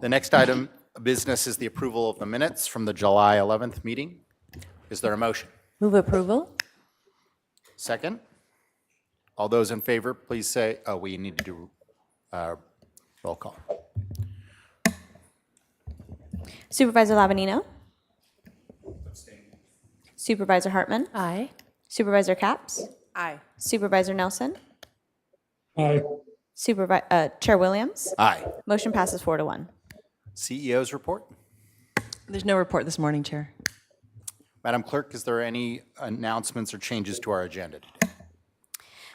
The next item of business is the approval of the minutes from the July 11th meeting. Is there a motion? Move approval. Second? All those in favor, please say, oh, we need to do roll call. Supervisor Lavanino. Supervisor Hartman. Aye. Supervisor Capps. Aye. Supervisor Nelson. Aye. Chair Williams. Aye. Motion passes 4-1. CEO's report. There's no report this morning, Chair. Madam Clerk, is there any announcements or changes to our agenda today?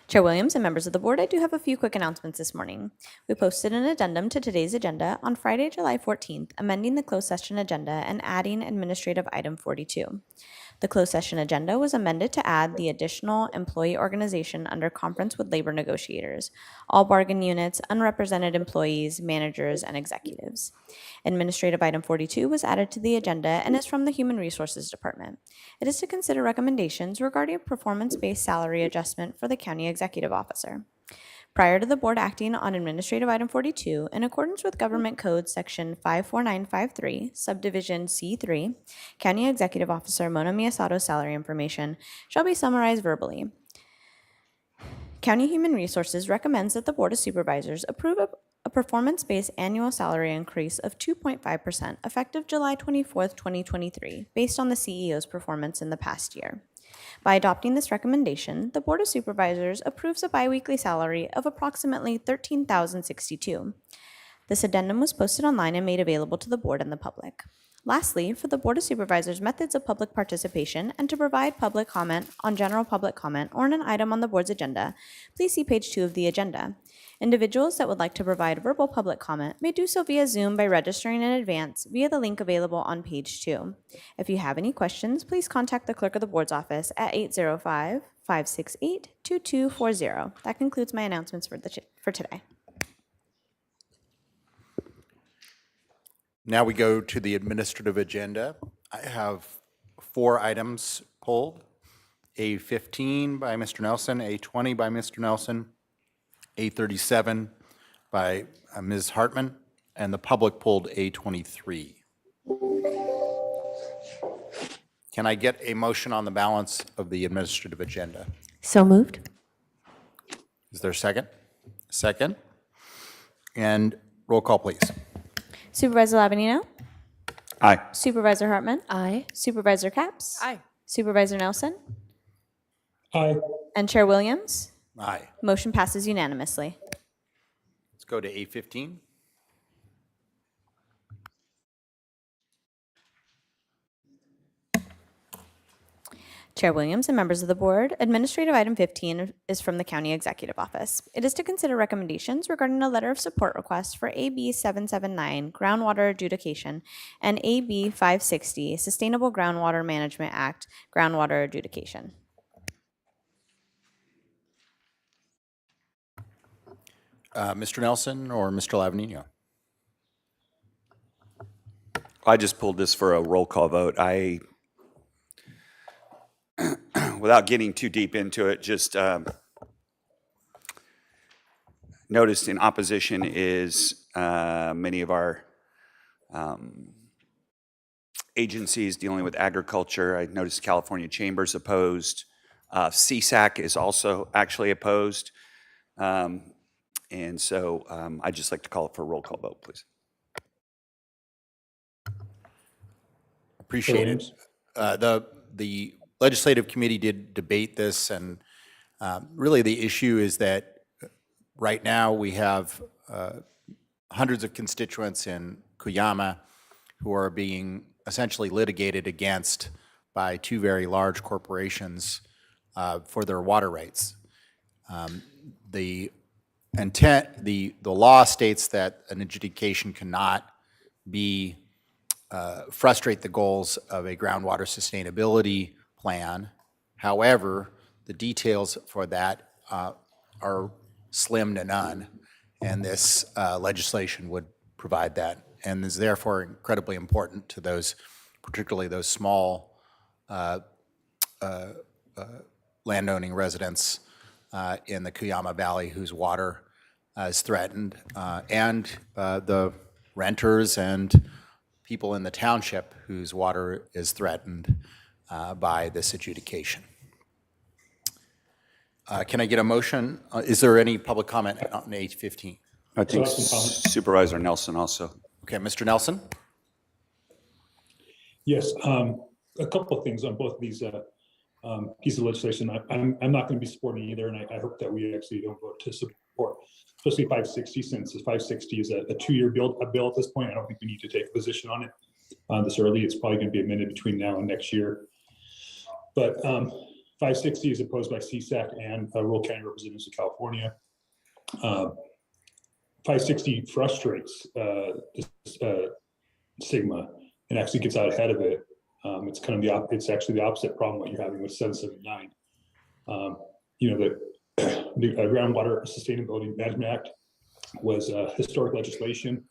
Chair Williams and members of the board, I do have a few quick announcements this morning. We posted an addendum to today's agenda on Friday, July 14th, amending the closed session agenda and adding administrative item 42. The closed session agenda was amended to add the additional employee organization under conference with labor negotiators, all bargain units, unrepresented employees, managers, and executives. Administrative item 42 was added to the agenda and is from the Human Resources Department. It is to consider recommendations regarding a performance-based salary adjustment for the county executive officer. Prior to the board acting on administrative item 42, in accordance with Government Code Section 54953, Subdivision C3, County Executive Officer Mona Miyasato's salary information shall be summarized verbally. County Human Resources recommends that the Board of Supervisors approve a performance-based annual salary increase of 2.5% effective July 24th, 2023, based on the CEO's performance in the past year. By adopting this recommendation, the Board of Supervisors approves a biweekly salary of approximately $13,062. This addendum was posted online and made available to the board and the public. Lastly, for the Board of Supervisors' methods of public participation and to provide public comment on general public comment or on an item on the board's agenda, please see page 2 of the agenda. Individuals that would like to provide verbal public comment may do so via Zoom by registering in advance via the link available on page 2. If you have any questions, please contact the clerk of the board's office at 805-568-2240. That concludes my announcements for today. Now we go to the administrative agenda. I have 4 items pulled. A15 by Mr. Nelson, A20 by Mr. Nelson, A37 by Ms. Hartman, and the public pulled A23. Can I get a motion on the balance of the administrative agenda? So moved. Is there a second? Second. And roll call, please. Supervisor Lavanino. Aye. Supervisor Hartman. Aye. Supervisor Capps. Aye. Supervisor Nelson. Aye. And Chair Williams. Aye. Motion passes unanimously. Let's go to A15. Chair Williams and members of the board, administrative item 15 is from the County Executive Office. It is to consider recommendations regarding a letter of support request for AB 779, groundwater adjudication, and AB 560, Sustainable Groundwater Management Act, groundwater adjudication. Mr. Nelson or Mr. Lavanino? I just pulled this for a roll call vote. Without getting too deep into it, just noticed in opposition is many of our agencies dealing with agriculture. I noticed California Chambers opposed. CSAC is also actually opposed. And so I'd just like to call it for a roll call vote, please. Appreciate it. The legislative committee did debate this, and really the issue is that right now we have hundreds of constituents in Cuyama who are being essentially litigated against by 2 very large corporations for their water rights. The intent, the law states that an adjudication cannot be frustrate the goals of a groundwater sustainability plan. However, the details for that are slim to none, and this legislation would provide that, and is therefore incredibly important to those, particularly those small landowning residents in the Cuyama Valley whose water is threatened, and the renters and people in the township whose water is threatened by this adjudication. Can I get a motion? Is there any public comment on 8:15? I think So I can comment. Supervisor Nelson also. Okay, Mr. Nelson? Yes, a couple of things on both of these pieces of legislation. I'm not going to be supporting either, and I hope that we actually don't vote to support, especially 560, since the 560 is a 2-year bill at this point. I don't think we need to take a position on it this early. It's probably going to be amended between now and next year. But 560 is opposed by CSAC and Rural County Representatives of California. 560 frustrates Sigma and actually gets out ahead of it. It's kind of it's actually the opposite problem what you're having with 779. The Groundwater Sustainability Management Act was historic legislation.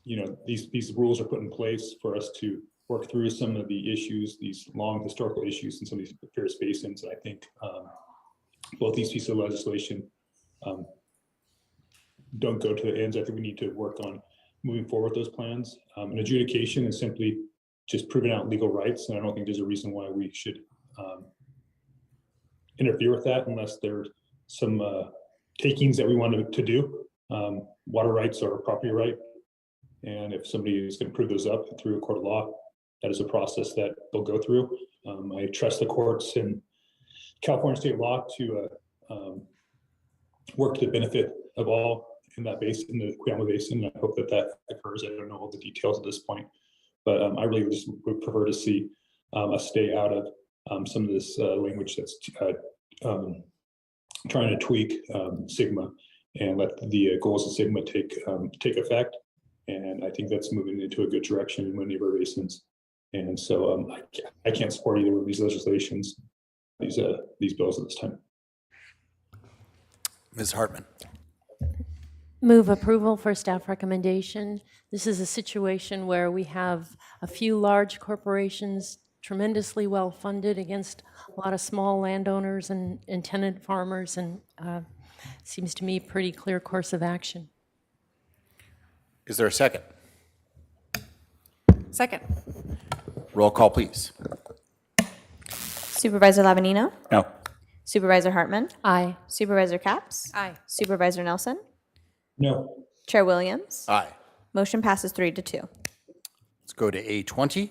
These rules are put in place for us to work through some of the issues, these long historical issues in some of these various basins. I think both these pieces of legislation don't go to the ends. I think we need to work on moving forward those plans. An adjudication is simply just proving out legal rights, and I don't think there's a reason why we should interfere with that unless there's some takings that we want to do. Water rights are a property right, and if somebody is going to prove those up through a court of law, that is a process that they'll go through. I trust the courts and California state law to work to the benefit of all in that basin, the Cuyama Basin. I hope that occurs. I don't know all the details at this point, but I really just would prefer to see us stay out of some of this language that's trying to tweak Sigma and let the goals of Sigma take effect. And I think that's moving into a good direction in many of our basins. And so I can't support either of these legislations, these bills at this time. Ms. Hartman? Move approval for staff recommendation. This is a situation where we have a few large corporations tremendously well-funded against a lot of small landowners and tenant farmers, and seems to me pretty clear course of action. Is there a second? Second. Roll call, please. Supervisor Lavanino? No. Supervisor Hartman? Aye. Supervisor Capps? Aye. Supervisor Nelson? No. Chair Williams? Aye. Motion passes 3-2. Let's go to A20.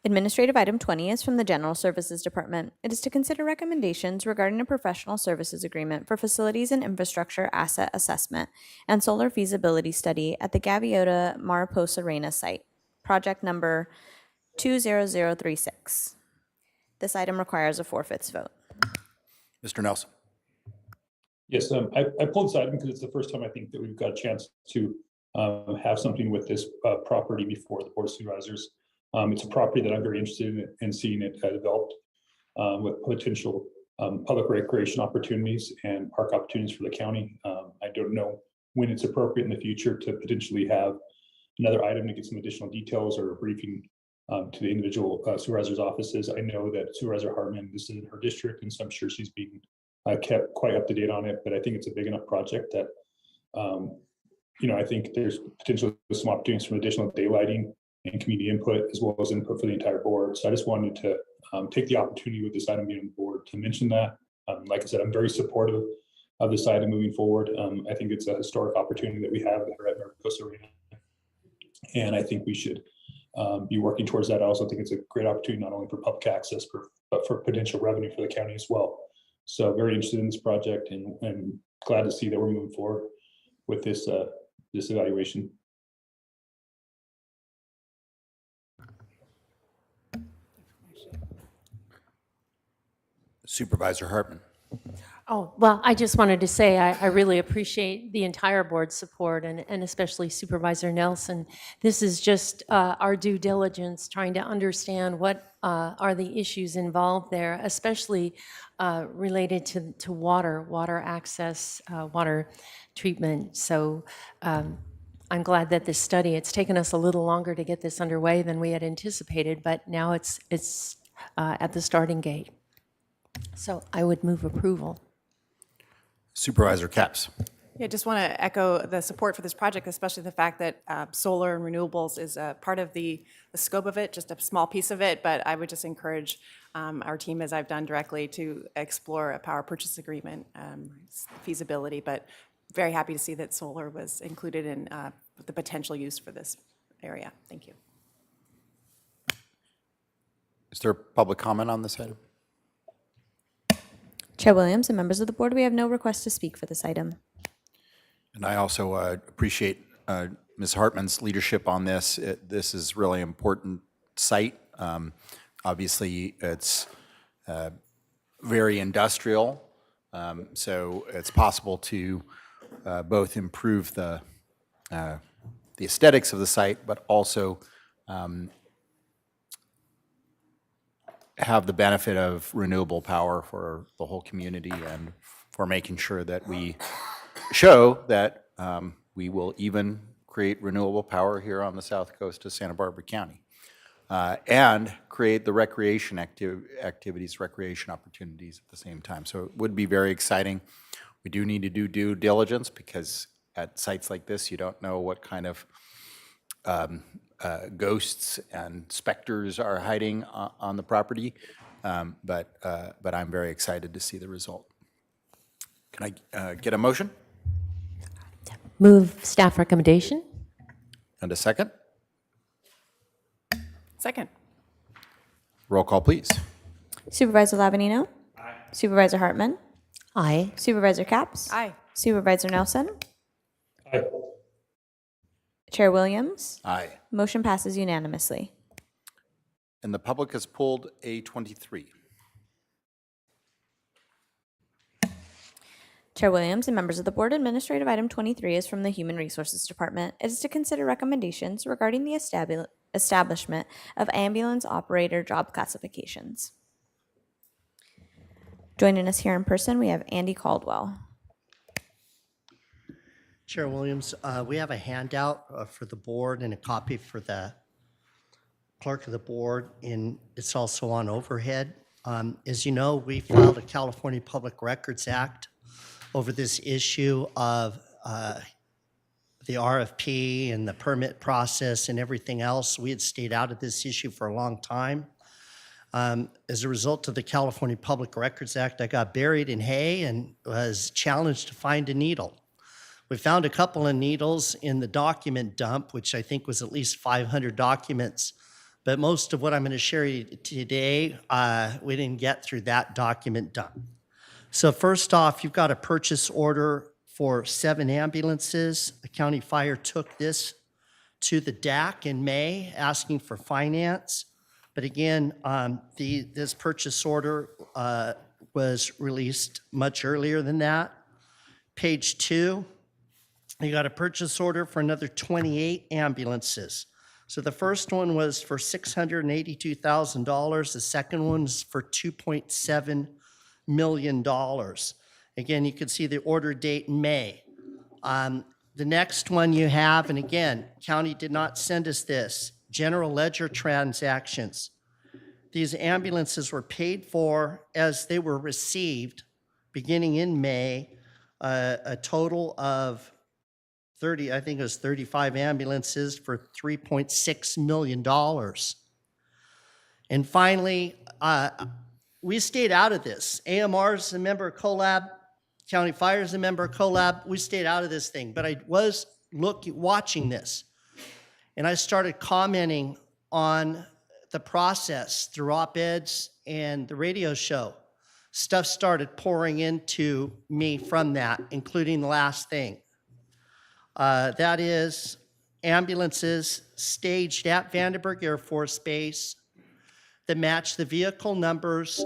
Administrative item 20 is from the General Services Department. It is to consider recommendations regarding a professional services agreement for facilities and infrastructure asset assessment and solar feasibility study at the Gaviota Mariposa Reina site, project number 20036. This item requires a 4/5 vote. Mr. Nelson? Yes, I pulled this item because it's the first time I think that we've got a chance to have something with this property before the Board of Supervisors. It's a property that I'm very interested in seeing it developed with potential public recreation opportunities and park opportunities for the county. I don't know when it's appropriate in the future to potentially have another item to get some additional details or a briefing to the individual supervisors' offices. I know that Supervisor Hartman, this is in her district, and so I'm sure she's being kept quite up to date on it, but I think it's a big enough project that, I think there's potentially some opportunities for additional daylighting and community input, as well as input for the entire board. So I just wanted to take the opportunity with this item being on the board to mention that. Like I said, I'm very supportive of this item moving forward. I think it's a historic opportunity that we have here at Mariposa Arena, and I think we should be working towards that. I also think it's a great opportunity not only for public access, but for potential revenue for the county as well. So very interested in this project, and glad to see that we're moving forward with this this evaluation. Supervisor Hartman? Oh, well, I just wanted to say I really appreciate the entire board's support, and especially Supervisor Nelson. This is just our due diligence, trying to understand what are the issues involved there, especially related to water access, water treatment. So I'm glad that this study, it's taken us a little longer to get this underway than we had anticipated, but now it's at the starting gate. So I would move approval. Supervisor Capps. Yeah, just want to echo the support for this project, especially the fact that solar and renewables is a part of the scope of it, just a small piece of it. But I would just encourage our team, as I've done directly, to explore a power purchase agreement feasibility. But very happy to see that solar was included in the potential use for this area. Thank you. Is there public comment on this item? Chair Williams and members of the board, we have no request to speak for this item. And I also appreciate Ms. Hartman's leadership on this. This is really important site. Obviously, it's very industrial, so it's possible to both improve the aesthetics of the site, but also have the benefit of renewable power for the whole community and for making sure that we show that we will even create renewable power here on the south coast of Santa Barbara County and create the recreation activities, recreation opportunities at the same time. So it would be very exciting. We do need to do due diligence because at sites like this, you don't know what kind of ghosts and specters are hiding on the property, but I'm very excited to see the result. Can I get a motion? Move staff recommendation. And a second? Second. Roll call, please. Supervisor Lavanino? Aye. Supervisor Hartman? Aye. Supervisor Capps? Aye. Supervisor Nelson? Aye. Chair Williams? Aye. Motion passes unanimously. And the public has pulled A23. Chair Williams and members of the board, administrative item 23 is from the Human Resources Department. It is to consider recommendations regarding the establishment of ambulance operator job classifications. Joining us here in person, we have Andy Caldwell. Chair Williams, we have a handout for the board and a copy for the clerk of the board, and it's also on overhead. As you know, we filed a California Public Records Act over this issue of the RFP and the permit process and everything else. We had stayed out of this issue for a long time. As a result of the California Public Records Act, I got buried in hay and was challenged to find a needle. We found a couple of needles in the document dump, which I think was at least 500 documents. But most of what I'm going to share today, we didn't get through that document dump. So first off, you've got a purchase order for 7 ambulances. The county fire took this to the DAC in May, asking for finance. But again, this purchase order was released much earlier than that. Page 2, you got a purchase order for another 28 ambulances. So the first one was for $682,000. The second one's for $2.7 million. Again, you can see the order date in May. The next one you have, and again, county did not send us this, general ledger transactions. These ambulances were paid for as they were received beginning in May, a total of 30, I think it was 35 ambulances for $3.6 million. And finally, we stayed out of this. AMR is a member of COLAB, County Fire is a member of COLAB. We stayed out of this thing, but I was watching this, and I started commenting on the process through op-eds and the radio show. Stuff started pouring into me from that, including the last thing. That is ambulances staged at Vandenberg Air Force Base that match the vehicle numbers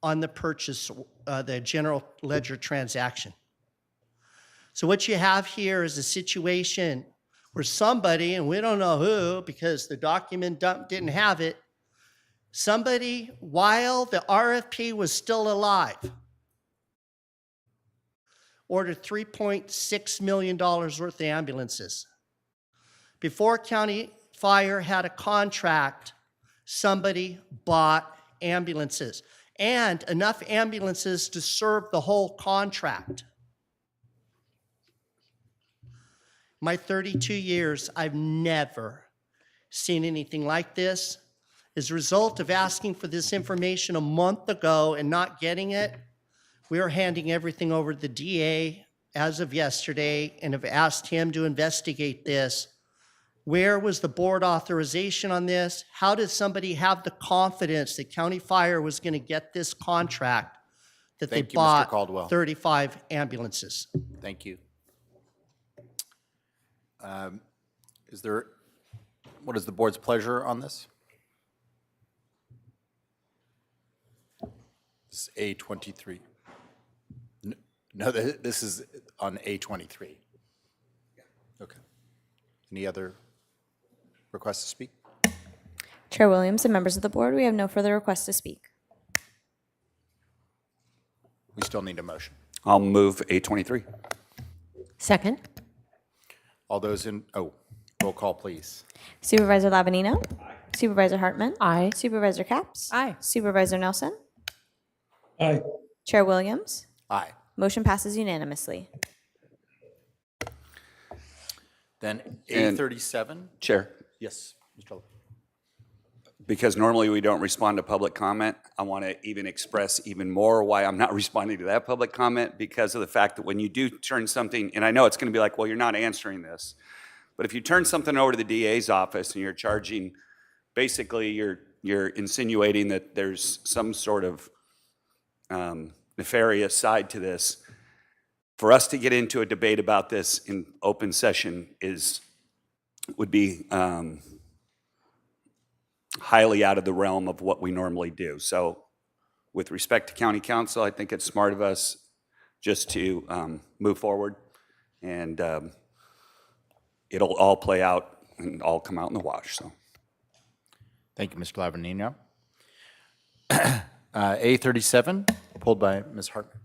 on the purchase, the general ledger transaction. So what you have here is a situation where somebody, and we don't know who because the document dump didn't have it, somebody, while the RFP was still alive, ordered $3.6 million worth of ambulances. Before County Fire had a contract, somebody bought ambulances, and enough ambulances to serve the whole contract. My 32 years, I've never seen anything like this. As a result of asking for this information a month ago and not getting it, we are handing everything over to the DA as of yesterday and have asked him to investigate this. Where was the board authorization on this? How did somebody have the confidence that County Fire was going to get this contract that they Thank you, Mr. bought Caldwell. 35 ambulances? Thank you. What is the board's pleasure on this? This is A23. No, this is on A23. Okay. Any other requests to speak? Chair Williams and members of the board, we have no further requests to speak. We still need a motion. I'll move A23. Second? All those roll call, please. Supervisor Lavanino? Supervisor Hartman? Aye. Supervisor Capps? Aye. Supervisor Nelson? Aye. Chair Williams? Aye. Motion passes unanimously. Then And- A37? Chair, Yes, Mr. Oliver. because normally we don't respond to public comment, I want to even express even more why I'm not responding to that public comment, because of the fact that when you do turn something, and I know it's going to be like, well, you're not answering this, but if you turn something over to the DA's office and you're charging, basically you're insinuating that there's some sort of nefarious side to this. For us to get into a debate about this in open session would be highly out of the realm of what we normally do. So with respect to county council, I think it's smart of us just to move forward, and it'll all play out and all come out in the wash, so. Thank you, Mr. Lavanino. A37, pulled by Ms. Hartman.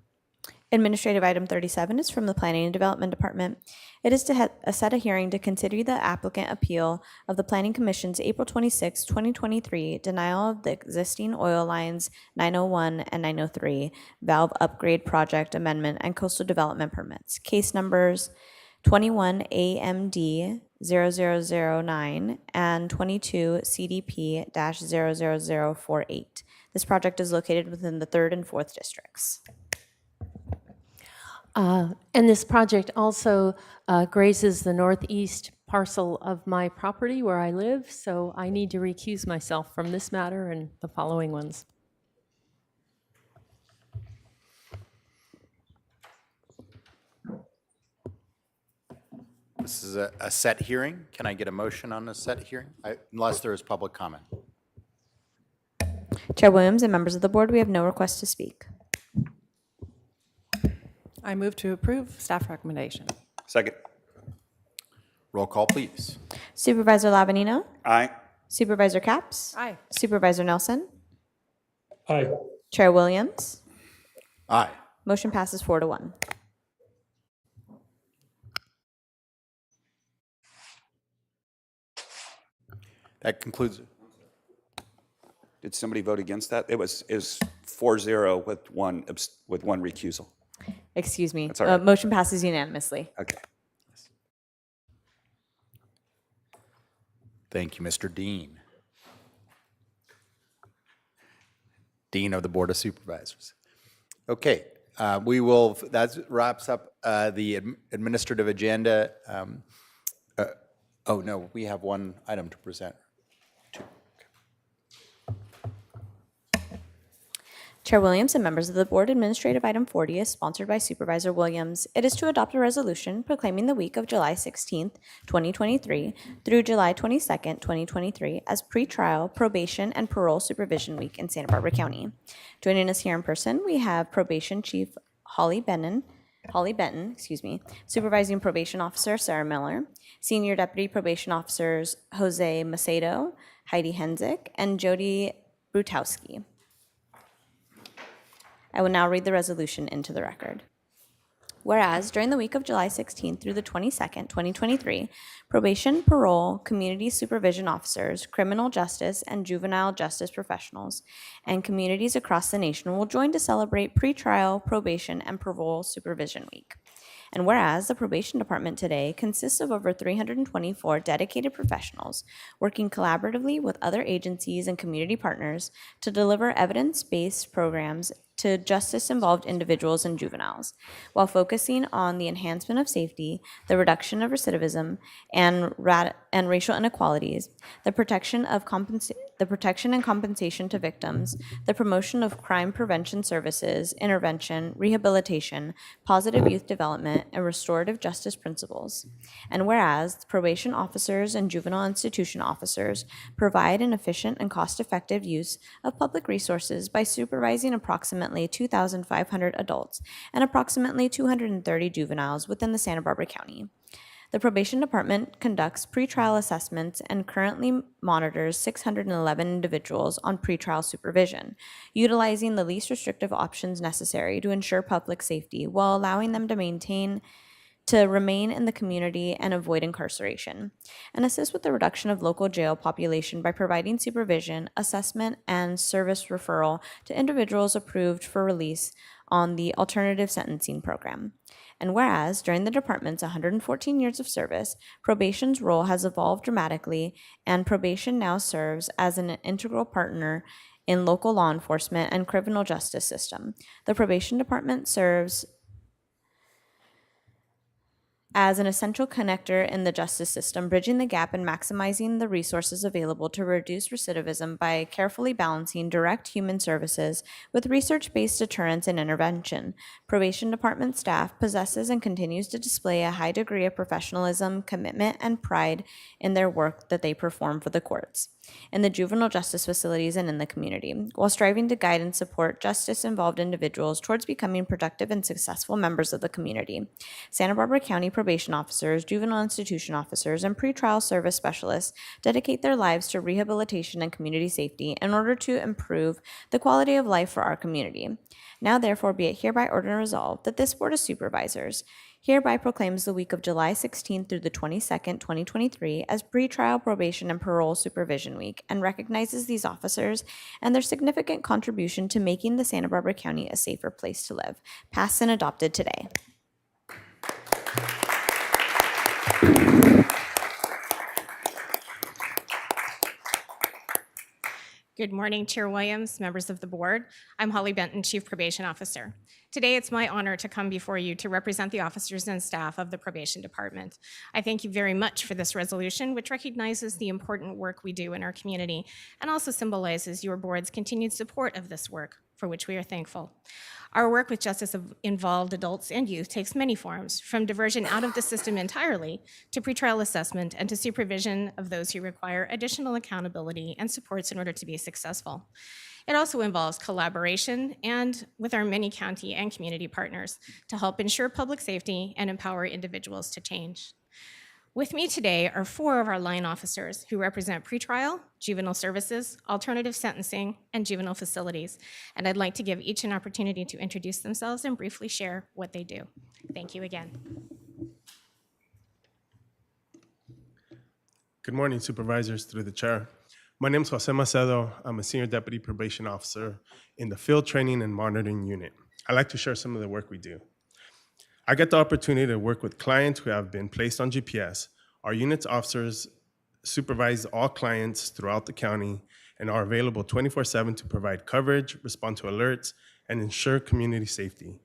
Administrative item 37 is from the Planning and Development Department. It is to set a hearing to consider the applicant appeal of the Planning Commission's April 26, 2023 denial of the existing oil lines 901 and 903 valve upgrade project amendment and coastal development permits. Case numbers 21 AMD 0009 and 22 CDP 00048. This project is located within the 3rd and 4th districts. And this project also grazes the northeast parcel of my property where I live, so I need to recuse myself from this matter and the following ones. This is a set hearing. Can I get a motion on a set hearing? Unless there is public comment. Chair Williams and members of the board, we have no requests to speak. I move to approve staff recommendation. Second. Roll call, please. Supervisor Lavanino? Aye. Supervisor Capps? Aye. Supervisor Nelson? Aye. Chair Williams? Aye. Motion passes 4-1. That concludes. Did somebody vote against that? It was 4-0 with one recusal. Excuse me. That's all right. Motion passes unanimously. Okay. Thank you, Mr. Dean. Dean of the Board of Supervisors. Okay, that wraps up the administrative agenda. Oh, no, we have one item to present. Chair Williams and members of the board, administrative item 40 is sponsored by Supervisor Williams. It is to adopt a resolution proclaiming the week of July 16th, 2023 through July 22nd, 2023 as pretrial, probation, and parole supervision week in Santa Barbara County. Joining us here in person, we have Probation Chief Holly Benton, Supervising Probation Officer Sarah Miller, Senior Deputy Probation Officers Jose Macedo, Heidi Henzik, and Jody Brutowski. I will now read the resolution into the record. Whereas during the week of July 16th through the 22nd, 2023, probation, parole, community supervision officers, criminal justice, and juvenile justice professionals, and communities across the nation will join to celebrate pretrial, probation, and parole supervision week. And whereas the probation department today consists of over 324 dedicated professionals working collaboratively with other agencies and community partners to deliver evidence-based programs to justice-involved individuals and juveniles, while focusing on the enhancement of safety, the reduction of recidivism, and racial inequalities, the protection and compensation to victims, the promotion of crime prevention services, intervention, rehabilitation, positive youth development, and restorative justice principles. And whereas probation officers and juvenile institution officers provide an efficient and cost-effective use of public resources by supervising approximately 2,500 adults and approximately 230 juveniles within the Santa Barbara County. The probation department conducts pretrial assessments and currently monitors 611 individuals on pretrial supervision, utilizing the least restrictive options necessary to ensure public safety while allowing them to remain in the community and avoid incarceration, and assist with the reduction of local jail population by providing supervision, assessment, and service referral to individuals approved for release on the alternative sentencing program. And whereas during the department's 114 years of service, probation's role has evolved dramatically, and probation now serves as an integral partner in local law enforcement and criminal justice system. The probation department serves as an essential connector in the justice system, bridging the gap and maximizing the resources available to reduce recidivism by carefully balancing direct human services with research-based deterrence and intervention. Probation department staff possesses and continues to display a high degree of professionalism, commitment, and pride in their work that they perform for the courts, in the juvenile justice facilities, and in the community, while striving to guide and support justice-involved individuals towards becoming productive and successful members of the community. Santa Barbara County probation officers, juvenile institution officers, and pretrial service specialists dedicate their lives to rehabilitation and community safety in order to improve the quality of life for our community. Now therefore be it hereby ordered and resolved that this Board of Supervisors hereby proclaims the week of July 16th through the 22nd, 2023 as pretrial probation and parole supervision week, and recognizes these officers and their significant contribution to making the Santa Barbara County a safer place to live. Passed and adopted today. Good morning, Chair Williams, members of the board. I'm Holly Benton, Chief Probation Officer. Today, it's my honor to come before you to represent the officers and staff of the Probation Department. I thank you very much for this resolution, which recognizes the important work we do in our community and also symbolizes your board's continued support of this work, for which we are thankful. Our work with justice-involved adults and youth takes many forms, from diversion out of the system entirely to pretrial assessment and to supervision of those who require additional accountability and supports in order to be successful. It also involves collaboration and with our many county and community partners to help ensure public safety and empower individuals to change. With me today are 4 of our line officers who represent pretrial, juvenile services, alternative sentencing, and juvenile facilities. And I'd like to give each an opportunity to introduce themselves and briefly share what they do. Thank you again. Good morning, Supervisors, through the chair. My name is Jose Macedo. I'm a Senior Deputy Probation Officer in the Field Training and Monitoring Unit. I'd like to share some of the work we do. I get the opportunity to work with clients who have been placed on GPS. Our unit's officers supervise all clients throughout the county and are available 24/7 to provide coverage, respond to alerts, and ensure community safety.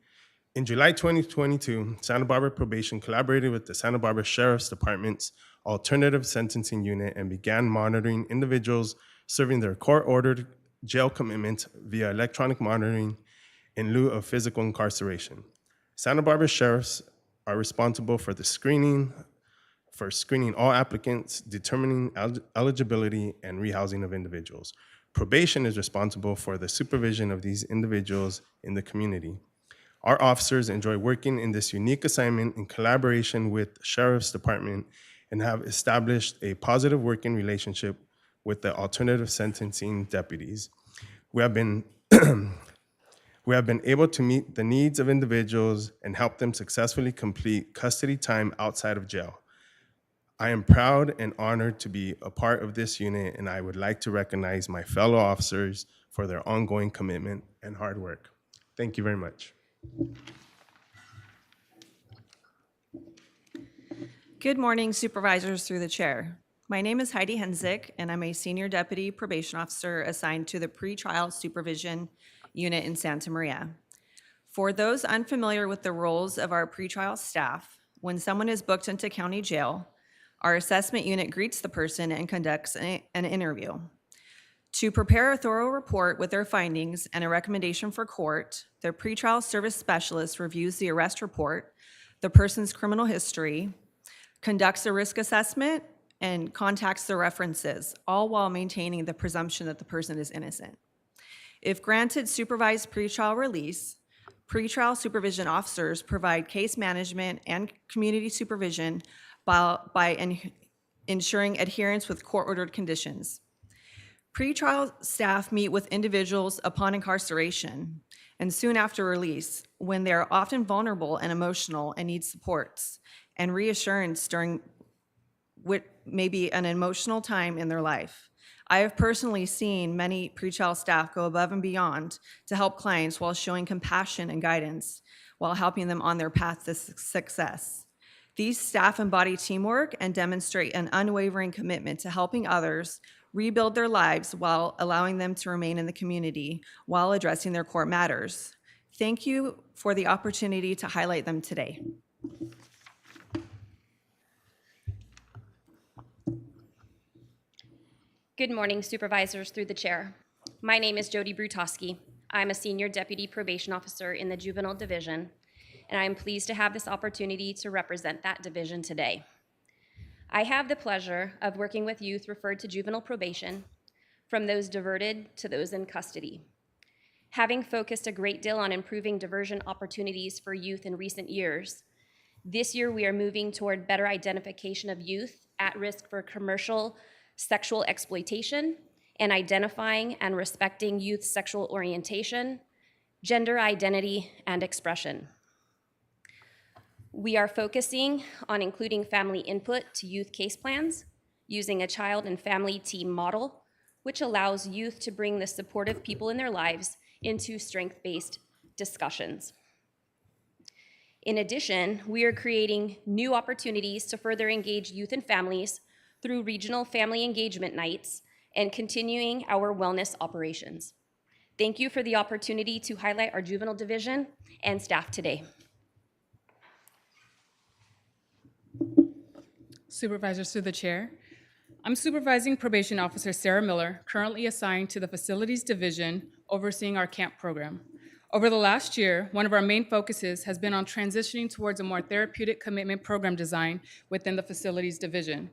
In July 2022, Santa Barbara Probation collaborated with the Santa Barbara Sheriff's Department's Alternative Sentencing Unit and began monitoring individuals serving their court-ordered jail commitment via electronic monitoring in lieu of physical incarceration. Santa Barbara sheriffs are responsible for screening all applicants, determining eligibility, and rehousing of individuals. Probation is responsible for the supervision of these individuals in the community. Our officers enjoy working in this unique assignment in collaboration with the Sheriff's Department and have established a positive working relationship with the alternative sentencing deputies. We have been We have been able to meet the needs of individuals and help them successfully complete custody time outside of jail. I am proud and honored to be a part of this unit, and I would like to recognize my fellow officers for their ongoing commitment and hard work. Thank you very much. Good morning, Supervisors through the chair. My name is Heidi Henzik, and I'm a Senior Deputy Probation Officer assigned to the Pretrial Supervision Unit in Santa Maria. For those unfamiliar with the roles of our pretrial staff, when someone is booked into county jail, our assessment unit greets the person and conducts an interview. To prepare a thorough report with their findings and a recommendation for court, the pretrial service specialist reviews the arrest report, the person's criminal history, conducts a risk assessment, and contacts the references, all while maintaining the presumption that the person is innocent. If granted supervised pretrial release, pretrial supervision officers provide case management and community supervision by ensuring adherence with court-ordered conditions. Pretrial staff meet with individuals upon incarceration and soon after release, when they are often vulnerable and emotional and need supports and reassurance during what may be an emotional time in their life. I have personally seen many pretrial staff go above and beyond to help clients while showing compassion and guidance while helping them on their path to success. These staff embody teamwork and demonstrate an unwavering commitment to helping others rebuild their lives while allowing them to remain in the community while addressing their court matters. Thank you for the opportunity to highlight them today. Good morning, Supervisors through the chair. My name is Jody Brutowski. I'm a Senior Deputy Probation Officer in the Juvenile Division, and I am pleased to have this opportunity to represent that division today. I have the pleasure of working with youth referred to juvenile probation, from those diverted to those in custody. Having focused a great deal on improving diversion opportunities for youth in recent years, this year we are moving toward better identification of youth at risk for commercial sexual exploitation and identifying and respecting youth's sexual orientation, gender identity, and expression. We are focusing on including family input to youth case plans, using a child and family team model, which allows youth to bring the supportive people in their lives into strength-based discussions. In addition, we are creating new opportunities to further engage youth and families through regional family engagement nights and continuing our wellness operations. Thank you for the opportunity to highlight our juvenile division and staff today. Supervisors through the chair. I'm Supervising Probation Officer Sarah Miller, currently assigned to the Facilities Division, overseeing our camp program. Over the last year, one of our main focuses has been on transitioning towards a more therapeutic commitment program design within the Facilities Division.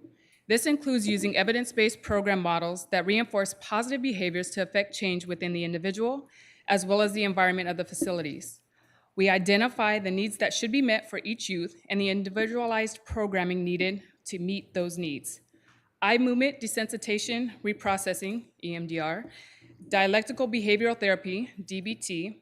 This includes using evidence-based program models that reinforce positive behaviors to affect change within the individual, as well as the environment of the facilities. We identify the needs that should be met for each youth and the individualized programming needed to meet those needs. Eye movement desensitization reprocessing, EMDR, dialectical behavioral therapy, DBT,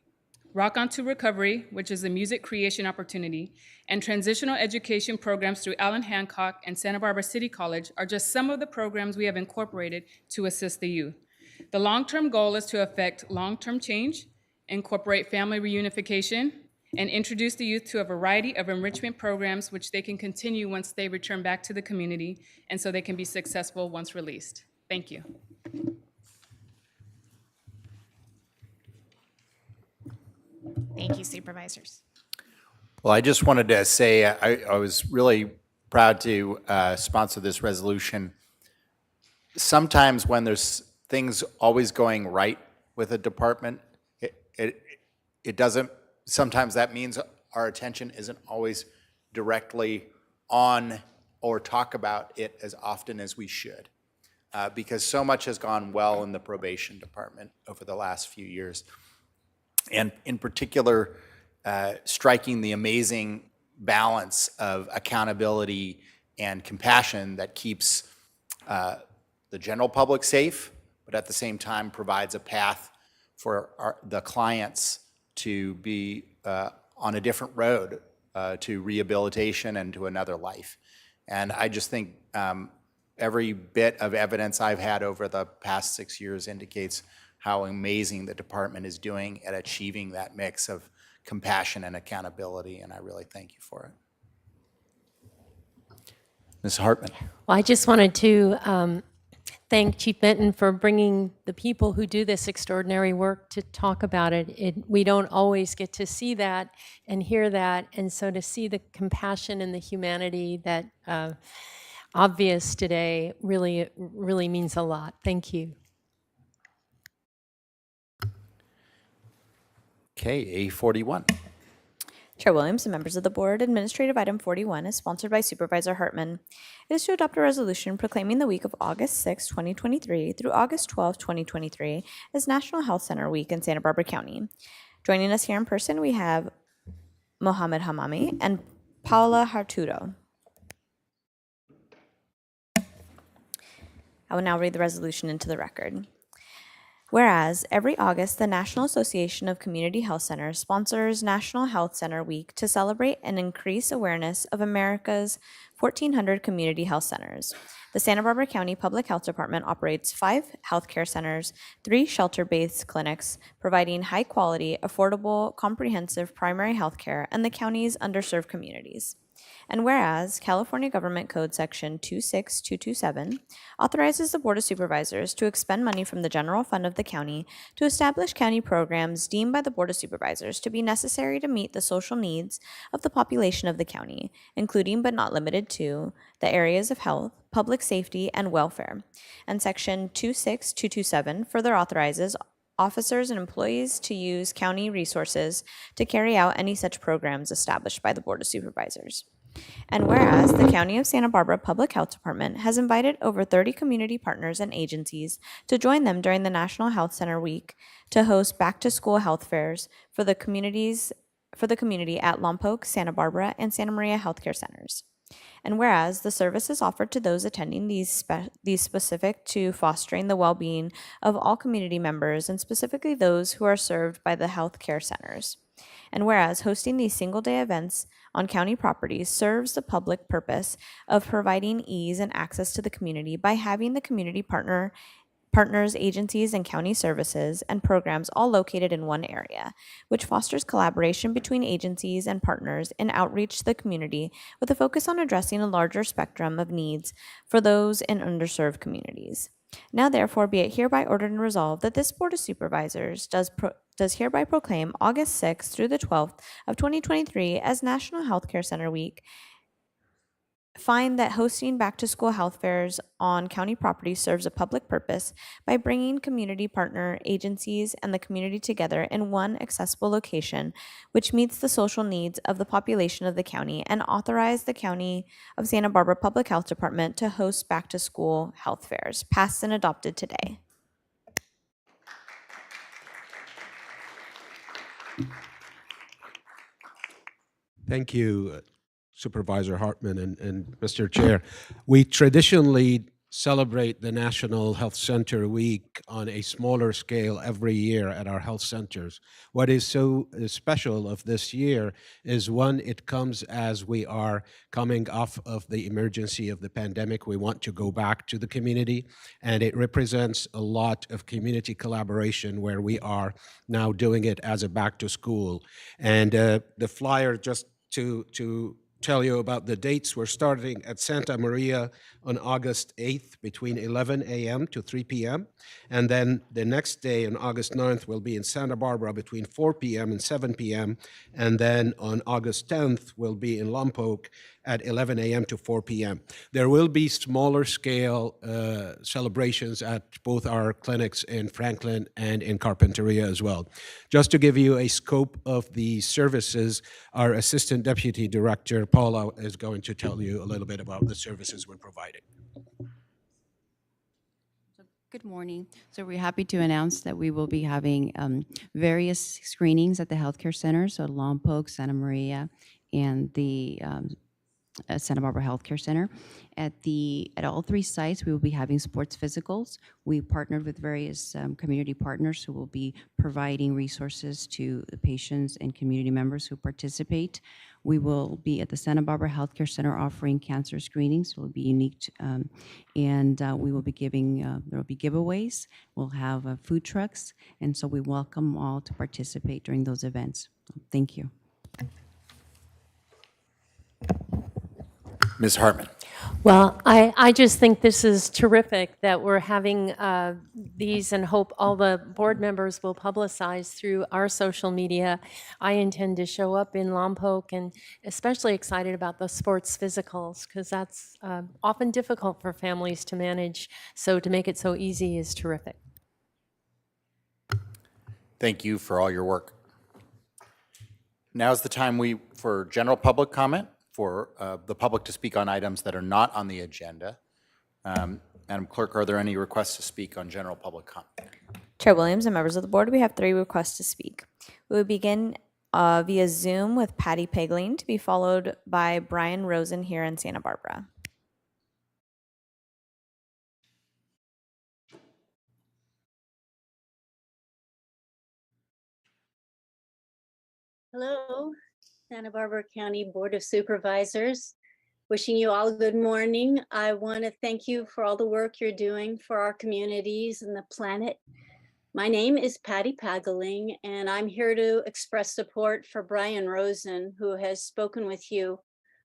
Rock On to Recovery, which is a music creation opportunity, and transitional education programs through Allen Hancock and Santa Barbara City College are just some of the programs we have incorporated to assist the youth. The long-term goal is to affect long-term change, incorporate family reunification, and introduce the youth to a variety of enrichment programs which they can continue once they return back to the community, and so they can be successful once released. Thank you. Thank you, Supervisors. Well, I just wanted to say I was really proud to sponsor this resolution. Sometimes when there's things always going right with a department, it doesn't, sometimes that means our attention isn't always directly on or talk about it as often as we should. Because so much has gone well in the probation department over the last few years. And in particular, striking the amazing balance of accountability and compassion that keeps the general public safe, but at the same time provides a path for the clients to be on a different road to rehabilitation and to another life. And I just think every bit of evidence I've had over the past 6 years indicates how amazing the department is doing at achieving that mix of compassion and accountability, and I really thank you for it. Ms. Hartman. Well, I just wanted to thank Chief Benton for bringing the people who do this extraordinary work to talk about it. We don't always get to see that and hear that, and so to see the compassion and the humanity that obvious today really means a lot. Thank you. Okay, A41. Chair Williams and members of the board, administrative item 41 is sponsored by Supervisor Hartman. It is to adopt a resolution proclaiming the week of August 6, 2023 through August 12, 2023 as National Health Center Week in Santa Barbara County. Joining us here in person, we have Mohammed Hamami and Paula Hartudo. I will now read the resolution into the record. Whereas every August, the National Association of Community Health Centers sponsors National Health Center Week to celebrate and increase awareness of America's 1,400 community health centers. The Santa Barbara County Public Health Department operates 5 healthcare centers, 3 shelter-based clinics, providing high-quality, affordable, comprehensive primary health care in the county's underserved communities. And whereas California Government Code Section 26227 authorizes the Board of Supervisors to expend money from the general fund of the county to establish county programs deemed by the Board of Supervisors to be necessary to meet the social needs of the population of the county, including but not limited to the areas of health, public safety, and welfare. And Section 26227 further authorizes officers and employees to use county resources to carry out any such programs established by the Board of Supervisors. And whereas the County of Santa Barbara Public Health Department has invited over 30 community partners and agencies to join them during the National Health Center Week to host back-to-school health fairs for the community at Lompoc, Santa Barbara, and Santa Maria healthcare centers. And whereas the services offered to those attending these specific to fostering the well-being of all community members and specifically those who are served by the health care centers. And whereas hosting these single-day events on county properties serves the public purpose of providing ease and access to the community by having the community partners, agencies, and county services and programs all located in one area, which fosters collaboration between agencies and partners in outreach to the community with a focus on addressing a larger spectrum of needs for those in underserved communities. Now therefore be it hereby ordered and resolved that this Board of Supervisors does hereby proclaim August 6th through the 12th of 2023 as National Healthcare Center Week. Find that hosting back-to-school health fairs on county property serves a public purpose by bringing community partner agencies and the community together in one accessible location, which meets the social needs of the population of the county, and authorize the County of Santa Barbara Public Health Department to host back-to-school health fairs, passed and adopted today. Thank you, Supervisor Hartman and Mr. Chair. We traditionally celebrate the National Health Center Week on a smaller scale every year at our health centers. What is so special of this year is, one, it comes as we are coming off of the emergency of the pandemic. We want to go back to the community, and it represents a lot of community collaboration where we are now doing it as a back to school. And the flyer, just to tell you about the dates, we're starting at Santa Maria on August 8th between 11 a.m. to 3 p.m. And then the next day on August 9th we'll be in Santa Barbara between 4 p.m. and 7 p.m. And then on August 10th we'll be in Lompoc at 11 a.m. to 4 p.m. There will be smaller scale celebrations at both our clinics in Franklin and in Carpinteria as well. Just to give you a scope of the services, our Assistant Deputy Director, Paula, is going to tell you a little bit about the services we're providing. Good morning. So we're happy to announce that we will be having various screenings at the healthcare centers, so Lompoc, Santa Maria, and the Santa Barbara Healthcare Center. At all 3 sites, we will be having sports physicals. We partnered with various community partners who will be providing resources to the patients and community members who participate. We will be at the Santa Barbara Healthcare Center offering cancer screenings. It will be unique, and we will be giving, there will be giveaways. We'll have food trucks, and so we welcome all to participate during those events. Thank you. Ms. Hartman. Well, I just think this is terrific that we're having these, and hope all the board members will publicize through our social media. I intend to show up in Lompoc, and especially excited about the sports physicals, because that's often difficult for families to manage. So to make it so easy is terrific. Thank you for all your work. Now's the time for general public comment, for the public to speak on items that are not on the agenda. Madam Clerk, are there any requests to speak on general public comment? Chair Williams and members of the board, we have 3 requests to speak. We will begin via Zoom with Patty Pegling, to be followed by Brian Rosen here in Santa Barbara. Hello, Santa Barbara County Board of Supervisors. Wishing you all good morning. I want to thank you for all the work you're doing for our communities and the planet. My name is Patty Pagling, and I'm here to express support for Brian Rosen, who has spoken with you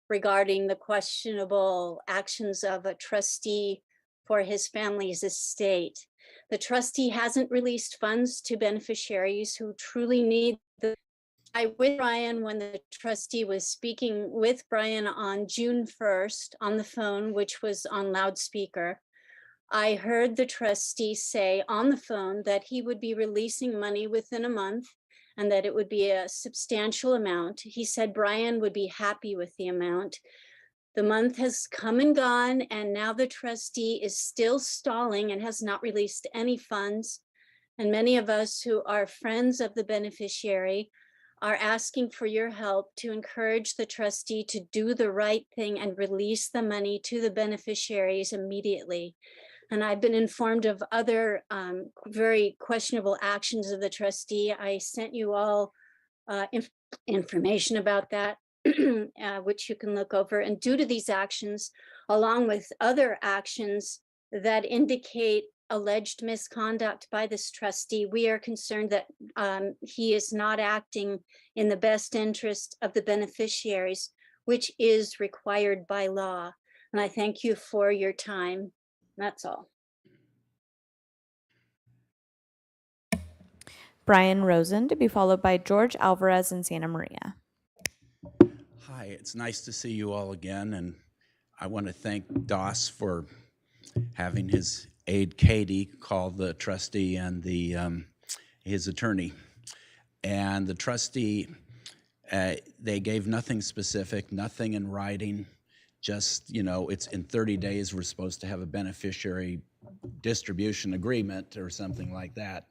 regarding the questionable actions of a trustee for his family's estate. The trustee hasn't released funds to beneficiaries who truly need the. I was with Brian when the trustee was speaking with Brian on June 1st on the phone, which was on loudspeaker. I heard the trustee say on the phone that he would be releasing money within a month and that it would be a substantial amount. He said Brian would be happy with the amount. The month has come and gone, and now the trustee is still stalling and has not released any funds. And many of us who are friends of the beneficiary are asking for your help to encourage the trustee to do the right thing and release the money to the beneficiaries immediately. And I've been informed of other very questionable actions of the trustee. I sent you all information about that, which you can look over. And due to these actions, along with other actions that indicate alleged misconduct by this trustee, we are concerned that he is not acting in the best interest of the beneficiaries, which is required by law. And I thank you for your time. That's all. Brian Rosen, to be followed by George Alvarez in Santa Maria. Hi, it's nice to see you all again, and I want to thank Doss for having his aide Katie call the trustee and his attorney. And the trustee, they gave nothing specific, nothing in writing, just, it's in 30 days we're supposed to have a beneficiary distribution agreement or something like that.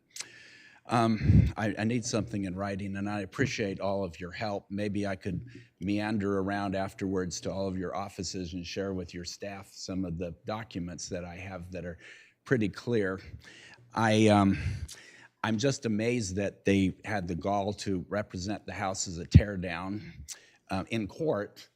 I need something in writing, and I appreciate all of your help. Maybe I could meander around afterwards to all of your offices and share with your staff some of the documents that I have that are pretty clear. I'm just amazed that they had the gall to represent the house as a tear down in court.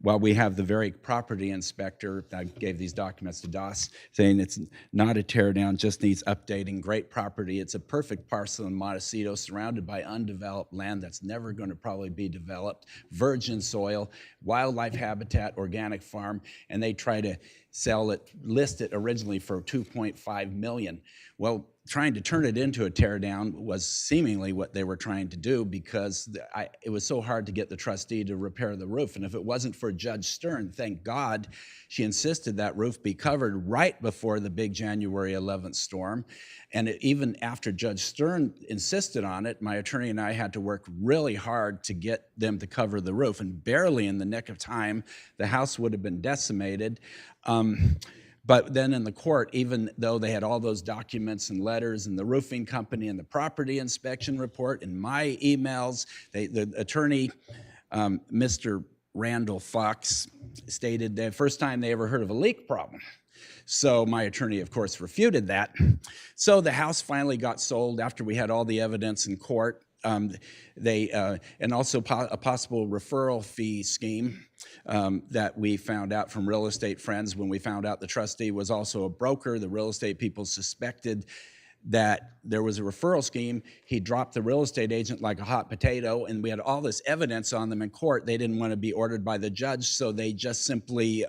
Well, we have the very property inspector, I gave these documents to Doss, saying it's not a tear down, just needs updating, great property. It's a perfect parcel in Montecito, surrounded by undeveloped land that's never going to probably be developed, virgin soil, wildlife habitat, organic farm, and they try to sell it, list it originally for $2.5 million. Well, trying to turn it into a tear down was seemingly what they were trying to do, because it was so hard to get the trustee to repair the roof. And if it wasn't for Judge Stern, thank God, she insisted that roof be covered right before the big January 11th storm. And even after Judge Stern insisted on it, my attorney and I had to work really hard to get them to cover the roof. And barely in the nick of time, the house would have been decimated. But then in the court, even though they had all those documents and letters and the roofing company and the property inspection report and my emails, the attorney, Mr. Randall Fox stated the first time they ever heard of a leak problem. So my attorney, of course, refuted that. So the house finally got sold after we had all the evidence in court. And also a possible referral fee scheme that we found out from real estate friends when we found out the trustee was also a broker. The real estate people suspected that there was a referral scheme. He dropped the real estate agent like a hot potato, and we had all this evidence on them in court. They didn't want to be ordered by the judge, so they just simply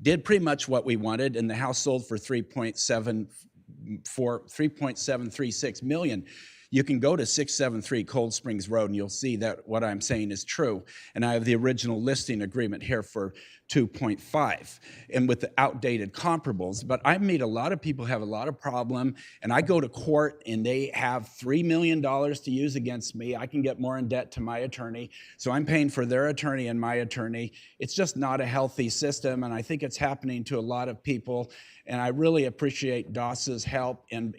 did pretty much what we wanted, and the house sold for $3.736 million. You can go to 673 Cold Springs Road and you'll see that what I'm saying is true. And I have the original listing agreement here for 2.5 and with the outdated comparables. But I made a lot of people have a lot of problem, and I go to court and they have $3 million to use against me. I can get more in debt to my attorney. So I'm paying for their attorney and my attorney. It's just not a healthy system, and I think it's happening to a lot of people. And I really appreciate Doss's help. And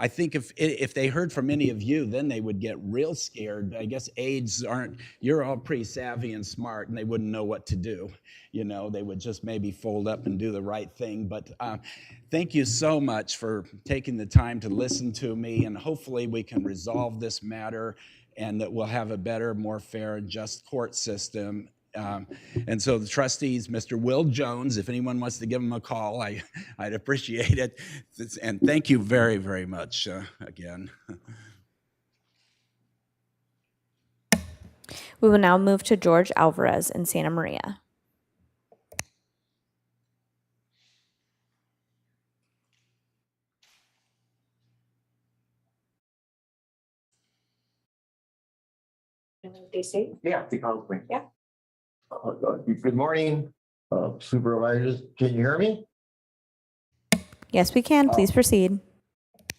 I think if they heard from any of you, then they would get real scared. I guess aides you're all pretty savvy and smart, and they wouldn't know what to do. You know, they would just maybe fold up and do the right thing. But thank you so much for taking the time to listen to me, and hopefully we can resolve this matter and that we'll have a better, more fair and just court system. And so the trustees, Mr. Will Jones, if anyone wants to give him a call, I'd appreciate it. And thank you very, very much again. We will now move to George Alvarez in Santa Maria. They say? Yeah, the PowerPoint. Yeah. Good morning, supervisors. Can you hear me? Yes, we can. Please proceed.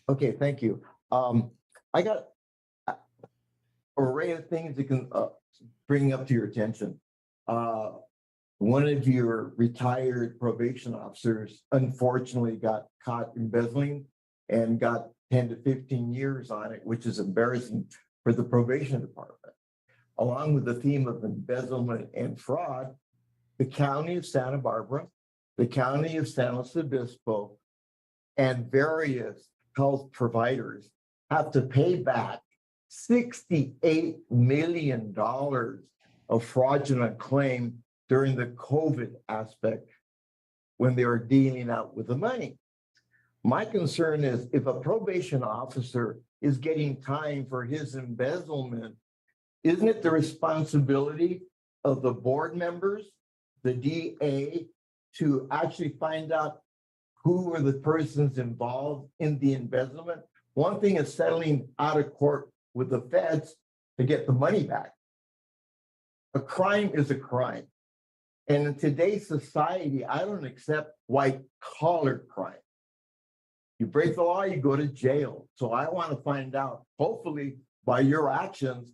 Okay, thank you. I got an array of things that can bring up to your attention. One of your retired probation officers unfortunately got caught embezzling and got 10 to 15 years on it, which is embarrassing for the probation department. Along with the theme of embezzlement and fraud, the County of Santa Barbara, the County of San Luis Obispo, and various health providers have to pay back $68 million of fraudulent claim during the COVID aspect when they were dealing out with the money. My concern is if a probation officer is getting time for his embezzlement, isn't it the responsibility of the board members, the DA, to actually find out who are the persons involved in the embezzlement? One thing is settling out of court with the feds to get the money back. A crime is a crime. And in today's society, I don't accept white-collar crime. You break the law, you go to jail. So I want to find out, hopefully by your actions,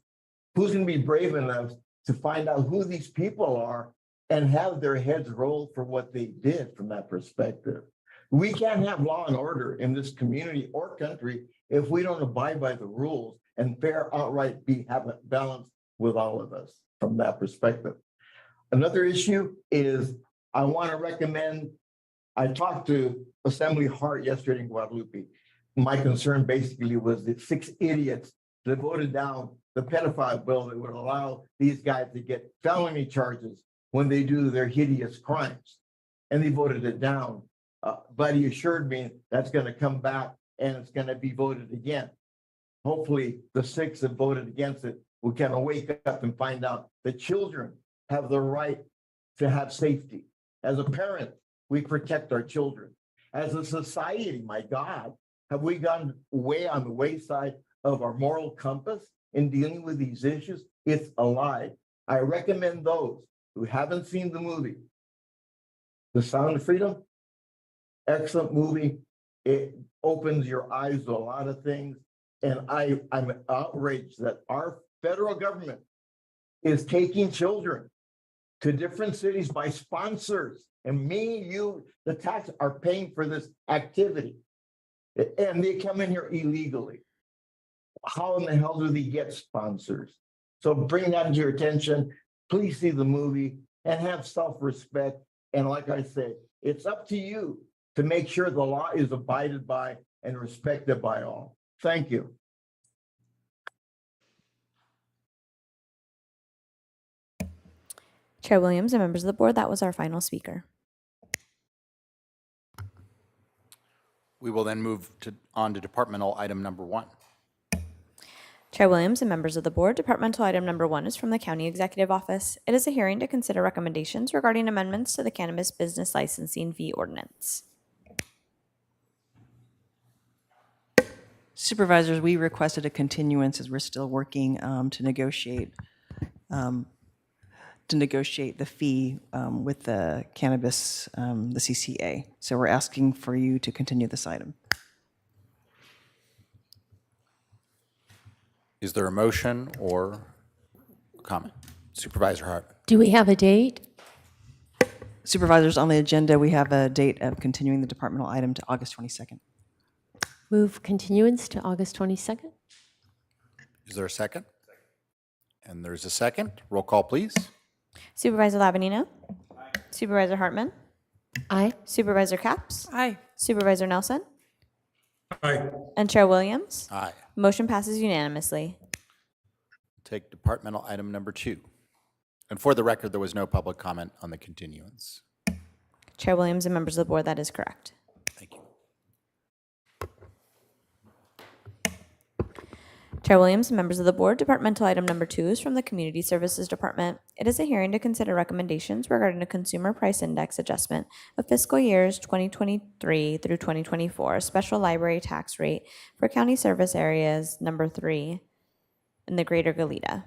who's going to be brave enough to find out who these people are and have their heads rolled for what they did from that perspective. We can't have law and order in this community or country if we don't abide by the rules and fair outright have a balance with all of us from that perspective. Another issue is I want to recommend, I talked to Assembly Hart yesterday in Guadalupe. My concern basically was the 6 idiots that voted down the pedophile bill that would allow these guys to get felony charges when they do their hideous crimes. And they voted it down. But he assured me that's going to come back and it's going to be voted again. Hopefully the 6 that voted against it will kind of wake up and find out that children have the right to have safety. As a parent, we protect our children. As a society, my God, have we gone way on the wayside of our moral compass in dealing with these issues? It's alive. I recommend those who haven't seen the movie, The Sound of Freedom. Excellent movie. It opens your eyes to a lot of things. And I'm outraged that our federal government is taking children to different cities by sponsors. And me, you, the tax are paying for this activity. And they come in here illegally. How in the hell do they get sponsors? So bring that to your attention. Please see the movie. and have self-respect. And like I said, it's up to you to make sure the law is abided by and respected by all. Thank you. Chair Williams and members of the board, that was our final speaker. We will then move on to departmental item number 1. Chair Williams and members of the board, departmental item number 1 is from the County Executive Office. It is a hearing to consider recommendations regarding amendments to the cannabis business licensing fee ordinance. Supervisors, we requested a continuance as we're still working to negotiate the fee with the cannabis, the CCA. So we're asking for you to continue this item. Is there a motion or comment? Supervisor Hart. Do we have a date? Supervisors, on the agenda, we have a date of continuing the departmental item to August 22nd. Move continuance to August 22nd? Is there a second? And there's a second. Roll call, please. Supervisor Labanino? Aye. Supervisor Hartman? Aye. Supervisor Capps? Aye. Supervisor Nelson? Aye. And Chair Williams? Aye. Motion passes unanimously. Take departmental item number 2. And for the record, there was no public comment on the continuance. Chair Williams and members of the board, that is correct. Thank you. Chair Williams and members of the board, departmental item number 2 is from the Community Services Department. It is a hearing to consider recommendations regarding a consumer price index adjustment of fiscal years 2023 through 2024, special library tax rate for county service areas number 3 in the greater Goleta.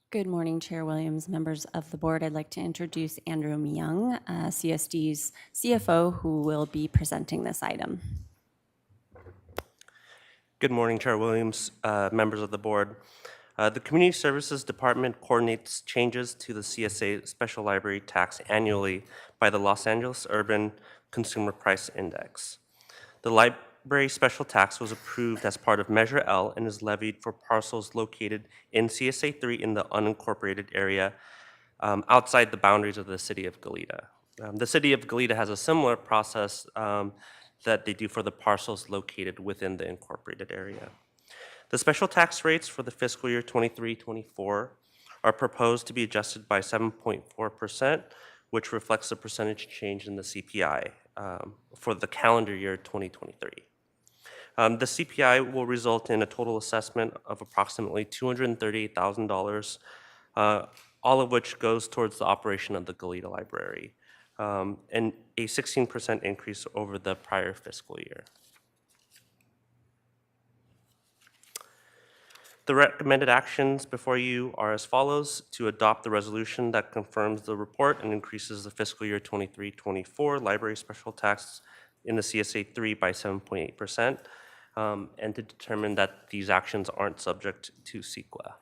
Good morning, Chair Williams, members of the board. I'd like to introduce Andrew Myung, CSD's CFO, who will be presenting this item. Good morning, Chair Williams, members of the board. The Community Services Department coordinates changes to the CSA Special Library Tax annually by the Los Angeles Urban Consumer Price Index. The library special tax was approved as part of Measure L and is levied for parcels located in CSA 3 in the unincorporated area outside the boundaries of the city of Goleta. The city of Goleta has a similar process that they do for the parcels located within the incorporated area. The special tax rates for the fiscal year 23-24 are proposed to be adjusted by 7.4%, which reflects the percentage change in the CPI for the calendar year 2023. The CPI will result in a total assessment of approximately $238,000, all of which goes towards the operation of the Goleta Library, and a 16% increase over the prior fiscal year. The recommended actions before you are as follows: to adopt the resolution that confirms the report and increases the fiscal year 23-24 library special tax in the CSA 3 by 7.8%, and to determine that these actions aren't subject to CEQA.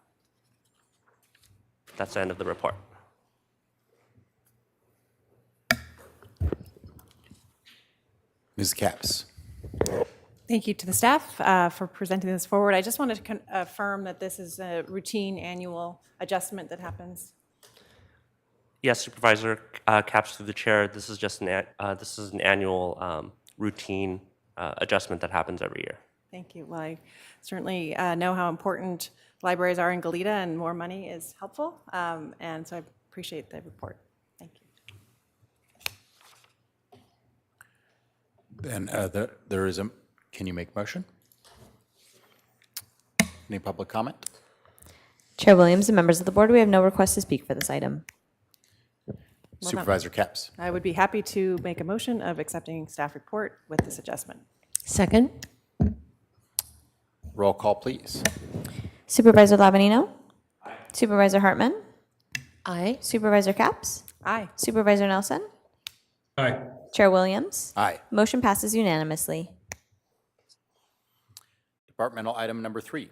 That's the end of the report. Ms. Capps. Thank you to the staff for presenting this forward. I just wanted to affirm that this is a routine annual adjustment that happens. Yes, Supervisor Capps, through the chair, this is just an annual routine adjustment that happens every year. Thank you. Well, I certainly know how important libraries are in Goleta, and more money is helpful. And so I appreciate the report. Thank you. Then there is a, can you make motion? Any public comment? Chair Williams and members of the board, we have no request to speak for this item. Supervisor Capps. I would be happy to make a motion of accepting staff report with this adjustment. Second? Roll call, please. Supervisor Labanino? Aye. Supervisor Hartman? Aye. Supervisor Capps? Aye. Supervisor Nelson? Aye. Chair Williams? Aye. Motion passes unanimously. Departmental item number 3.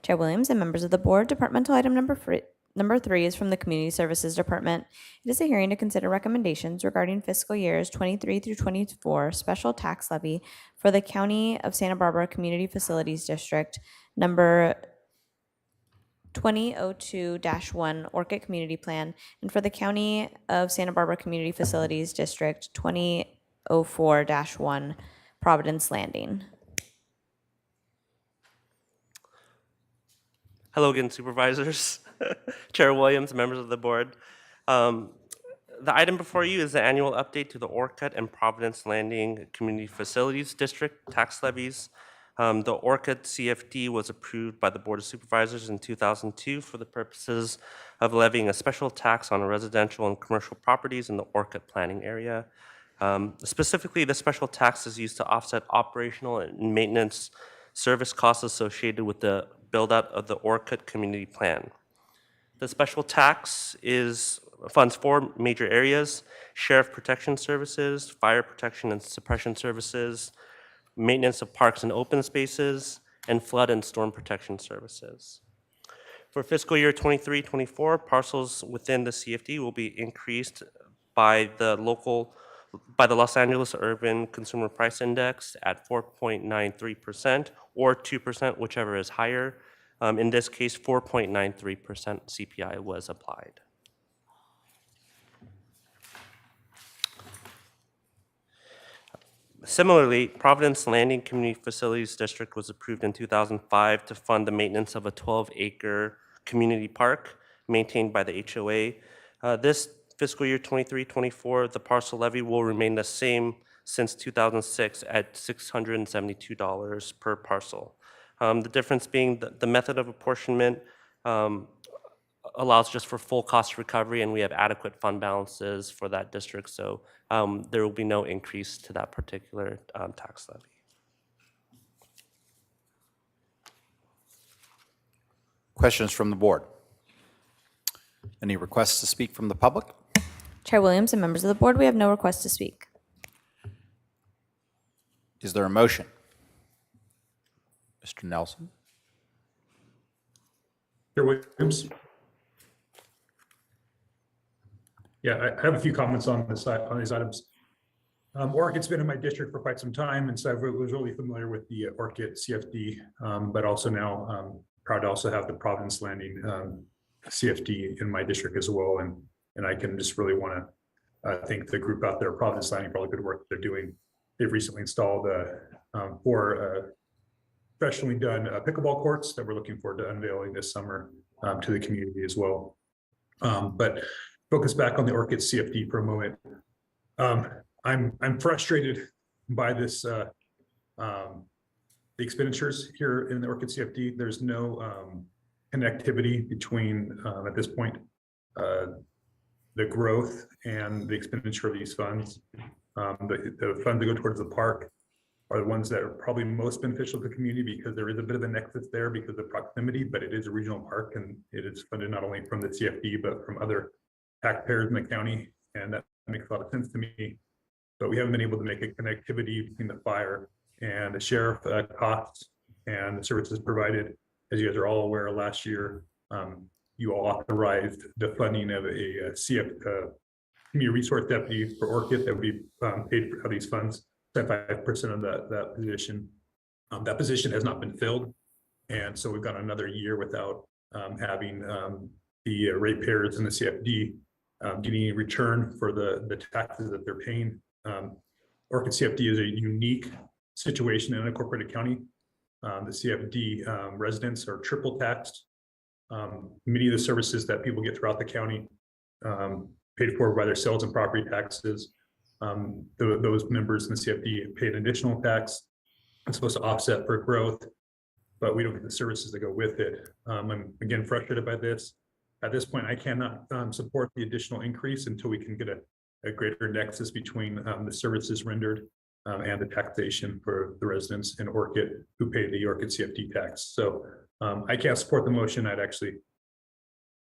Chair Williams and members of the board, departmental item number 3 is from the Community Services Department. It is a hearing to consider recommendations regarding fiscal years 23 through 24 special tax levy for the County of Santa Barbara Community Facilities District number 2002-1 Orchid Community Plan, and for the County of Santa Barbara Community Facilities District 2004-1 Providence Landing. Hello again, supervisors, Chair Williams, members of the board. The item before you is the annual update to the Orchid and Providence Landing Community Facilities District tax levies. The Orchid CFD was approved by the Board of Supervisors in 2002 for the purposes of levying a special tax on residential and commercial properties in the Orchid planning area. Specifically, the special tax is used to offset operational and maintenance service costs associated with the build-out of the Orchid Community Plan. The special tax funds four major areas: sheriff protection services, fire protection and suppression services, maintenance of parks and open spaces, and flood and storm protection services. For fiscal year 23-24, parcels within the CFD will be increased by the Los Angeles Urban Consumer Price Index at 4.93% or 2%, whichever is higher. In this case, 4.93% CPI was applied. Similarly, Providence Landing Community Facilities District was approved in 2005 to fund the maintenance of a 12-acre community park maintained by the HOA. This fiscal year 23-24, the parcel levy will remain the same since 2006 at $672 per parcel. The difference being the method of apportionment allows just for full cost recovery, and we have adequate fund balances for that district, so there will be no increase to that particular tax levy. Questions from the board? Any requests to speak from the public? Chair Williams and members of the board, we have no requests to speak. Is there a motion? Mr. Nelson? Chair Williams? Yeah, I have a few comments on these items. Orchid's been in my district for quite some time, and so I was really familiar with the Orchid CFD, but also now proud to also have the Providence Landing CFD in my district as well. And I can just really want to thank the group out there, Providence Landing, for all the good work they're doing. They've recently installed 4 professionally done pickleball courts that we're looking forward to unveiling this summer to the community as well. But focus back on the Orchid CFD for a moment. I'm frustrated by this the expenditures here in the Orchid CFD. There's no connectivity between at this point the growth and the expenditure of these funds. The funds that go towards the park are the ones that are probably most beneficial to the community because there is a bit of a nexus there because of the proximity, but it is a regional park and it is funded not only from the CFD, but from other taxpayers in the county. And that makes a lot of sense to me, but we haven't been able to make a connectivity between the fire and the sheriff costs and the services provided. As you guys are all aware, last year, you all authorized the funding of a community resource deputy for Orchid that would be paid for these funds, 75% of that position. That position has not been filled. And so we've got another year without having the ratepayers in the CFD getting a return for the taxes that they're paying. Orchid CFD is a unique situation in a unincorporated county. The CFD residents are triple taxed. Many of the services that people get throughout the county paid for by their sales and property taxes. Those members in the CFD pay an additional tax. It's supposed to offset for growth, but we don't get the services that go with it. I'm again frustrated by this. At this point, I cannot support the additional increase until we can get a greater nexus between the services rendered and the taxation for the residents in Orchid who pay the Orchid CFD tax. So I can't support the motion. I'd actually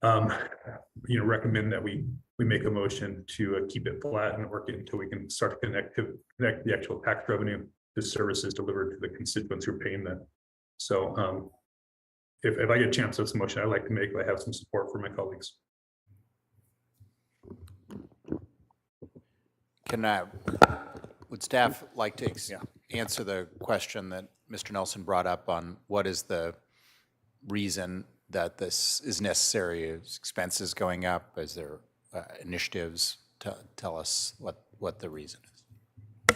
recommend that we make a motion to keep it flat and Orchid until we can start to connect the actual tax revenue to services delivered to the constituents who are paying them. So if I get a chance, that's a motion I'd like to make. I have some support for my colleagues. Would staff like to answer the question that Mr. Nelson brought up on what is the reason that this is necessary? Is expenses going up? Is there initiatives? Tell us what the reason is.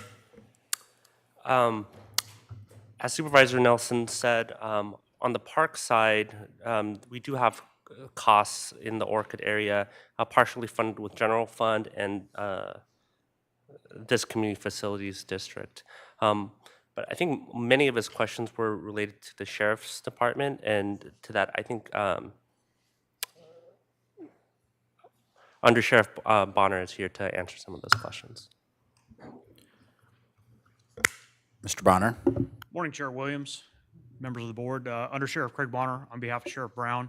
As Supervisor Nelson said, on the park side, we do have costs in the Orchid area, partially funded with general fund and this community facilities district. But I think many of his questions were related to the sheriff's department, and to that, I think Under Sheriff Bonner is here to answer some of those questions. Mr. Bonner. Morning, Chair Williams, members of the board. Under Sheriff Craig Bonner on behalf of Sheriff Brown.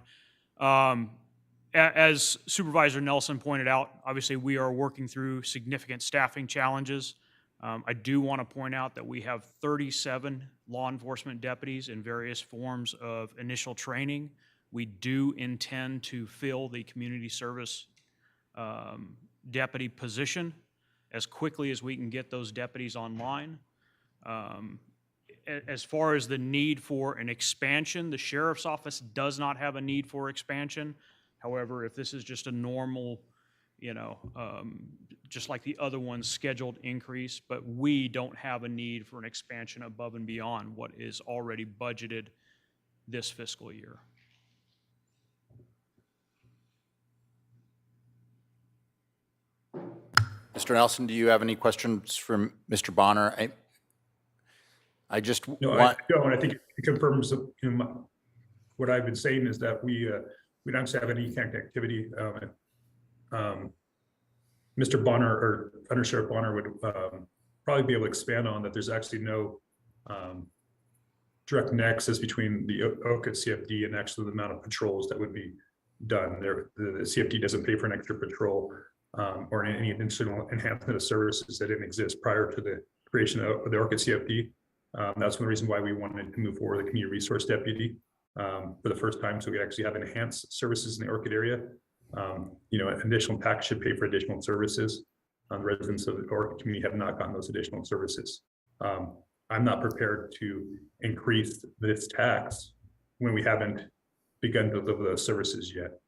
As Supervisor Nelson pointed out, obviously we are working through significant staffing challenges. I do want to point out that we have 37 law enforcement deputies in various forms of initial training. We do intend to fill the community service deputy position as quickly as we can get those deputies online. As far as the need for an expansion, the sheriff's office does not have a need for expansion. However, if this is just a normal, just like the other ones, scheduled increase, but we don't have a need for an expansion above and beyond what is already budgeted this fiscal year. Mr. Nelson, do you have any questions from Mr. Bonner? I just No, want. I don't. I think it confirms what I've been saying is that we don't have any activity. Mr. Bonner or Under Sheriff Bonner would probably be able to expand on that. There's actually no direct nexus between the OCA CFD and actually the amount of patrols that would be done. The CFD doesn't pay for an extra patrol or any additional enhancement of services that didn't exist prior to the creation of the OCA CFD. That's one reason why we wanted to move forward the community resource deputy for the first time, so we actually have enhanced services in the Orchid area. Additional tax should pay for additional services. The residents of the Orchid community have not gotten those additional services. I'm not prepared to increase this tax when we haven't begun to deliver those services yet.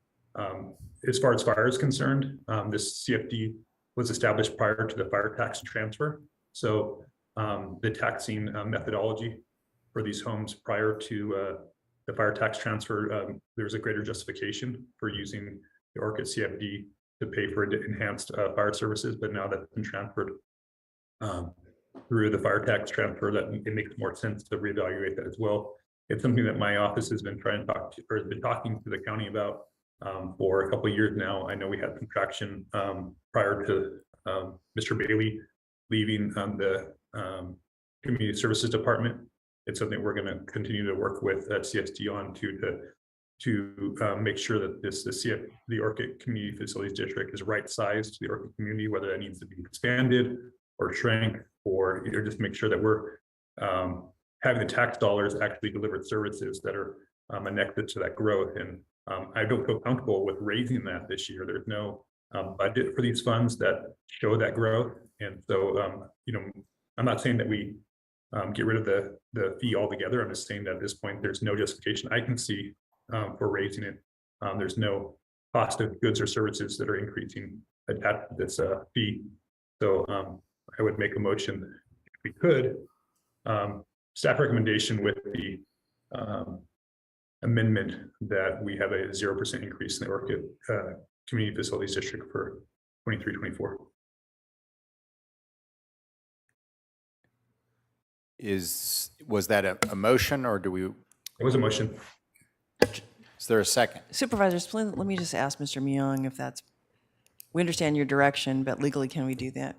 As far as fire is concerned, this CFD was established prior to the fire tax transfer. So the taxing methodology for these homes prior to the fire tax transfer, there's a greater justification for using the Orchid CFD to pay for enhanced fire services. But now that's been transferred through the fire tax transfer, that it makes more sense to reevaluate that as well. It's something that my office has been trying to talk to, or has been talking to the county about for a couple of years now. I know we had some traction prior to Mr. Bailey leaving the community services department. It's something we're going to continue to work with at CSD on to make sure that the Orchid Community Facilities District is right sized to the Orchid community, whether that needs to be expanded or shrank, or just make sure that we're having the tax dollars actually deliver services that are connected to that growth. And I don't feel comfortable with raising that this year. There's no budget for these funds that show that growth. And so, I'm not saying that we get rid of the fee altogether. I'm just saying that at this point, there's no justification I can see for raising it. There's no cost of goods or services that are increasing attached to this fee. So I would make a motion, if we could, staff recommendation with the amendment that we have a 0% increase in the Orchid Community Facilities District for 23-24. Was that a motion, or do we? It was a motion. Is there a second? Supervisors, let me just ask Mr. Myung if that's, we understand your direction, but legally can we do that?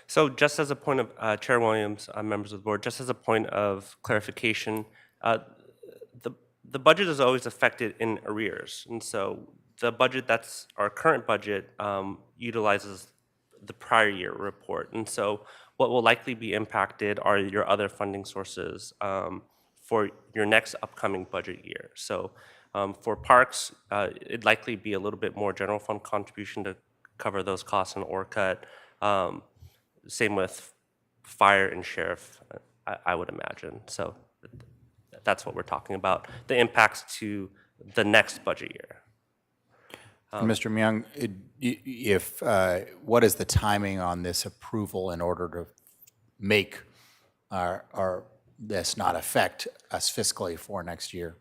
So just as a point of, Chair Williams, members of the board, just as a point of clarification, the budget is always affected in arrears. And so the budget that's our current budget utilizes the prior year report. And so what will likely be impacted are your other funding sources for your next upcoming budget year. So for parks, it'd likely be a little bit more general fund contribution to cover those costs in ORCUT. Same with fire and sheriff, I would imagine. So that's what we're talking about. The impacts to the next budget year. And Mr. Myung, what is the timing on this approval in order to make this not affect us fiscally for next year?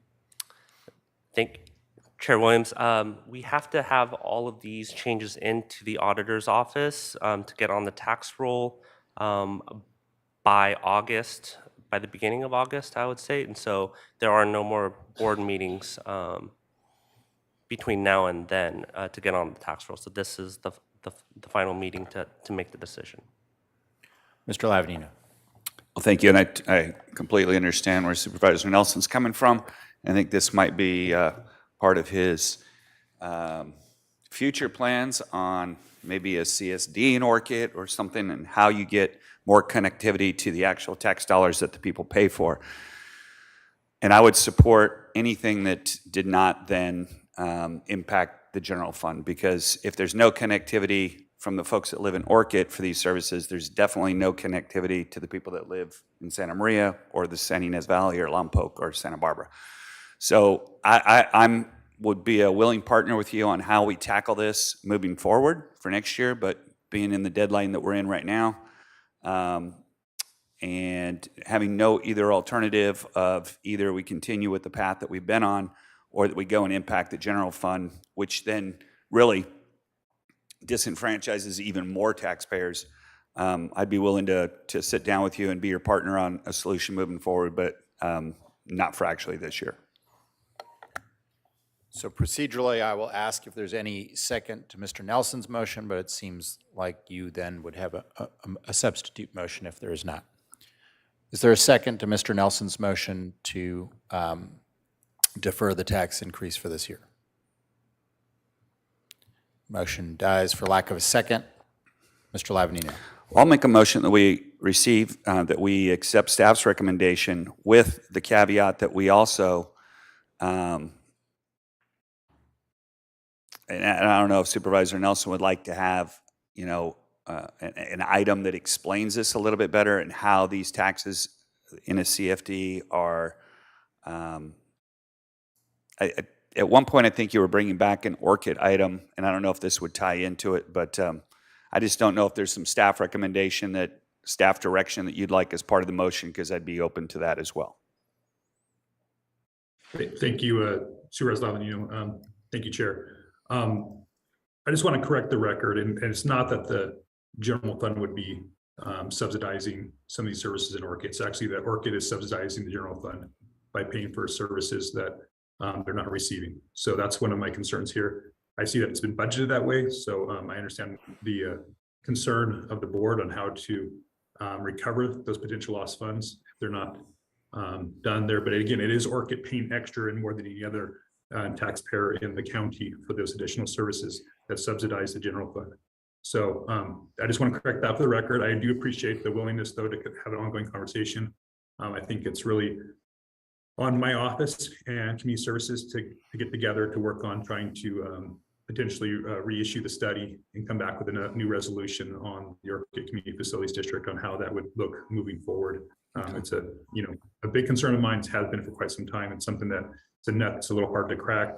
Thank Chair Williams. We have to have all of these changes into the auditor's office to get on the tax roll by August, by the beginning of August, I would say. And so there are no more board meetings between now and then to get on the tax roll. So this is the final meeting to make the decision. Mr. Lavanino. Well, thank you, and I completely understand where Supervisor Nelson's coming from. I think this might be part of his future plans on maybe a CSD in Orchid or something, and how you get more connectivity to the actual tax dollars that the people pay for. And I would support anything that did not then impact the general fund, because if there's no connectivity from the folks that live in Orchid for these services, there's definitely no connectivity to the people that live in Santa Maria or the San Ynez Valley or Lompoc or Santa Barbara. So I would be a willing partner with you on how we tackle this moving forward for next year, but being in the deadline that we're in right now, and having no either alternative of either we continue with the path that we've been on or that we go and impact the general fund, which then really disenfranchises even more taxpayers. I'd be willing to sit down with you and be your partner on a solution moving forward, but not for actually this year. So procedurally, I will ask if there's any second to Mr. Nelson's motion, but it seems like you then would have a substitute motion if there is not. Is there a second to Mr. Nelson's motion to defer the tax increase for this year? Motion dies for lack of a second. Mr. Lavanino. I'll make a motion that we receive, that we accept staff's recommendation with the caveat that we also, and I don't know if Supervisor Nelson would like to have, an item that explains this a little bit better and how these taxes in a CFD are, at one point, I think you were bringing back an Orchid item, and I don't know if this would tie into it, but I just don't know if there's some staff recommendation staff direction that you'd like as part of the motion, because I'd be open to that as well. Great. Thank you, Supervisor Lavanino. Thank you, Chair. I just want to correct the record, and it's not that the general fund would be subsidizing some of these services in Orchid. It's actually that Orchid is subsidizing the general fund by paying for services that they're not receiving. So that's one of my concerns here. I see that it's been budgeted that way, so I understand the concern of the board on how to recover those potential lost funds if they're not done there. But again, it is Orchid paying extra and more than any other taxpayer in the county for those additional services that subsidize the general fund. So I just want to correct that for the record. I do appreciate the willingness, though, to have an ongoing conversation. I think it's really on my office and community services to get together to work on trying to potentially reissue the study and come back with a new resolution on the Orchid Community Facilities District on how that would look moving forward. It's a big concern of mine. It has been for quite some time. It's something that it's a nut that's a little hard to crack.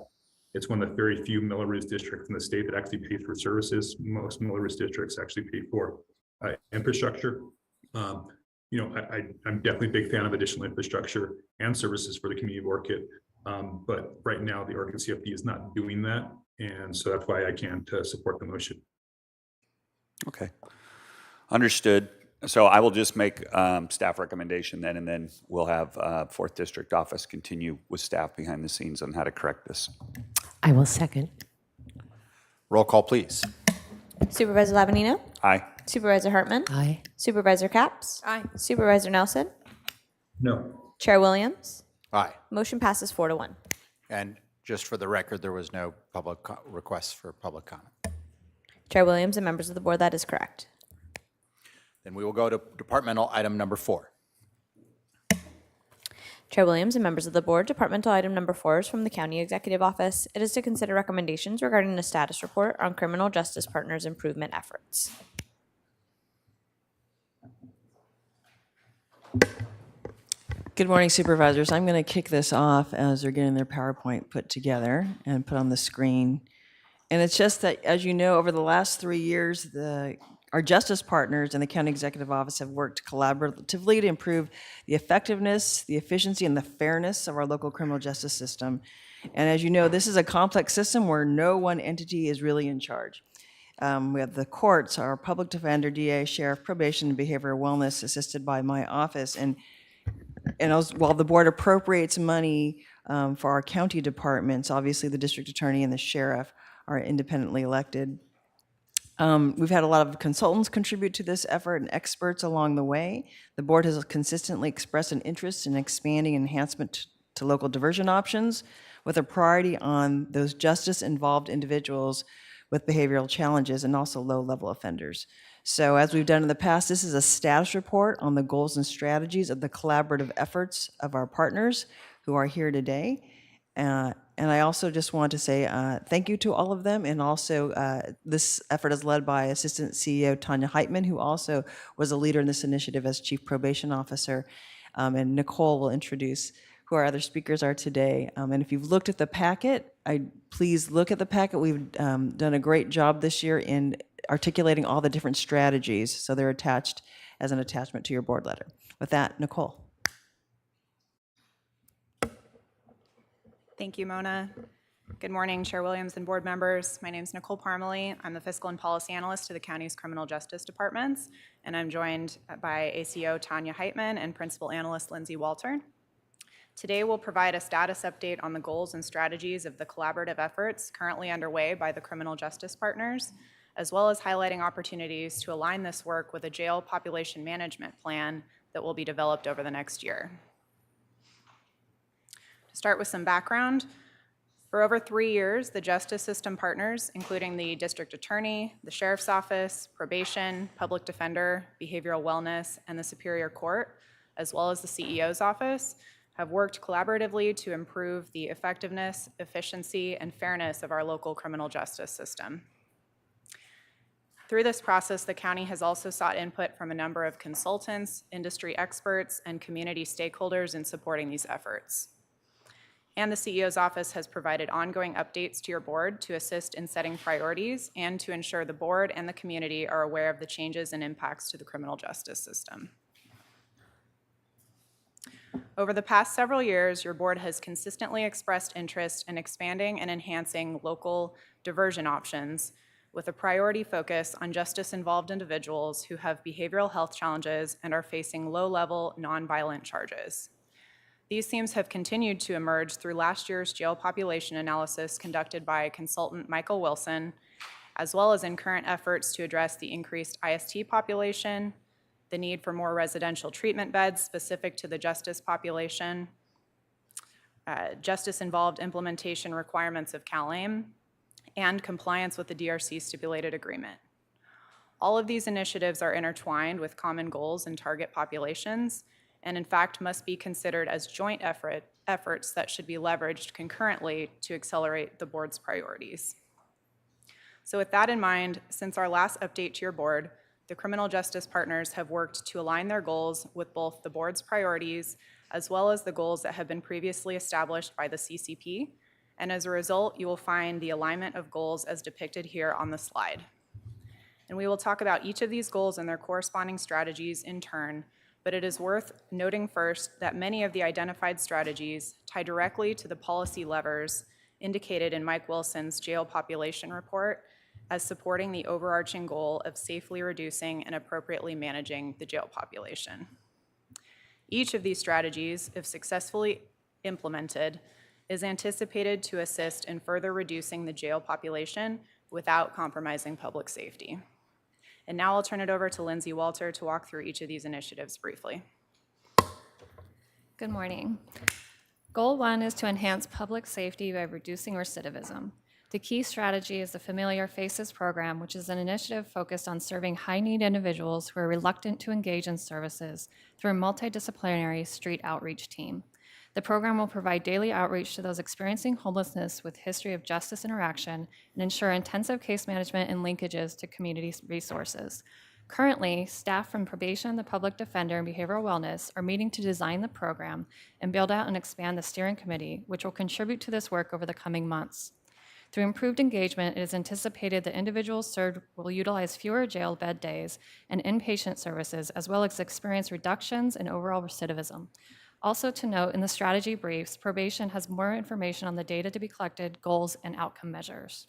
It's one of the very few Miller's districts in the state that actually pays for services. Most Miller's districts actually pay for infrastructure. I'm definitely a big fan of additional infrastructure and services for the community of Orchid. But right now, the Orchid CFD is not doing that. And so that's why I can't support the motion. Okay. Understood. So I will just make staff recommendation then, and then we'll have 4th District Office continue with staff behind the scenes on how to correct this. I will second. Roll call, please. Supervisor Lavanino. Aye. Supervisor Hartman. Aye. Supervisor Capps. Aye. Supervisor Nelson. No. Chair Williams. Aye. Motion passes 4-1. And just for the record, there was no public requests for public comment. Chair Williams and members of the board, that is correct. Then we will go to departmental item number 4. Chair Williams and members of the board, departmental item number 4 is from the County Executive Office. It is to consider recommendations regarding a status report on criminal justice partners' improvement efforts. Good morning, Supervisors. I'm going to kick this off as they're getting their PowerPoint put together and put on the screen. And it's just that, as you know, over the last 3 years, our justice partners and the County Executive Office have worked collaboratively to improve the effectiveness, the efficiency, and the fairness of our local criminal justice system. And as you know, this is a complex system where no one entity is really in charge. We have the courts, our public defender, DA, sheriff, probation, and behavioral wellness, assisted by my office. And while the board appropriates money for our county departments, obviously the district attorney and the sheriff are independently elected. We've had a lot of consultants contribute to this effort and experts along the way. The board has consistently expressed an interest in expanding enhancement to local diversion options with a priority on those justice-involved individuals with behavioral challenges and also low-level offenders. So as we've done in the past, this is a status report on the goals and strategies of the collaborative efforts of our partners who are here today. And I also just want to say thank you to all of them. And also this effort is led by Assistant CEO Tanya Heitman, who also was a leader in this initiative as Chief Probation Officer. And Nicole will introduce who our other speakers are today. And if you've looked at the packet, please look at the packet. We've done a great job this year in articulating all the different strategies. So they're attached as an attachment to your board letter. With that, Nicole. Thank you, Mona. Good morning, Chair Williams and board members. My name is Nicole Parmalee. I'm the Fiscal and Policy Analyst to the county's Criminal Justice Departments, and I'm joined by ACO Tanya Heitman and Principal Analyst Lindsay Walter. Today, we'll provide a status update on the goals and strategies of the collaborative efforts currently underway by the criminal justice partners, as well as highlighting opportunities to align this work with a jail population management plan that will be developed over the next year. To start with some background, for over 3 years, the justice system partners, including the district attorney, the sheriff's office, probation, public defender, behavioral wellness, and the Superior Court, as well as the CEO's office, have worked collaboratively to improve the effectiveness, efficiency, and fairness of our local criminal justice system. Through this process, the county has also sought input from a number of consultants, industry experts, and community stakeholders in supporting these efforts. And the CEO's office has provided ongoing updates to your board to assist in setting priorities and to ensure the board and the community are aware of the changes and impacts to the criminal justice system. Over the past several years, your board has consistently expressed interest in expanding and enhancing local diversion options with a priority focus on justice-involved individuals who have behavioral health challenges and are facing low-level, nonviolent charges. These themes have continued to emerge through last year's jail population analysis conducted by consultant Michael Wilson, as well as in current efforts to address the increased IST population, the need for more residential treatment beds specific to the justice population, justice-involved implementation requirements of CalAIM, and compliance with the DRC stipulated agreement. All of these initiatives are intertwined with common goals and target populations, and in fact must be considered as joint efforts that should be leveraged concurrently to accelerate the board's priorities. So with that in mind, since our last update to your board, the criminal justice partners have worked to align their goals with both the board's priorities as well as the goals that have been previously established by the CCP. And as a result, you will find the alignment of goals as depicted here on the slide. And we will talk about each of these goals and their corresponding strategies in turn, but it is worth noting first that many of the identified strategies tie directly to the policy levers indicated in Mike Wilson's jail population report as supporting the overarching goal of safely reducing and appropriately managing the jail population. Each of these strategies, if successfully implemented, is anticipated to assist in further reducing the jail population without compromising public safety. And now I'll turn it over to Lindsay Walter to walk through each of these initiatives briefly. Good morning. Goal 1 is to enhance public safety by reducing recidivism. The key strategy is the Familiar Faces program, which is an initiative focused on serving high-need individuals who are reluctant to engage in services through a multidisciplinary street outreach team. The program will provide daily outreach to those experiencing homelessness with history of justice interaction and ensure intensive case management and linkages to community resources. Currently, staff from probation, the public defender, and behavioral wellness are meeting to design the program and build out and expand the steering committee, which will contribute to this work over the coming months. Through improved engagement, it is anticipated that individuals served will utilize fewer jail bed days and inpatient services, as well as experience reductions in overall recidivism. Also to note, in the strategy briefs, probation has more information on the data to be collected, goals, and outcome measures.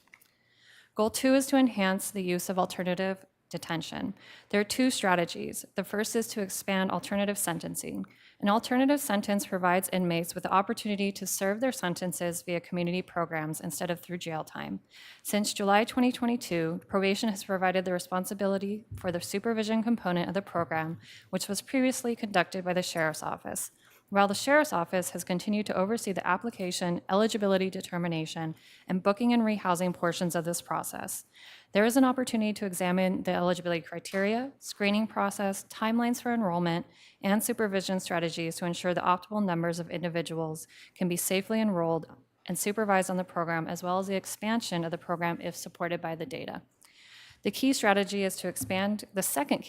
Goal 2 is to enhance the use of alternative detention. There are 2 strategies. The first is to expand alternative sentencing. An alternative sentence provides inmates with the opportunity to serve their sentences via community programs instead of through jail time. Since July 2022, probation has provided the responsibility for the supervision component of the program, which was previously conducted by the Sheriff's Office, while the Sheriff's Office has continued to oversee the application, eligibility determination, and booking and rehousing portions of this process. There is an opportunity to examine the eligibility criteria, screening process, timelines for enrollment, and supervision strategies to ensure the optimal numbers of individuals can be safely enrolled and supervised on the program, as well as the expansion of the program if supported by the data. The second key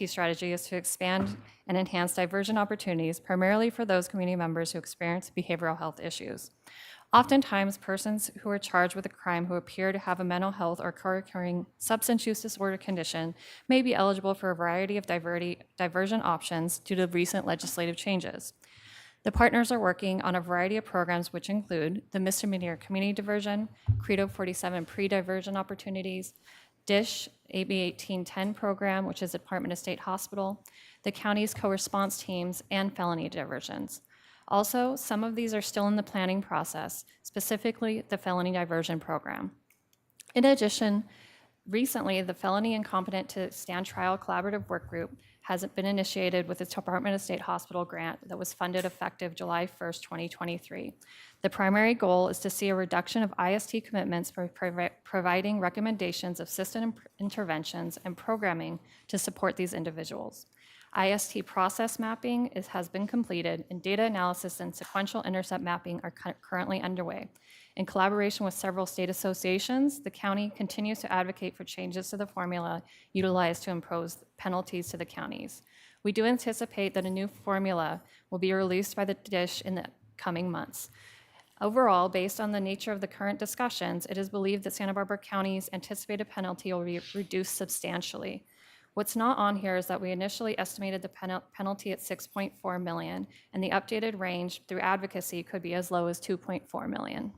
strategy is to expand and enhance diversion opportunities, primarily for those community members who experience behavioral health issues. Oftentimes, persons who are charged with a crime who appear to have a mental health or co-occurring substance use disorder condition may be eligible for a variety of diversion options due to recent legislative changes. The partners are working on a variety of programs which include the Misdemeanor Community Diversion, Credo 47 Pre-Diversion Opportunities, DISH AB 1810 program, which is the Department of State Hospital, the county's co-response teams, and felony diversions. Also, some of these are still in the planning process, specifically the felony diversion program. In addition, recently, the Felony Incompetent to Stand Trial Collaborative Work Group has been initiated with the Department of State Hospital grant that was funded effective July 1st, 2023. The primary goal is to see a reduction of IST commitments for providing recommendations of system interventions and programming to support these individuals. IST process mapping has been completed, and data analysis and sequential intercept mapping are currently underway. In collaboration with several state associations, the county continues to advocate for changes to the formula utilized to impose penalties to the counties. We do anticipate that a new formula will be released by the DISH in the coming months. Overall, based on the nature of the current discussions, it is believed that Santa Barbara County's anticipated penalty will be reduced substantially. What's not on here is that we initially estimated the penalty at $6.4 million, and the updated range through advocacy could be as low as $2.4 million.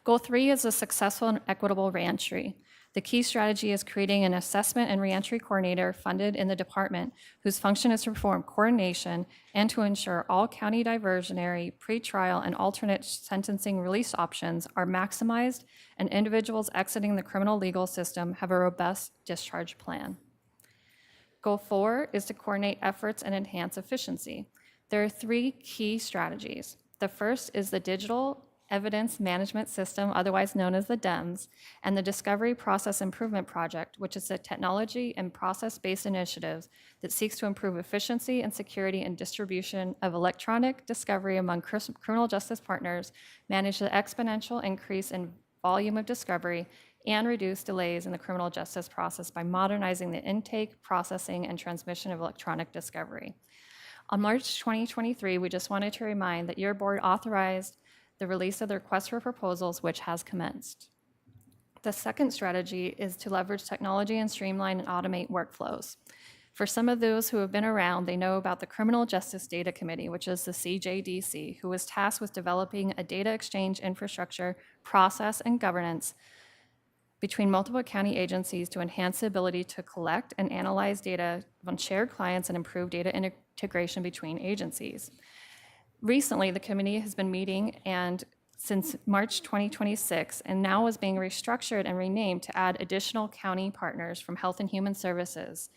Goal 3 is a successful and equitable reentry. The key strategy is creating an assessment and reentry coordinator funded in the department whose function is to perform coordination and to ensure all county diversionary, pretrial, and alternate sentencing release options are maximized and individuals exiting the criminal legal system have a robust discharge plan. Goal 4 is to coordinate efforts and enhance efficiency. There are 3 key strategies. The first is the Digital Evidence Management System, otherwise known as the DEMS, and the Discovery Process Improvement Project, which is a technology and process-based initiative that seeks to improve efficiency and security and distribution of electronic discovery among criminal justice partners, manage the exponential increase in volume of discovery, and reduce delays in the criminal justice process by modernizing the intake, processing, and transmission of electronic discovery. On March 2023, we just wanted to remind that your board authorized the release of the request for proposals, which has commenced. The second strategy is to leverage technology and streamline and automate workflows. For some of those who have been around, they know about the Criminal Justice Data Committee, which is the CJDC, who was tasked with developing a data exchange infrastructure, process, and governance between multiple county agencies to enhance the ability to collect and analyze data on shared clients and improve data integration between agencies. Recently, the committee has been meeting and since March 2026 and now is being restructured and renamed to add additional county partners from Health and Human Services.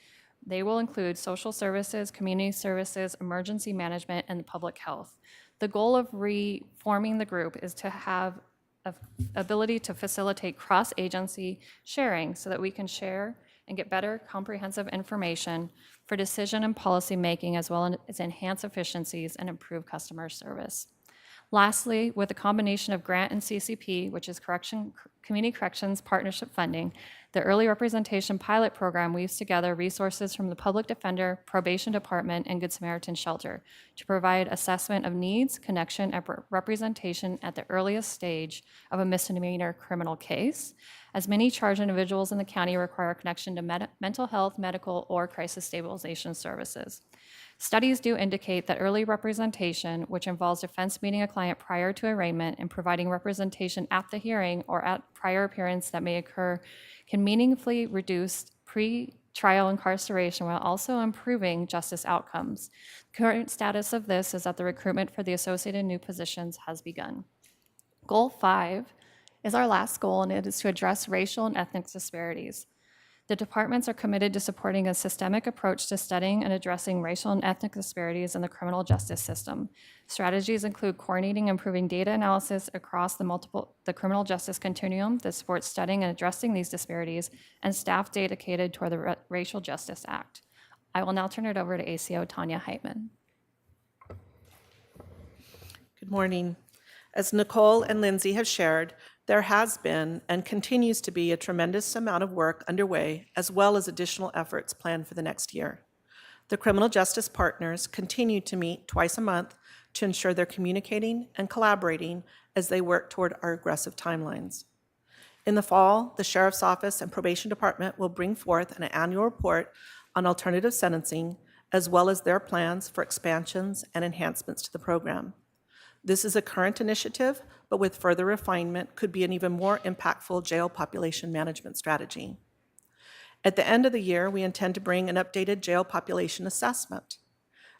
They will include social services, community services, emergency management, and public health. The goal of reforming the group is to have an ability to facilitate cross-agency sharing so that we can share and get better comprehensive information for decision and policy making, as well as enhance efficiencies and improve customer service. Lastly, with a combination of grant and CCP, which is Community Corrections Partnership Funding, The Early Representation Pilot Program weaves together resources from the Public Defender, Probation Department, and Good Samaritan Shelter to provide assessment of needs, connection, and representation at the earliest stage of a misdemeanor criminal case, as many charged individuals in the county require a connection to mental health, medical, or crisis stabilization services. Studies do indicate that early representation, which involves defense meeting a client prior to arraignment and providing representation at the hearing or at prior appearance that may occur, can meaningfully reduce pre-trial incarceration while also improving justice outcomes. The current status of this is that the recruitment for the associated new positions has begun. Goal 5 is our last goal, and it is to address racial and ethnic disparities. The departments are committed to supporting a systemic approach to studying and addressing racial and ethnic disparities in the criminal justice system. Strategies include coordinating and improving data analysis across the criminal justice continuum that supports studying and addressing these disparities, and staff dedicated toward the Racial Justice Act. I will now turn it over to ACO Tanya Heitman. Good morning. As Nicole and Lindsay have shared, there has been and continues to be a tremendous amount of work underway, as well as additional efforts planned for the next year. The criminal justice partners continue to meet twice a month to ensure they're communicating and collaborating as they work toward our aggressive timelines. In the fall, the Sheriff's Office and Probation Department will bring forth an annual report on alternative sentencing, as well as their plans for expansions and enhancements to the program. This is a current initiative, but with further refinement could be an even more impactful jail population management strategy. At the end of the year, we intend to bring an updated jail population assessment.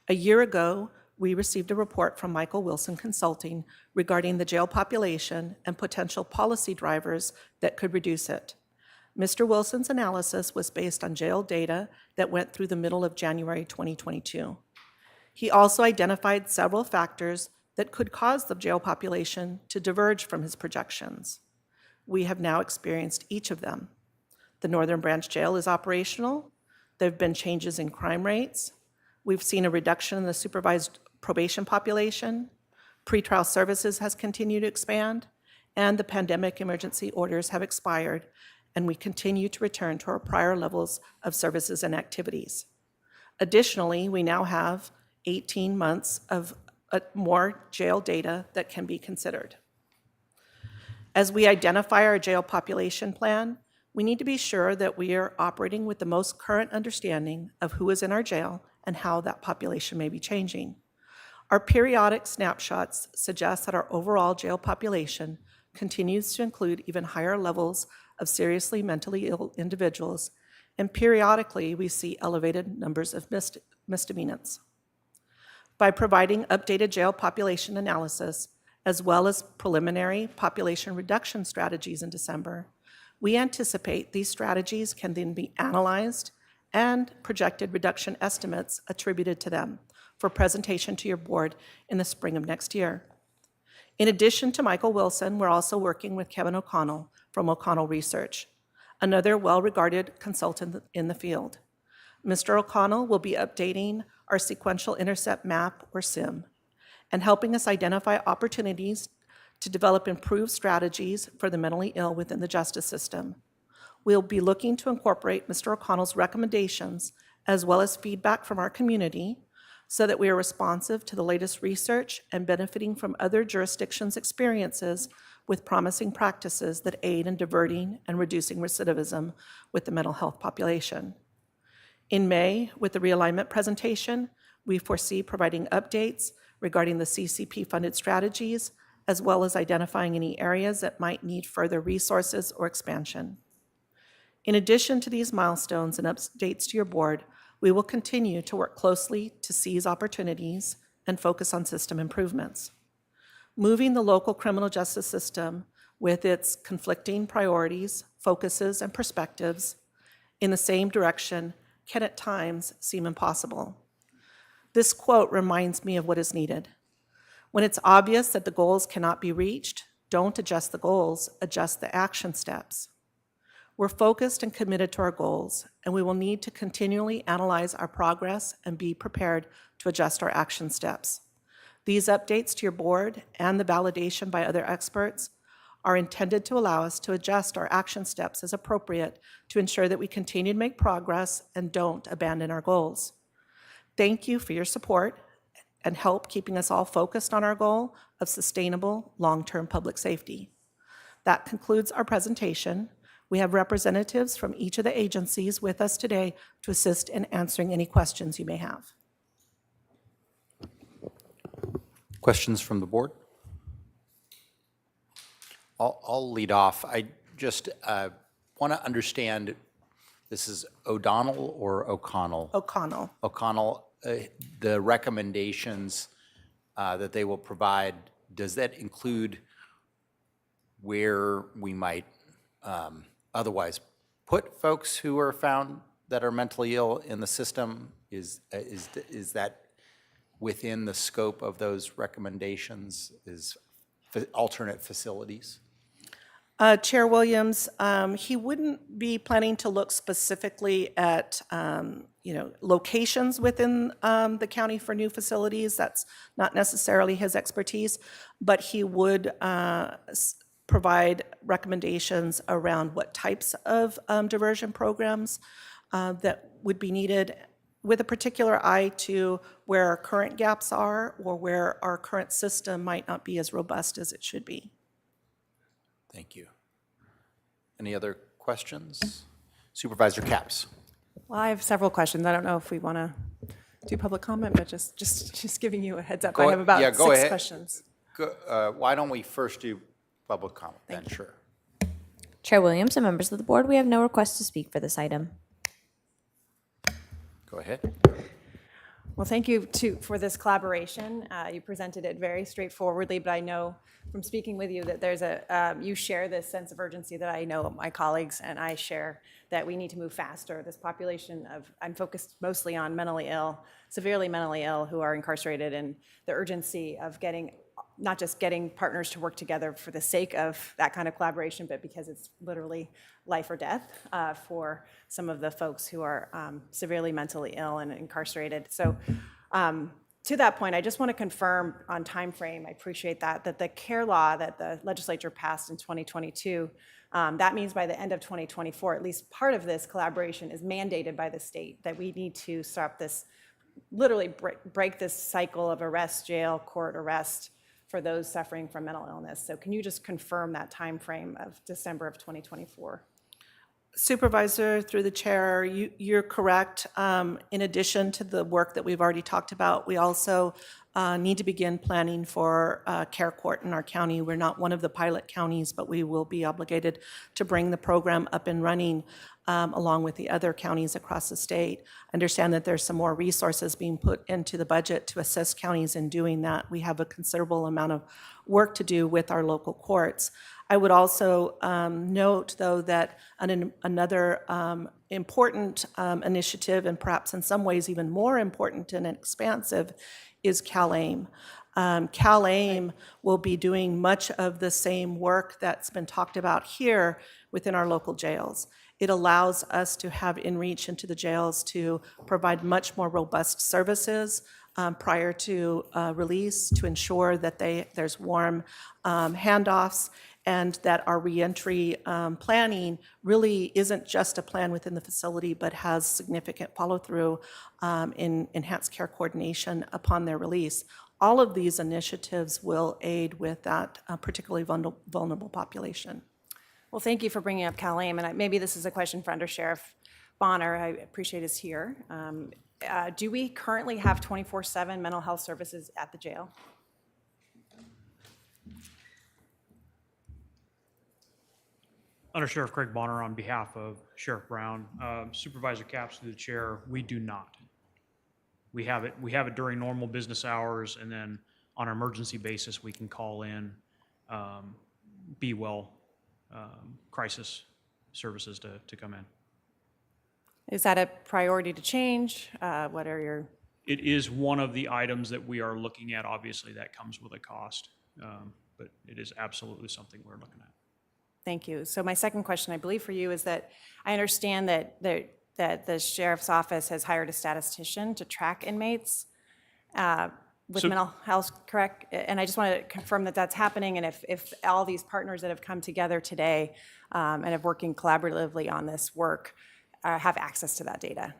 A year ago, we received a report from Michael Wilson Consulting regarding the jail population and potential policy drivers that could reduce it. Mr. Wilson's analysis was based on jail data that went through the middle of January 2022. He also identified several factors that could cause the jail population to diverge from his projections. We have now experienced each of them. The Northern Branch Jail is operational. There have been changes in crime rates. We've seen a reduction in the supervised probation population. Pretrial services has continued to expand, and the pandemic emergency orders have expired, and we continue to return to our prior levels of services and activities. Additionally, we now have 18 months of more jail data that can be considered. As we identify our jail population plan, we need to be sure that we are operating with the most current understanding of who is in our jail and how that population may be changing. Our periodic snapshots suggest that our overall jail population continues to include even higher levels of seriously mentally ill individuals, and periodically we see elevated numbers of misdemeanors. By providing updated jail population analysis, as well as preliminary population reduction strategies in December, we anticipate these strategies can then be analyzed and projected reduction estimates attributed to them for presentation to your board in the spring of next year. In addition to Michael Wilson, we're also working with Kevin O'Connell from O'Connell Research, another well-regarded consultant in the field. Mr. O'Connell will be updating our sequential intercept map, or SIM, and helping us identify opportunities to develop improved strategies for the mentally ill within the justice system. We'll be looking to incorporate Mr. O'Connell's recommendations as well as feedback from our community so that we are responsive to the latest research and benefiting from other jurisdictions' experiences with promising practices that aid in diverting and reducing recidivism with the mental health population. In May, with the realignment presentation, we foresee providing updates regarding the CCP-funded strategies, as well as identifying any areas that might need further resources or expansion. In addition to these milestones and updates to your board, we will continue to work closely to seize opportunities and focus on system improvements. Moving the local criminal justice system with its conflicting priorities, focuses, and perspectives in the same direction can at times seem impossible. This quote reminds me of what is needed. When it's obvious that the goals cannot be reached, don't adjust the goals, adjust the action steps. We're focused and committed to our goals, and we will need to continually analyze our progress and be prepared to adjust our action steps. These updates to your board and the validation by other experts are intended to allow us to adjust our action steps as appropriate to ensure that we continue to make progress and don't abandon our goals. Thank you for your support and help keeping us all focused on our goal of sustainable, long-term public safety. That concludes our presentation. We have representatives from each of the agencies with us today to assist in answering any questions you may have. Questions from the board? I'll lead off. I just want to understand, this is O'Donnell or O'Connell? O'Connell. O'Connell, the recommendations that they will provide, does that include where we might otherwise put folks who are found that are mentally ill in the system? Is that within the scope of those recommendations, is alternate facilities? Chair Williams, he wouldn't be planning to look specifically at, locations within the county for new facilities. That's not necessarily his expertise, but he would provide recommendations around what types of diversion programs that would be needed, with a particular eye to where our current gaps are or where our current system might not be as robust as it should be. Thank you. Any other questions? Supervisor Capps. Well, I have several questions. I don't know if we want to do public comment, but just giving you a heads up. I have about Yeah, go 6 ahead. questions. Why don't we first do public comment then? Sure. Chair Williams and members of the board, we have no requests to speak for this item. Go ahead. Well, thank you for this collaboration. You presented it very straightforwardly, but I know from speaking with you that there's you share this sense of urgency that I know my colleagues and I share, that we need to move faster. This population I'm focused mostly on mentally ill, severely mentally ill, who are incarcerated, and the urgency of not just getting partners to work together for the sake of that kind of collaboration, but because it's literally life or death for some of the folks who are severely mentally ill and incarcerated. So to that point, I just want to confirm on time frame, I appreciate that the CARE law that the legislature passed in 2022, that means by the end of 2024, at least part of this collaboration is mandated by the state, that we need to stop this, literally break this cycle of arrest, jail, court, arrest for those suffering from mental illness. So can you just confirm that time frame of December of 2024? Supervisor, through the chair, you're correct. In addition to the work that we've already talked about, we also need to begin planning for care court in our county. We're not one of the pilot counties, but we will be obligated to bring the program up and running along with the other counties across the state. I understand that there's some more resources being put into the budget to assist counties in doing that. We have a considerable amount of work to do with our local courts. I would also note, though, that another important initiative, and perhaps in some ways even more important and expansive, is CalAIM. CalAIM will be doing much of the same work that's been talked about here within our local jails. It allows us to have in-reach into the jails to provide much more robust services prior to release, to ensure that there's warm handoffs, and that our reentry planning really isn't just a plan within the facility, but has significant follow-through in enhanced care coordination upon their release. All of these initiatives will aid with that particularly vulnerable population. Well, thank you for bringing up CalAIM, and maybe this is a question for Under Sheriff Bonner. I appreciate is here. Do we currently have 24/7 mental health services at the jail? Under Sheriff Craig Bonner, on behalf of Sheriff Brown, Supervisor Capps, through the chair, we do not. We have it during normal business hours, and then on an emergency basis, we can call in Be Well crisis services to come in. Is that a priority to change? What are your... It is one of the items that we are looking at. Obviously, that comes with a cost, but it is absolutely something we're looking at. Thank you. So my second question, I believe for you, is that I understand that the sheriff's office has hired a statistician to track inmates. with So- mental health, correct? And I just want to confirm that that's happening, and if all these partners that have come together today and have working collaboratively on this work have access to that data.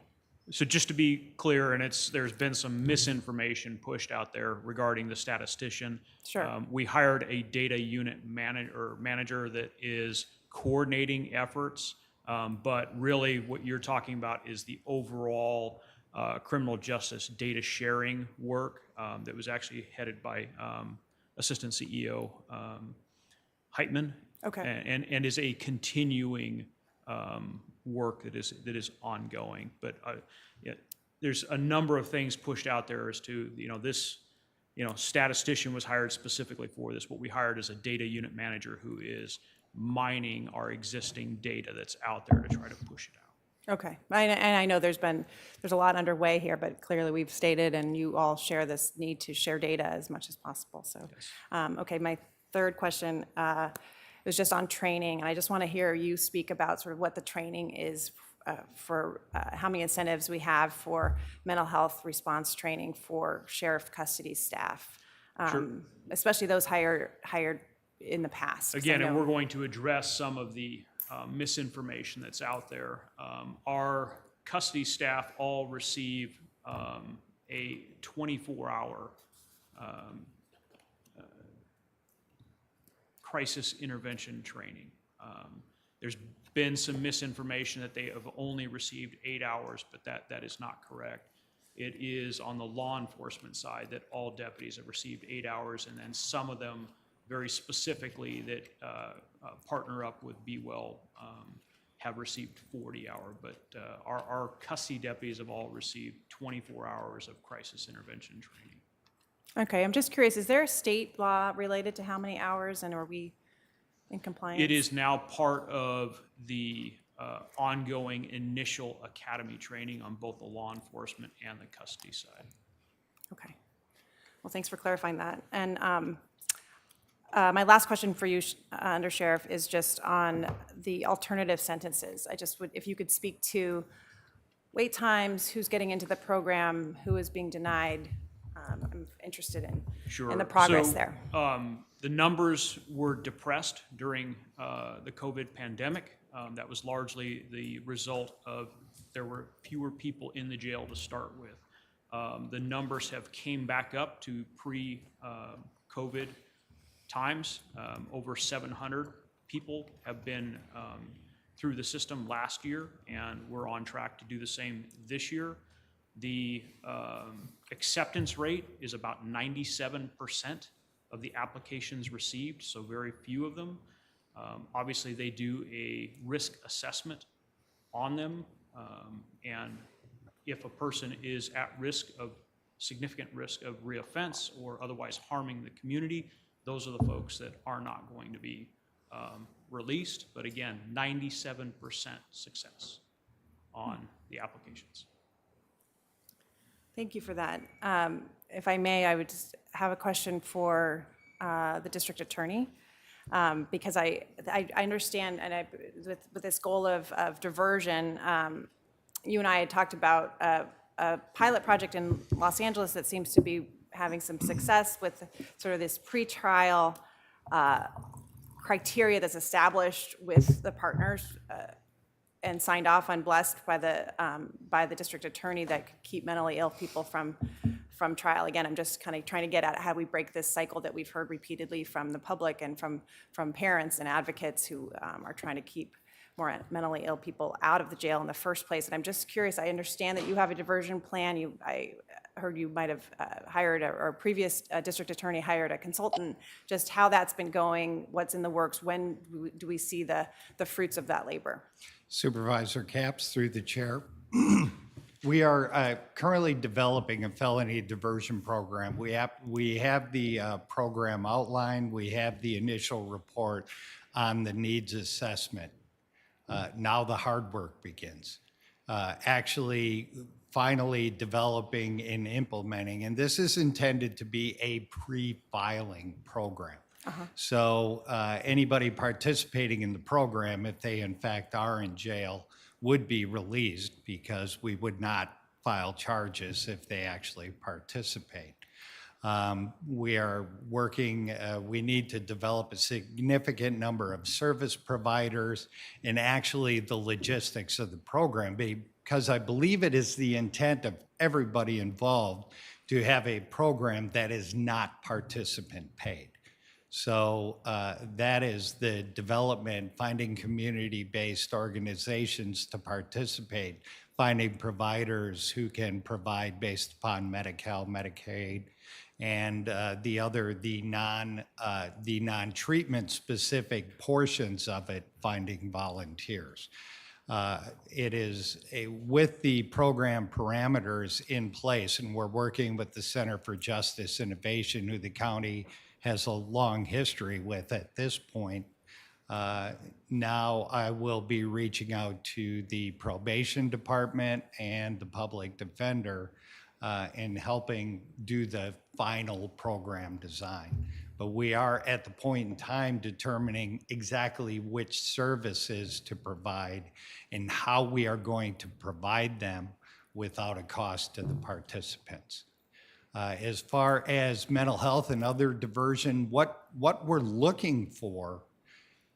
So just to be clear, and there's been some misinformation pushed out there regarding the statistician. Sure. We hired a data unit manager that is coordinating efforts, but really what you're talking about is the overall criminal justice data sharing work that was actually headed by Assistant CEO Heitman. Okay. And is a continuing work that is ongoing. But yeah, there's a number of things pushed out there as to, this, statistician was hired specifically for this. What we hired is a data unit manager who is mining our existing data that's out there to try to push it out. Okay, and I know there's a lot underway here, but clearly we've stated, and you all share this need to share data as much as possible, so. Okay, my third question was just on training, and I just want to hear you speak about sort of what the training is for how many incentives we have for mental health response training for sheriff custody staff, especially those hired in the past. 'Cause I Again, and know- we're going to address some of the misinformation that's out there. Our custody staff all receive a 24-hour crisis intervention training. There's been some misinformation that they have only received 8 hours, but that is not correct. It is on the law enforcement side that all deputies have received 8 hours, and then some of them very specifically that partner up with Be Well have received 40-hour, but our custody deputies have all received 24 hours of crisis intervention training. Okay, I'm just curious, is there a state law related to how many hours, and are we in compliance? It is now part of the ongoing initial academy training on both the law enforcement and the custody side. Okay. Well, thanks for clarifying that. And my last question for you, Under Sheriff, is just on the alternative sentences. I just would, if you could speak to wait times, who's getting into the program, who is being denied. I'm interested in the progress So, there. The numbers were depressed during the COVID pandemic. That was largely the result of there were fewer people in the jail to start with. The numbers have came back up to pre-COVID times. Over 700 people have been through the system last year, and we're on track to do the same this year. The acceptance rate is about 97% of the applications received, so very few of them. Obviously, they do a risk assessment on them, and if a person is at risk of significant risk of reoffense or otherwise harming the community, those are the folks that are not going to be released. But again, 97% success on the applications. Thank you for that. If I may, I would just have a question for the district attorney, because I understand, and with this goal of diversion, you and I had talked about a pilot project in Los Angeles that seems to be having some success with sort of this pretrial criteria that's established with the partners and signed off on, blessed by the district attorney, that could keep mentally ill people from trial. Again, I'm just kind of trying to get at how we break this cycle that we've heard repeatedly from the public and from parents and advocates who are trying to keep more mentally ill people out of the jail in the first place. And I'm just curious, I understand that you have a diversion plan. I heard you might have hired, or previous district attorney hired a consultant, just how that's been going, what's in the works, when do we see the fruits of that labor? Supervisor Capps, through the chair. We are currently developing a felony diversion program. We have the program outlined. We have the initial report on the needs assessment. Now the hard work begins. Actually, finally developing and implementing, and this is intended to be a pre-filing program. So anybody participating in the program, if they in fact are in jail, would be released, because we would not file charges if they actually participate. We are working, we need to develop a significant number of service providers and actually the logistics of the program, because I believe it is the intent of everybody involved to have a program that is not participant paid. So that is the development, finding community-based organizations to participate, finding providers who can provide based upon Medi-Cal, Medicaid, and the non-treatment specific portions of it, finding volunteers. It is with the program parameters in place, and we're working with the Center for Justice Innovation, who the county has a long history with at this point. Now I will be reaching out to the probation department and the public defender in helping do the final program design. But we are at the point in time determining exactly which services to provide and how we are going to provide them without a cost to the participants. As far as mental health and other diversion, what we're looking for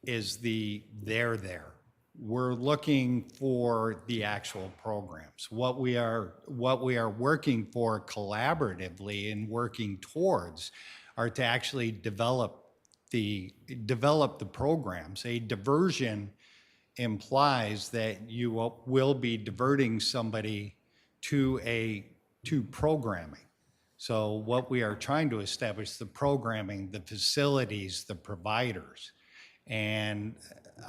is the there. We're looking for the actual programs. What we are working for collaboratively and working towards are to actually develop the programs. A diversion implies that you will be diverting somebody to programming. So what we are trying to establish, the programming, the facilities, the providers. And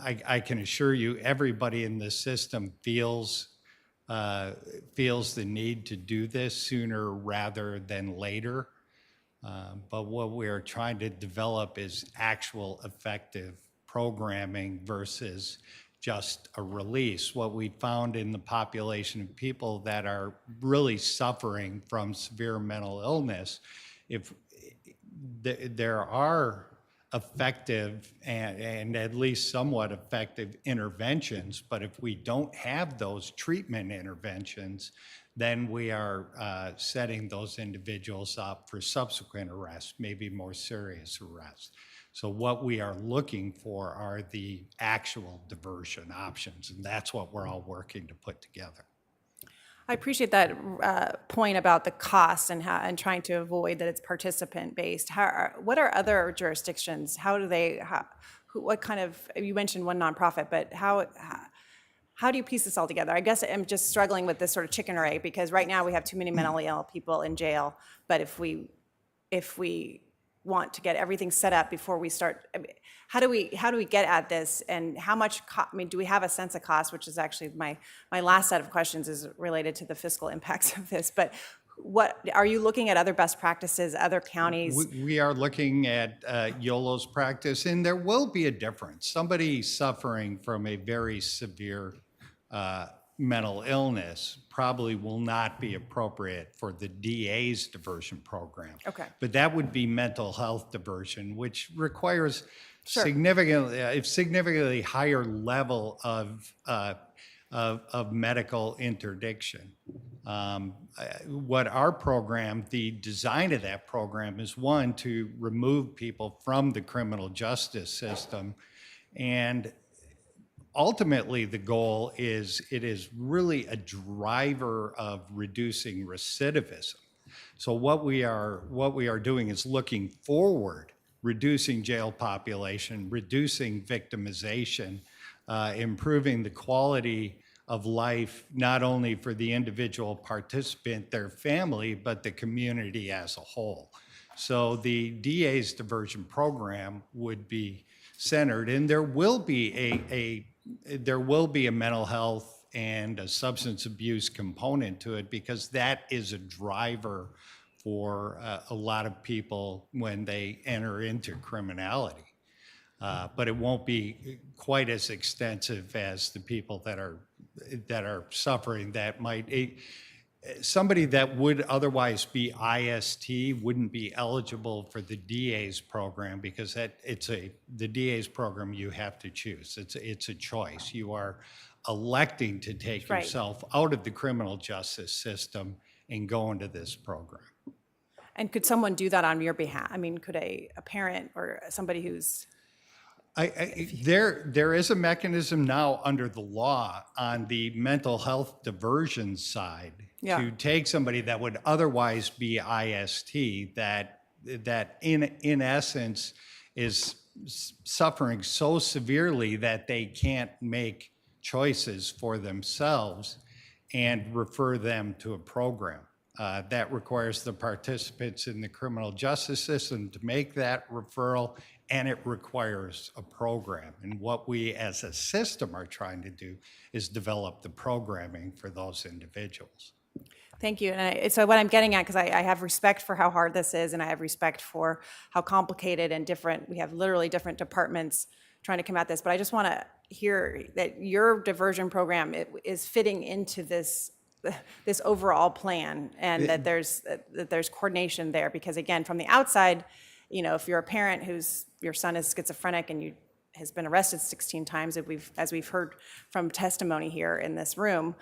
I can assure you, everybody in this system feels the need to do this sooner rather than later. But what we are trying to develop is actual effective programming versus just a release. What we found in the population of people that are really suffering from severe mental illness, if there are effective and at least somewhat effective interventions, but if we don't have those treatment interventions, then we are setting those individuals up for subsequent arrest, maybe more serious arrest. So what we are looking for are the actual diversion options, and that's what we're all working to put together. I appreciate that point about the cost and trying to avoid that it's participant based. What are other jurisdictions? What kind of, you mentioned one nonprofit, but how do you piece this all together? I guess I'm just struggling with this sort of chicken or egg, because right now we have too many mentally ill people in jail, but if we want to get everything set up before we start, how do we get at this, and how much, do we have a sense of cost, which is actually my last set of questions is related to the fiscal impacts of this, but what, are you looking at other best practices, other counties? We are looking at YOLO's practice, and there will be a difference. Somebody suffering from a very severe mental illness probably will not be appropriate for the DA's diversion program. Okay. But that would be mental health diversion, which requires Sure. significantly higher level of medical interdiction. What our program, the design of that program is, one, to remove people from the criminal justice system, and ultimately the goal is it is really a driver of reducing recidivism. So what we are doing is looking forward, reducing jail population, reducing victimization, improving the quality of life, not only for the individual participant, their family, but the community as a whole. So the DA's diversion program would be centered, and there will be a mental health and a substance abuse component to it, because that is a driver for a lot of people when they enter into criminality. But it won't be quite as extensive as the people that are suffering that might. Somebody that would otherwise be IST wouldn't be eligible for the DA's program, because the DA's program you have to choose. It's a choice. You are electing to take Right. yourself out of the criminal justice system and go into this program. And could someone do that on your behalf? I mean, could a parent or somebody who's There is a mechanism now under the law on the mental health diversion side to take somebody that would otherwise be IST that in essence is suffering so severely that they can't make choices for themselves and refer them to a program. That requires the participants in the criminal justice system to make that referral, and it requires a program. And what we as a system are trying to do is develop the programming for those individuals. Thank you. And so what I'm getting at, because I have respect for how hard this is, and I have respect for how complicated and different, we have literally different departments trying to come at this, but I just want to hear that your diversion program is fitting into this overall plan, and that there's coordination there, because again, from the outside, if you're a parent your son is schizophrenic and has been arrested 16 times, as we've heard from testimony here in this room,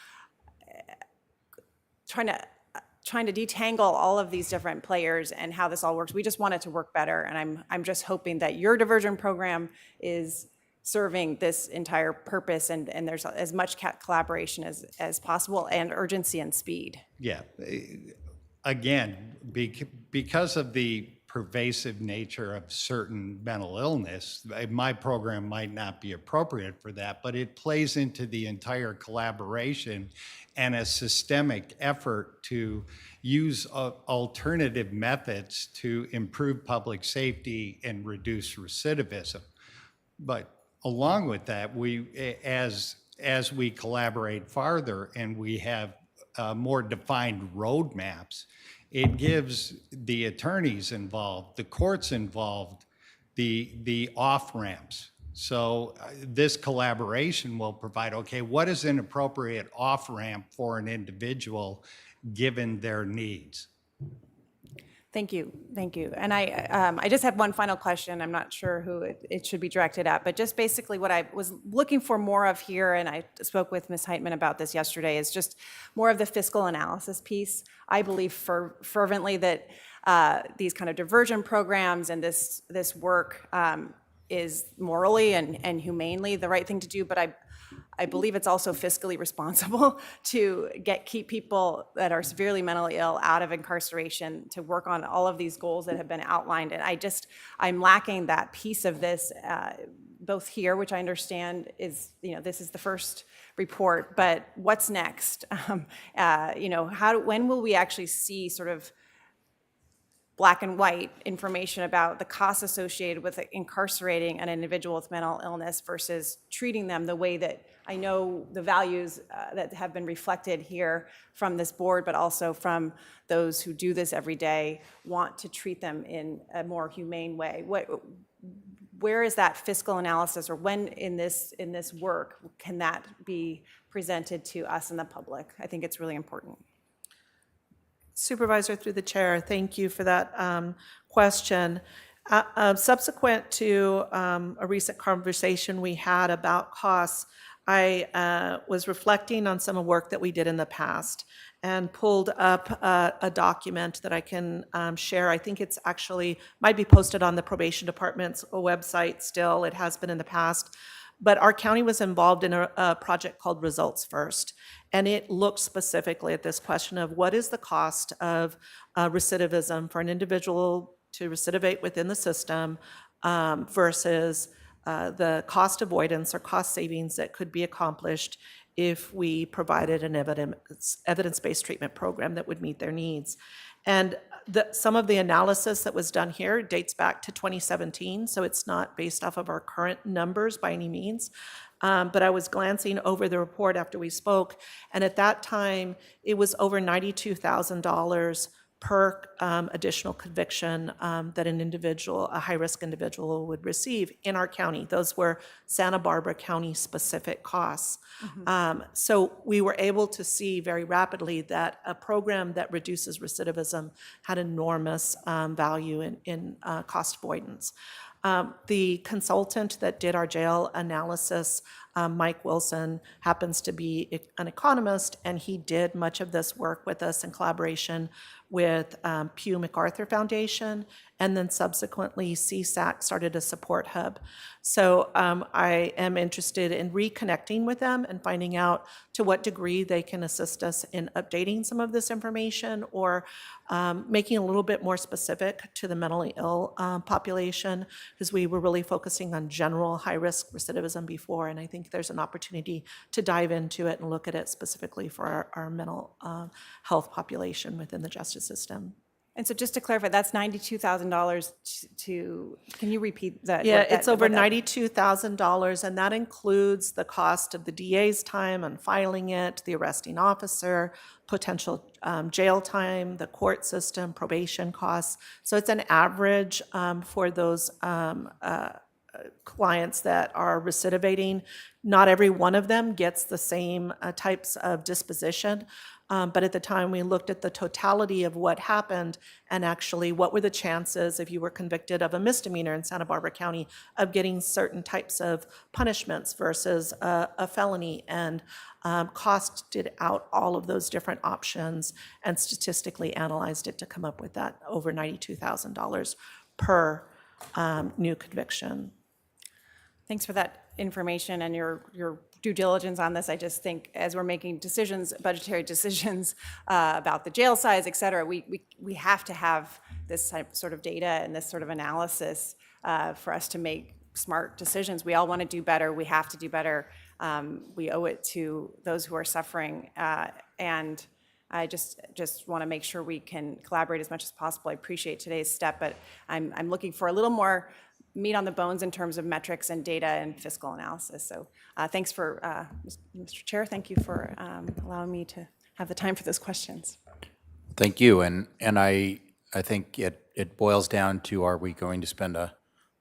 trying to detangle all of these different players and how this all works. We just want it to work better, and I'm just hoping that your diversion program is serving this entire purpose, and there's as much collaboration as possible, and urgency and speed. Yeah, again, because of the pervasive nature of certain mental illness, my program might not be appropriate for that, but it plays into the entire collaboration and a systemic effort to use alternative methods to improve public safety and reduce recidivism. But along with that, as we collaborate farther and we have more defined roadmaps, it gives the attorneys involved, the courts involved, the off-ramps. So this collaboration will provide, okay, what is an appropriate off-ramp for an individual given their needs? Thank you, thank you. And I just had one final question. I'm not sure who it should be directed at, but just basically what I was looking for more of here, and I spoke with Ms. Heitman about this yesterday, is just more of the fiscal analysis piece. I believe fervently that these kind of diversion programs and this work is morally and humanely the right thing to do, but I believe it's also fiscally responsible to keep people that are severely mentally ill out of incarceration, to work on all of these goals that have been outlined. And I'm lacking that piece of this, both here, which I understand is, this is the first report, but what's next? When will we actually see sort of black and white information about the costs associated with incarcerating an individual with mental illness versus treating them the way that I know the values that have been reflected here from this board, but also from those who do this every day, want to treat them in a more humane way. Where is that fiscal analysis, or when in this work can that be presented to us and the public? I think it's really important. Supervisor, through the chair, thank you for that question. Subsequent to a recent conversation we had about costs, I was reflecting on some of the work that we did in the past and pulled up a document that I can share. I think it's actually, might be posted on the probation department's website still. It has been in the past. But our county was involved in a project called Results First. And it looked specifically at this question of what is the cost of recidivism for an individual to recidivate within the system versus the cost avoidance or cost savings that could be accomplished if we provided an evidence-based treatment program that would meet their needs. And some of the analysis that was done here dates back to 2017, so it's not based off of our current numbers by any means. But I was glancing over the report after we spoke, and at that time, it was over $92,000 per additional conviction that an individual, a high-risk individual, would receive in our county. Those were Santa Barbara County-specific costs. So we were able to see very rapidly that a program that reduces recidivism had enormous value in cost avoidance. The consultant that did our jail analysis Mike Wilson happens to be an economist, and he did much of this work with us in collaboration with Pew MacArthur Foundation, and then subsequently CSAC started a support hub. So I am interested in reconnecting with them and finding out to what degree they can assist us in updating some of this information, or making a little bit more specific to the mentally ill population, because we were really focusing on general high-risk recidivism before, and I think there's an opportunity to dive into it and look at it specifically for our mental health population within the justice system. And so just to clarify, that's $92,000 to, can you repeat that? Yeah, what that- it's over what that- $92,000, and that includes the cost of the DA's time on filing it, the arresting officer, potential jail time, the court system, probation costs. So it's an average for those clients that are recidivating. Not every one of them gets the same types of disposition. But at the time, we looked at the totality of what happened and actually what were the chances if you were convicted of a misdemeanor in Santa Barbara County of getting certain types of punishments versus a felony, and costed out all of those different options and statistically analyzed it to come up with that over $92,000 per new conviction. Thanks for that information and your due diligence on this. I just think as we're making decisions, budgetary decisions about the jail size, et cetera, we have to have this type, sort of data and this sort of analysis for us to make smart decisions. We all want to do better. We have to do better. We owe it to those who are suffering. And I just want to make sure we can collaborate as much as possible. I appreciate today's step, but I'm looking for a little more meat on the bones in terms of metrics and data and fiscal analysis. So thanks for, Mr. Chair, thank you for allowing me to have the time for those questions. Thank you. And I think it boils down to, are we going to spend an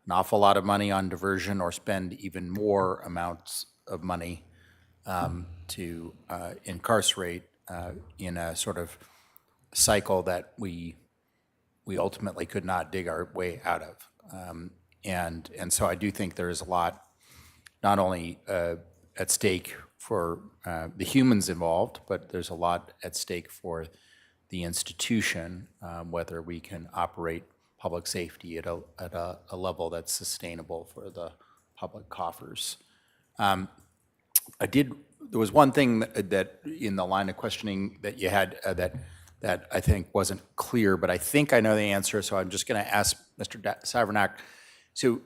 awful lot of money on diversion, or spend even more amounts of money to incarcerate in a sort of cycle that we ultimately could not dig our way out of. And so I do think there is a lot, not only at stake for the humans involved, but there's a lot at stake for the institution, whether we can operate public safety at a level that's sustainable for the public coffers. There was one thing that in the line of questioning that you had that I think wasn't clear, but I think I know the answer, so I'm just going to ask Mr. Savernak. So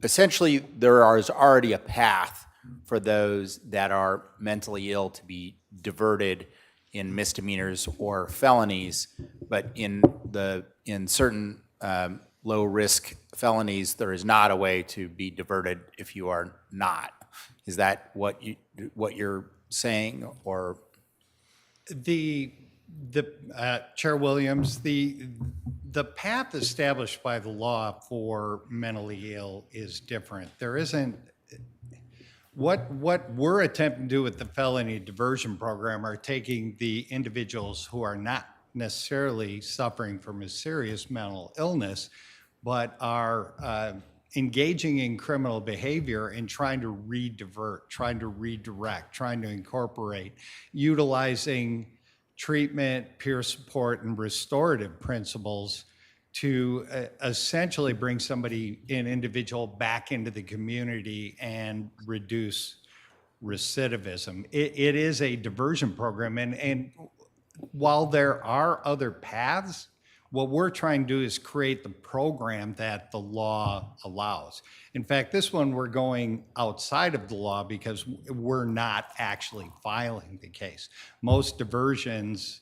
essentially, there is already a path for those that are mentally ill to be diverted in misdemeanors or felonies, but in certain low-risk felonies, there is not a way to be diverted if you are not. Is that what you're saying, or? Chair Williams, the path established by the law for mentally ill is different. There isn't, what we're attempting to do with the felony diversion program are taking the individuals who are not necessarily suffering from a serious mental illness, but are engaging in criminal behavior and trying to redivert, trying to redirect, trying to incorporate, utilizing treatment, peer support, and restorative principles to essentially bring an individual back into the community and reduce recidivism. It is a diversion program, and while there are other paths, what we're trying to do is create the program that the law allows. In fact, this one we're going outside of the law because we're not actually filing the case. Most diversions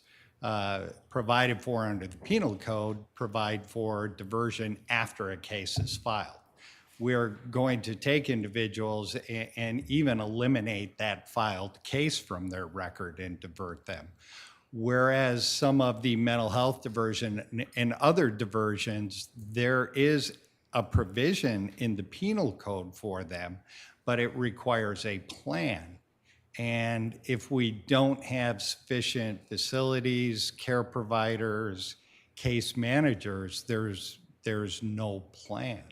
provided for under the penal code provide for diversion after a case is filed. We're going to take individuals and even eliminate that filed case from their record and divert them. Whereas some of the mental health diversion and other diversions, there is a provision in the penal code for them, but it requires a plan. And if we don't have sufficient facilities, care providers, case managers, there's no plan.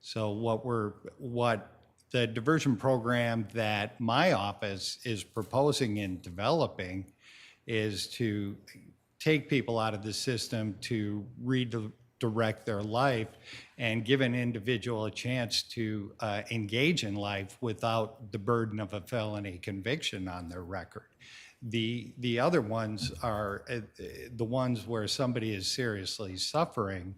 So what the diversion program that my office is proposing and developing is to take people out of the system to redirect their life and give an individual a chance to engage in life without the burden of a felony conviction on their record. The other ones are the ones where somebody is seriously suffering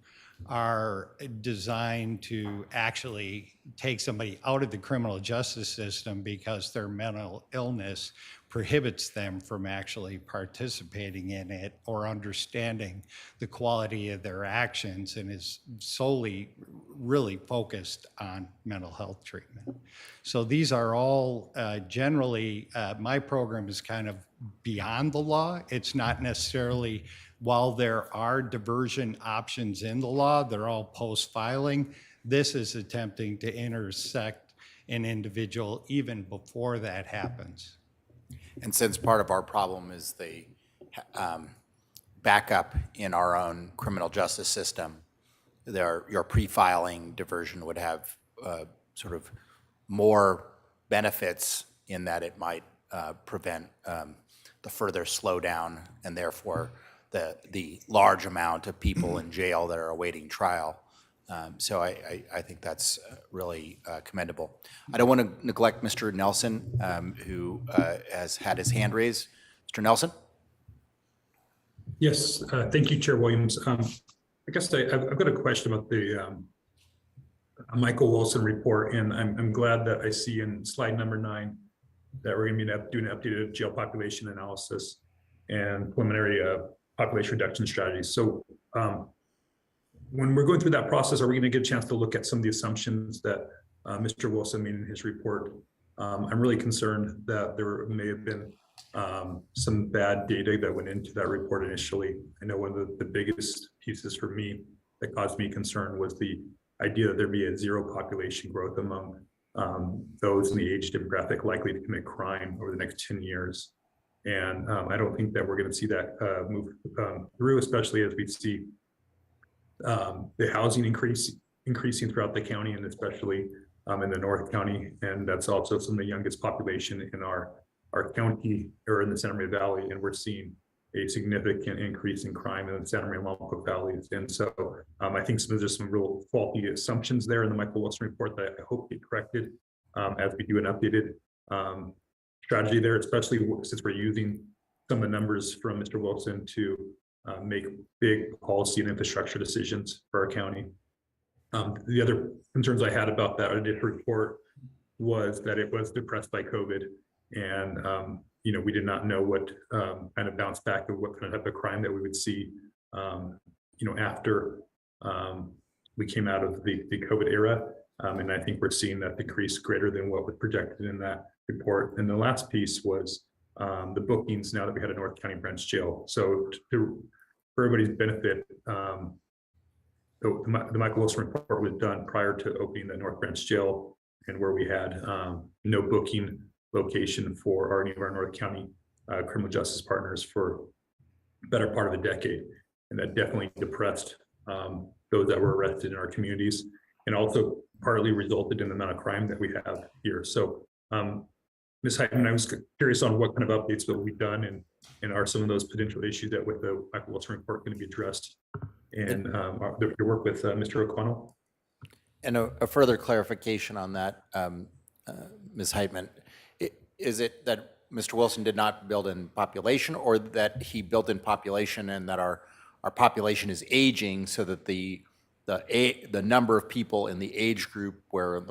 are designed to actually take somebody out of the criminal justice system because their mental illness prohibits them from actually participating in it or understanding the quality of their actions, and is solely really focused on mental health treatment. So these are all generally, my program is kind of beyond the law. It's not necessarily, while there are diversion options in the law, they're all post-filing. This is attempting to intersect an individual even before that happens. And since part of our problem is the backup in our own criminal justice system, your pre-filing diversion would have sort of more benefits in that it might prevent the further slowdown and therefore the large amount of people in jail that are awaiting trial. So I think that's really commendable. I don't want to neglect Mr. Nelson, who has had his hand raised. Mr. Nelson? Yes, thank you, Chair Williams. I guess I've got a question about the Michael Wilson report, and I'm glad that I see in slide number 9 that we're going to be doing an updated jail population analysis and preliminary population reduction strategies. So when we're going through that process, are we going to get a chance to look at some of the assumptions that Mr. Wilson made in his report? I'm really concerned that there may have been some bad data that went into that report initially. I know one of the biggest pieces for me that caused me concern was the idea that there'd be a zero population growth among those in the age demographic likely to commit crime over the next 10 years. And I don't think that we're going to see that move through, especially as we see the housing increasing throughout the county, and especially in the North County. And that's also some of the youngest population in our county or in the Santa Maria Valley. And we're seeing a significant increase in crime in the Santa Maria and Lompoc valleys. And so I think there's some real faulty assumptions there in the Michael Wilson report that I hope get corrected as we do an updated strategy there, especially since we're using some of the numbers from Mr. Wilson to make big policy and infrastructure decisions for our county. The other concerns I had about that audit report was that it was depressed by COVID, and we did not know what kind of bounce back of what kind of type of crime that we would see, after we came out of the COVID era. And I think we're seeing that decrease greater than what was projected in that report. And the last piece was the bookings now that we had a North County branch jail. So for everybody's benefit, the Michael Wilson report was done prior to opening the North Branch jail, and where we had no booking location for any of our North County criminal justice partners for the better part of a decade. And that definitely depressed those that were arrested in our communities, and also partly resulted in the amount of crime that we have here. So Ms. Heitman, I was curious on what kind of updates will be done, and are some of those potential issues that with the Michael Wilson report going to be addressed, and your work with Mr. O'Connell? And a further clarification on that, Ms. Heitman, is it that Mr. Wilson did not build in population, or that he built in population and that our population is aging so that the number of people in the age group where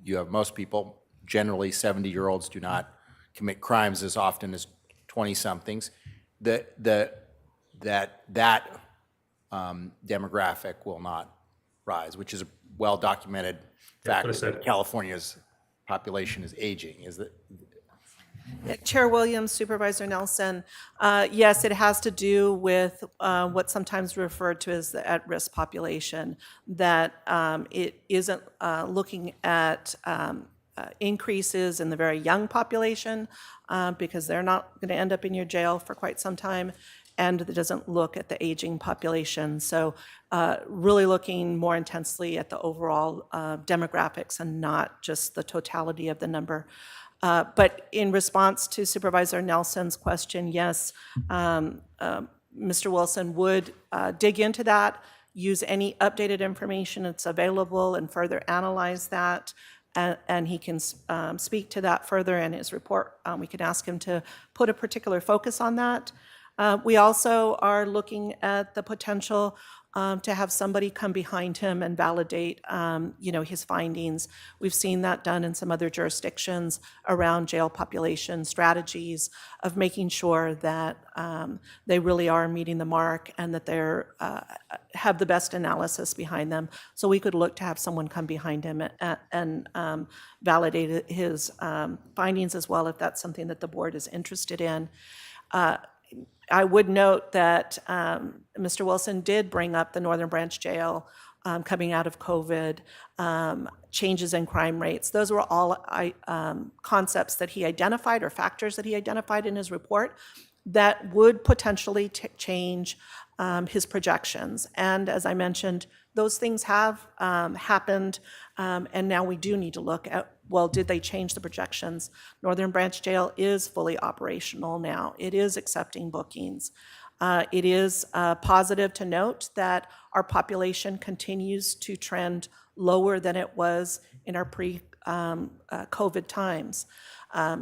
you have most people, generally 70-year-olds, do not commit crimes as often as 20-somethings, that demographic will not rise, which is a well-documented fact that California's population is aging. Is that? Chair Williams, Supervisor Nelson, yes, it has to do with what's sometimes referred to as the at-risk population, that it isn't looking at increases in the very young population because they're not going to end up in your jail for quite some time. and that doesn't look at the aging population. So really looking more intensely at the overall demographics and not just the totality of the number. But in response to Supervisor Nelson's question, yes, Mr. Wilson would dig into that, use any updated information that's available and further analyze that. And he can speak to that further in his report. We can ask him to put a particular focus on that. We also are looking at the potential to have somebody come behind him and validate, his findings. We've seen that done in some other jurisdictions around jail population strategies of making sure that they really are meeting the mark and that they're have the best analysis behind them. So we could look to have someone come behind him and validate his findings as well, if that's something that the board is interested in. I would note that Mr. Wilson did bring up the Northern Branch Jail coming out of COVID, changes in crime rates. Those were all concepts that he identified or factors that he identified in his report that would potentially change his projections. And as I mentioned, those things have happened, and now we do need to look at, well, did they change the projections? Northern Branch Jail is fully operational now. It is accepting bookings. It is positive to note that our population continues to trend lower than it was in our pre-COVID times.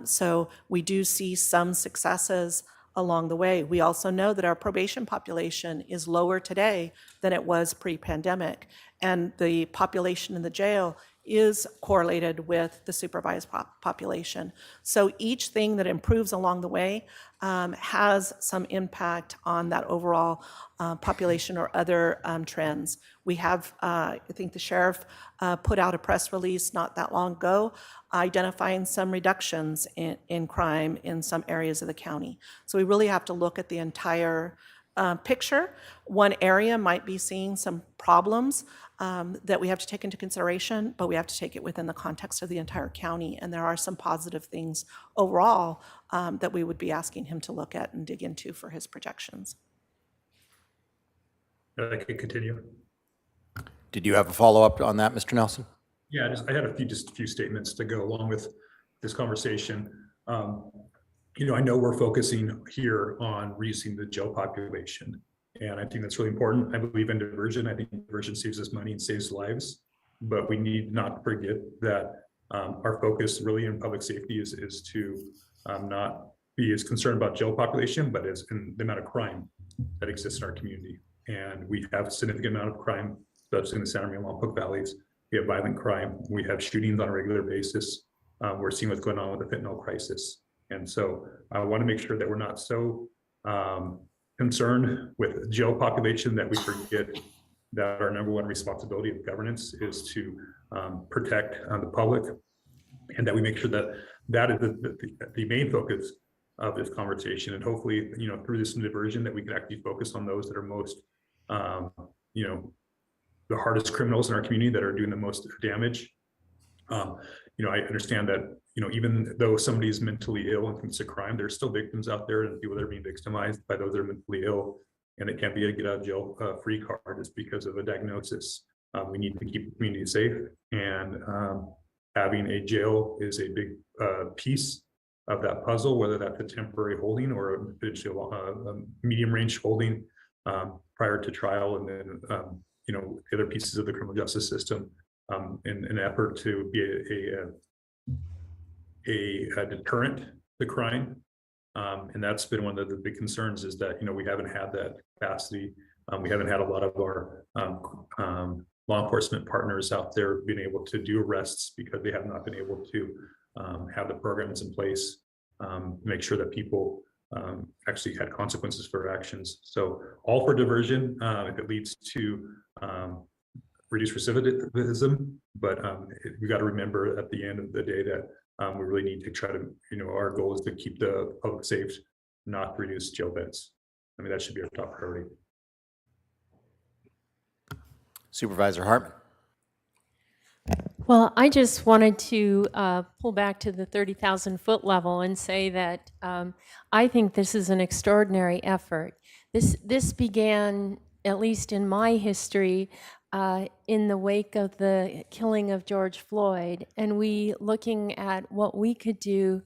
So we do see some successes along the way. We also know that our probation population is lower today than it was pre-pandemic, and the population in the jail is correlated with the supervised population. So each thing that improves along the way has some impact on that overall population or other trends. We have, I think the sheriff put out a press release not that long ago identifying some reductions in crime in some areas of the county. So we really have to look at the entire picture. One area might be seeing some problems that we have to take into consideration, but we have to take it within the context of the entire county. And there are some positive things overall that we would be asking him to look at and dig into for his projections. I could continue. Did you have a follow-up on that, Mr. Nelson? Yeah, I had a few statements to go along with this conversation. I know we're focusing here on reducing the jail population, and I think that's really important. I believe in diversion. I think diversion saves us money and saves lives, but we need not to forget that our focus really in public safety is to not be as concerned about jail population, but as in the amount of crime that exists in our community. And we have a significant amount of crime, especially in the Santa Maria and Lompoc valleys. We have violent crime. We have shootings on a regular basis. We're seeing what's going on with the fentanyl crisis. And so I want to make sure that we're not so concerned with jail population that we forget that our number one responsibility of governance is to protect the public, and that we make sure that that is the main focus of this conversation. And hopefully, through this diversion, that we can actually focus on those that are most, the hardest criminals in our community that are doing the most damage. I understand that, even though somebody is mentally ill and commits a crime, there's still victims out there and people that are being victimized by those that are mentally ill, and it can't be a get out of jail free card just because of a diagnosis. We need to keep the community safe, and having a jail is a big piece of that puzzle, whether that's a temporary holding or a potentially a medium range holding prior to trial, and then the other pieces of the criminal justice system in an effort to be a deterrent to crime. And that's been one of the big concerns, is that we haven't had that capacity. We haven't had a lot of our law enforcement partners out there being able to do arrests because they have not been able to have the programs in place, make sure that people actually had consequences for their actions. So all for diversion if it leads to reduce recidivism, but we got to remember at the end of the day that we really need to try to, our goal is to keep the public safe, not reduce jail beds. I mean, that should be our top priority. Supervisor Hartman. Well, I just wanted to pull back to the 30,000 foot level and say that I think this is an extraordinary effort. This began, at least in my history, in the wake of the killing of George Floyd, and we looking at what we could do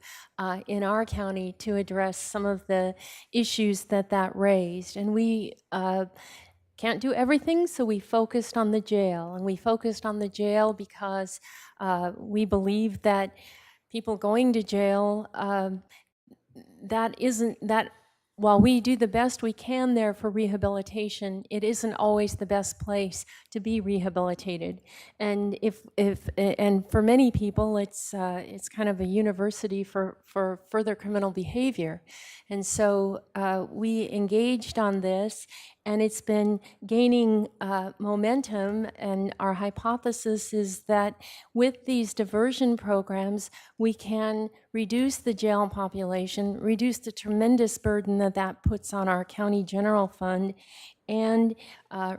in our county to address some of the issues that raised. And we can't do everything, so we focused on the jail. And we focused on the jail because we believe that people going to jail, while we do the best we can there for rehabilitation, it isn't always the best place to be rehabilitated. And and for many people, it's kind of a university for further criminal behavior. And so we engaged on this, and it's been gaining momentum. And our hypothesis is that with these diversion programs, we can reduce the jail population, reduce the tremendous burden that puts on our county general fund, and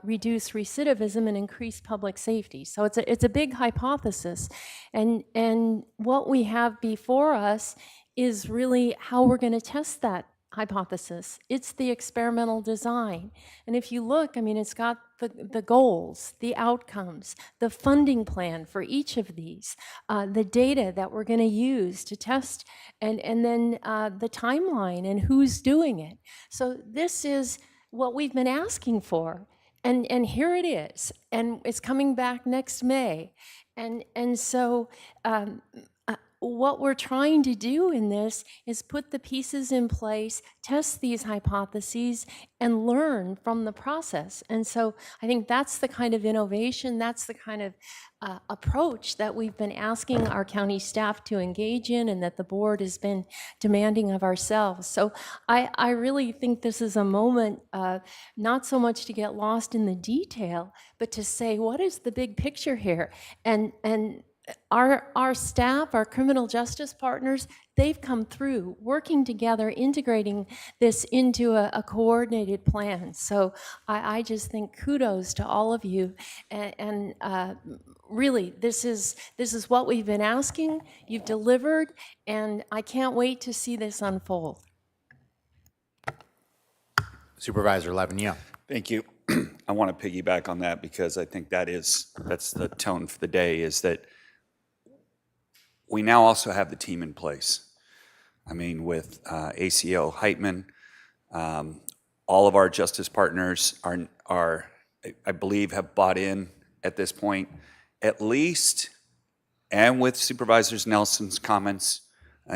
reduce recidivism and increase public safety. So it's a big hypothesis. And what we have before us is really how we're going to test that hypothesis. It's the experimental design. And if you look, I mean, it's got the goals, the outcomes, the funding plan for each of these, the data that we're going to use to test, and then the timeline and who's doing it. So this is what we've been asking for. And here it is. And it's coming back next May. And so what we're trying to do in this is put the pieces in place, test these hypotheses, and learn from the process. And so I think that's the kind of innovation, that's the kind of approach that we've been asking our county staff to engage in, and that the board has been demanding of ourselves. So I really think this is a moment not so much to get lost in the detail, but to say, what is the big picture here? And our staff, our criminal justice partners, they've come through working together, integrating this into a coordinated plan. So I just think kudos to all of you. And really, this is what we've been asking. You've delivered, and I can't wait to see this unfold. Supervisor Lavignon. Thank you. I want to piggyback on that because I think that's the tone for the day, is that we now also have the team in place. I mean, with ACO Heitman, all of our justice partners are, I believe, have bought in at this point, at least, and with Supervisor Nelson's comments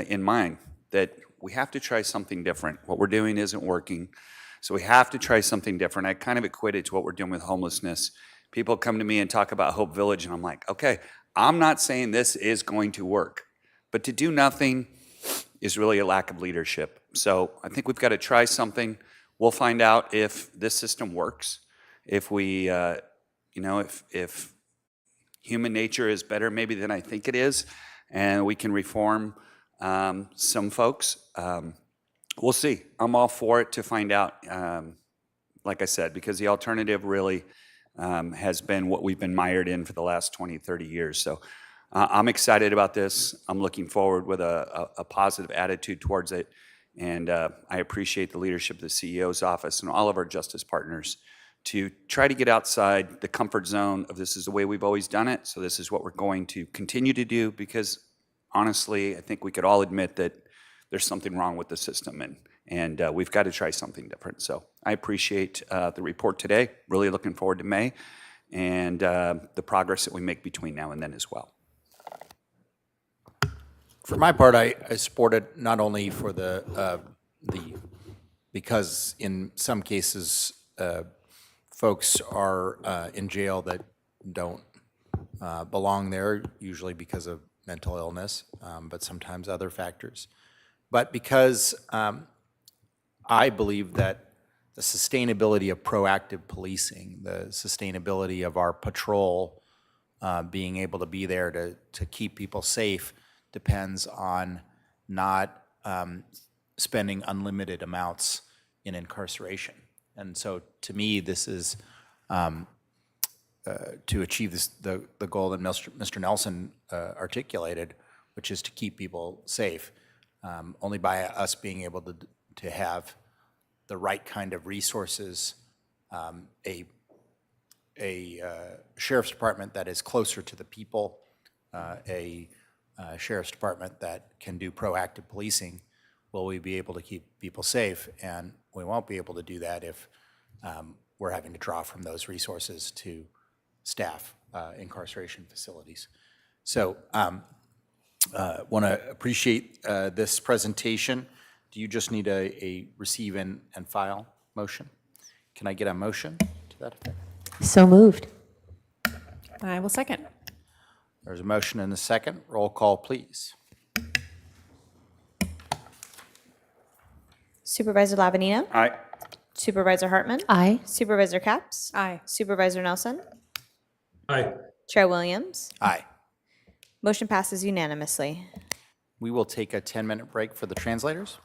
in mind, that we have to try something different. What we're doing isn't working, so we have to try something different. I kind of equate it to what we're doing with homelessness. People come to me and talk about Hope Village, and I'm like, okay, I'm not saying this is going to work, but to do nothing is really a lack of leadership. So I think we've got to try something. We'll find out if this system works, if we, if human nature is better maybe than I think it is, and we can reform some folks. We'll see. I'm all for it to find out, like I said, because the alternative really has been what we've been mired in for the last 20, 30 years. So I'm excited about this. I'm looking forward with a positive attitude towards it. And I appreciate the leadership of the CEO's office and all of our justice partners to try to get outside the comfort zone of this is the way we've always done it, so this is what we're going to continue to do, because honestly, I think we could all admit that there's something wrong with the system, and we've got to try something different. So I appreciate the report today. Really looking forward to May and the progress that we make between now and then as well. For my part, I support it not only for because in some cases folks are in jail that don't belong there, usually because of mental illness, but sometimes other factors. But because I believe that the sustainability of proactive policing, the sustainability of our patrol being able to be there to keep people safe depends on not spending unlimited amounts in incarceration. And so to me, this is to achieve the goal that Mr. Nelson articulated, which is to keep people safe. Only by us being able to have the right kind of resources, a sheriff's department that is closer to the people, a sheriff's department that can do proactive policing, will we be able to keep people safe? And we won't be able to do that if we're having to draw from those resources to staff incarceration facilities. So want to appreciate this presentation. Do you just need a receive and file motion? Can I get a motion to that effect? So moved. I will second. There's a motion and a second. Roll call, please. Supervisor Lavanino. Aye. Supervisor Hartman. Aye. Supervisor Capps. Aye. Supervisor Nelson. Aye. Chair Williams. Aye. Motion passes unanimously. We will take a 10-minute break for the translators.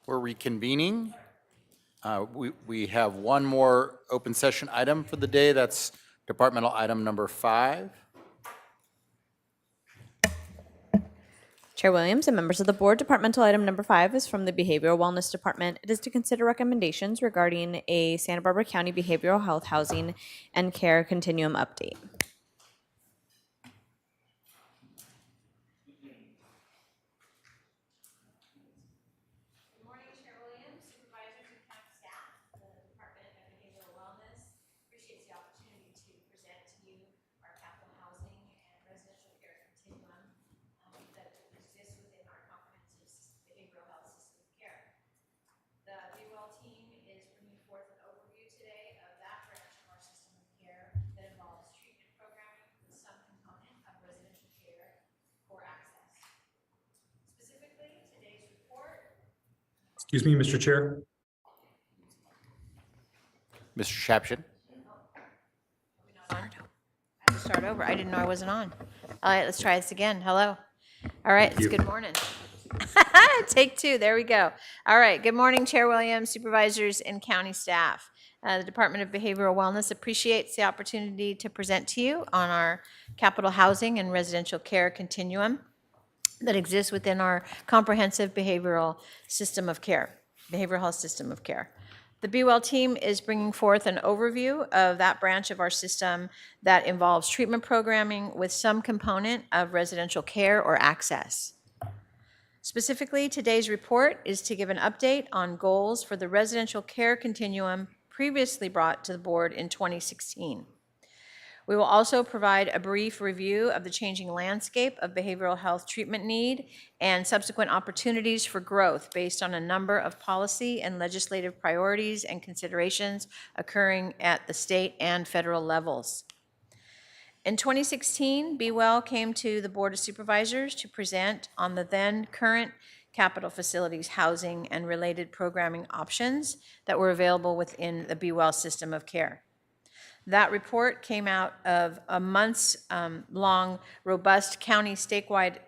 We're reconvening. We have one more open session item for the day. That's departmental item number 5. Chair Williams and members of the board, departmental item number 5 is from the Behavioral Wellness Department. It is to consider recommendations regarding a Santa Barbara County behavioral health housing and care continuum update. Good morning, Chair Williams, Supervisors, and County staff. The Department of Behavioral Wellness appreciates the opportunity to present to you our capital housing and residential care continuum that exists within our comprehensive behavioral health system of care. The BeWell team is bringing forth an overview today of that branch of our system of care that involves treatment programming with some component of residential care or access. Specifically, today's report. Excuse me, Mr. Chair. Mr. Shapshin? Start over. I didn't know I wasn't on. All right, let's try this again. Hello. All right, it's good morning. Take 2. There we go. All right. Good morning, Chair Williams, supervisors, and county staff. The Department of Behavioral Wellness appreciates the opportunity to present to you on our capital housing and residential care continuum that exists within our comprehensive behavioral system of care, behavioral health system of care. The BeWell team is bringing forth an overview of that branch of our system that involves treatment programming with some component of residential care or access. Specifically, today's report is to give an update on goals for the residential care continuum previously brought to the board in 2016. We will also provide a brief review of the changing landscape of behavioral health treatment need and subsequent opportunities for growth based on a number of policy and legislative priorities and considerations occurring at the state and federal levels. In 2016, BeWell came to the Board of Supervisors to present on the then current capital facilities housing and related programming options that were available within the BeWell system of care. That report came out of a months-long, robust countywide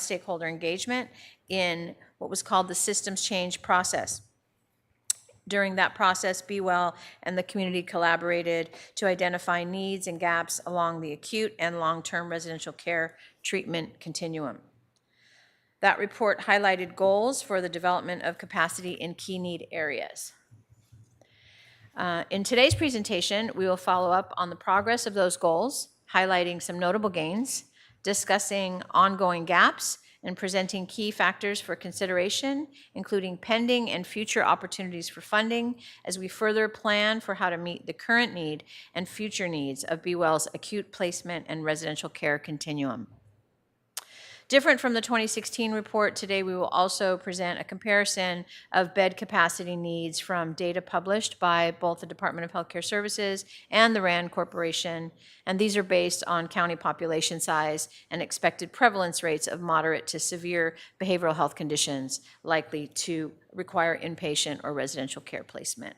stakeholder engagement in what was called the systems change process. During that process, BeWell and the community collaborated to identify needs and gaps along the acute and long-term residential care treatment continuum. That report highlighted goals for the development of capacity in key need areas. In today's presentation, we will follow up on the progress of those goals, highlighting some notable gains, discussing ongoing gaps, and presenting key factors for consideration, including pending and future opportunities for funding, as we further plan for how to meet the current need and future needs of BeWell's acute placement and residential care continuum. Different from the 2016 report, today we will also present a comparison of bed capacity needs from data published by both the Department of Healthcare Services and the RAND Corporation, and these are based on county population size and expected prevalence rates of moderate to severe behavioral health conditions likely to require inpatient or residential care placement.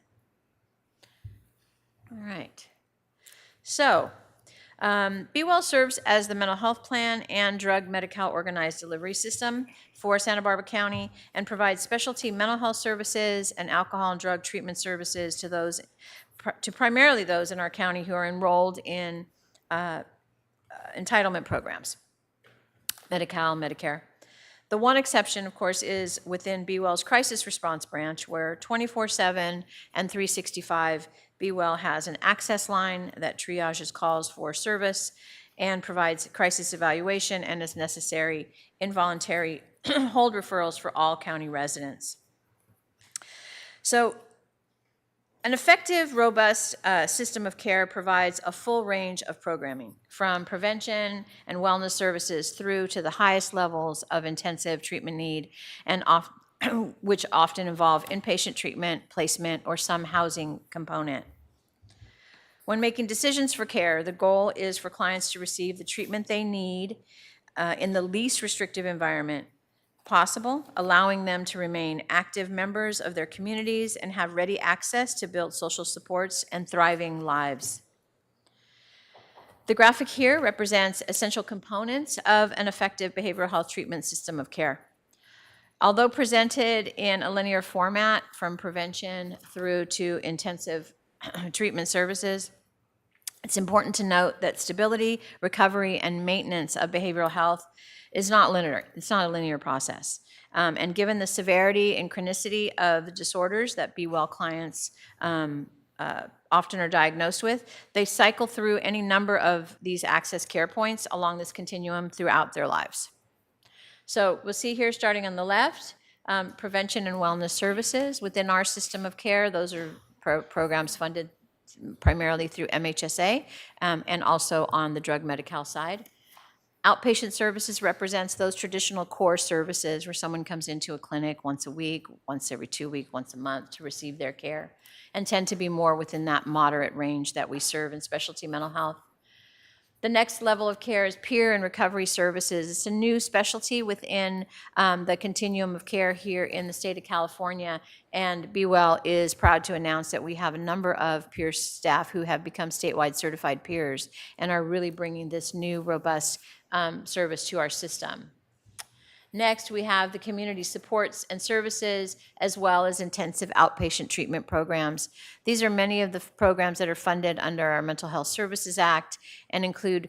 All right. So, BeWell serves as the mental health plan and drug Medi-Cal organized delivery system for Santa Barbara County and provides specialty mental health services and alcohol and drug treatment services to primarily those in our county who are enrolled in entitlement programs, Medi-Cal, Medicare. The one exception, of course, is within BeWell's crisis response branch, where 24/7 and 365 BeWell has an access line that triages calls for service and provides crisis evaluation and, as necessary, involuntary hold referrals for all county residents. So, an effective, robust system of care provides a full range of programming, from prevention and wellness services through to the highest levels of intensive treatment need, and which often involve inpatient treatment, placement, or some housing component. When making decisions for care, the goal is for clients to receive the treatment they need in the least restrictive environment possible, allowing them to remain active members of their communities and have ready access to build social supports and thriving lives. The graphic here represents essential components of an effective behavioral health treatment system of care. Although presented in a linear format from prevention through to intensive treatment services, it's important to note that stability, recovery, and maintenance of behavioral health is not linear. It's not a linear process. And given the severity and chronicity of the disorders that Be Well clients often are diagnosed with, they cycle through any number of these access care points along this continuum throughout their lives. So we'll see here, starting on the left, prevention and wellness services. Within our system of care, those are programs funded primarily through MHSA, and also on the drug Medi-Cal side. Outpatient services represents those traditional core services where someone comes into a clinic once a week, once every 2 weeks, once a month to receive their care, and tend to be more within that moderate range that we serve in specialty mental health. The next level of care is peer and recovery services. It's a new specialty within the continuum of care here in the state of California, and Be Well is proud to announce that we have a number of peer staff who have become statewide certified peers and are really bringing this new robust service to our system. Next, we have the community supports and services, as well as intensive outpatient treatment programs. These are many of the programs that are funded under our Mental Health Services Act and include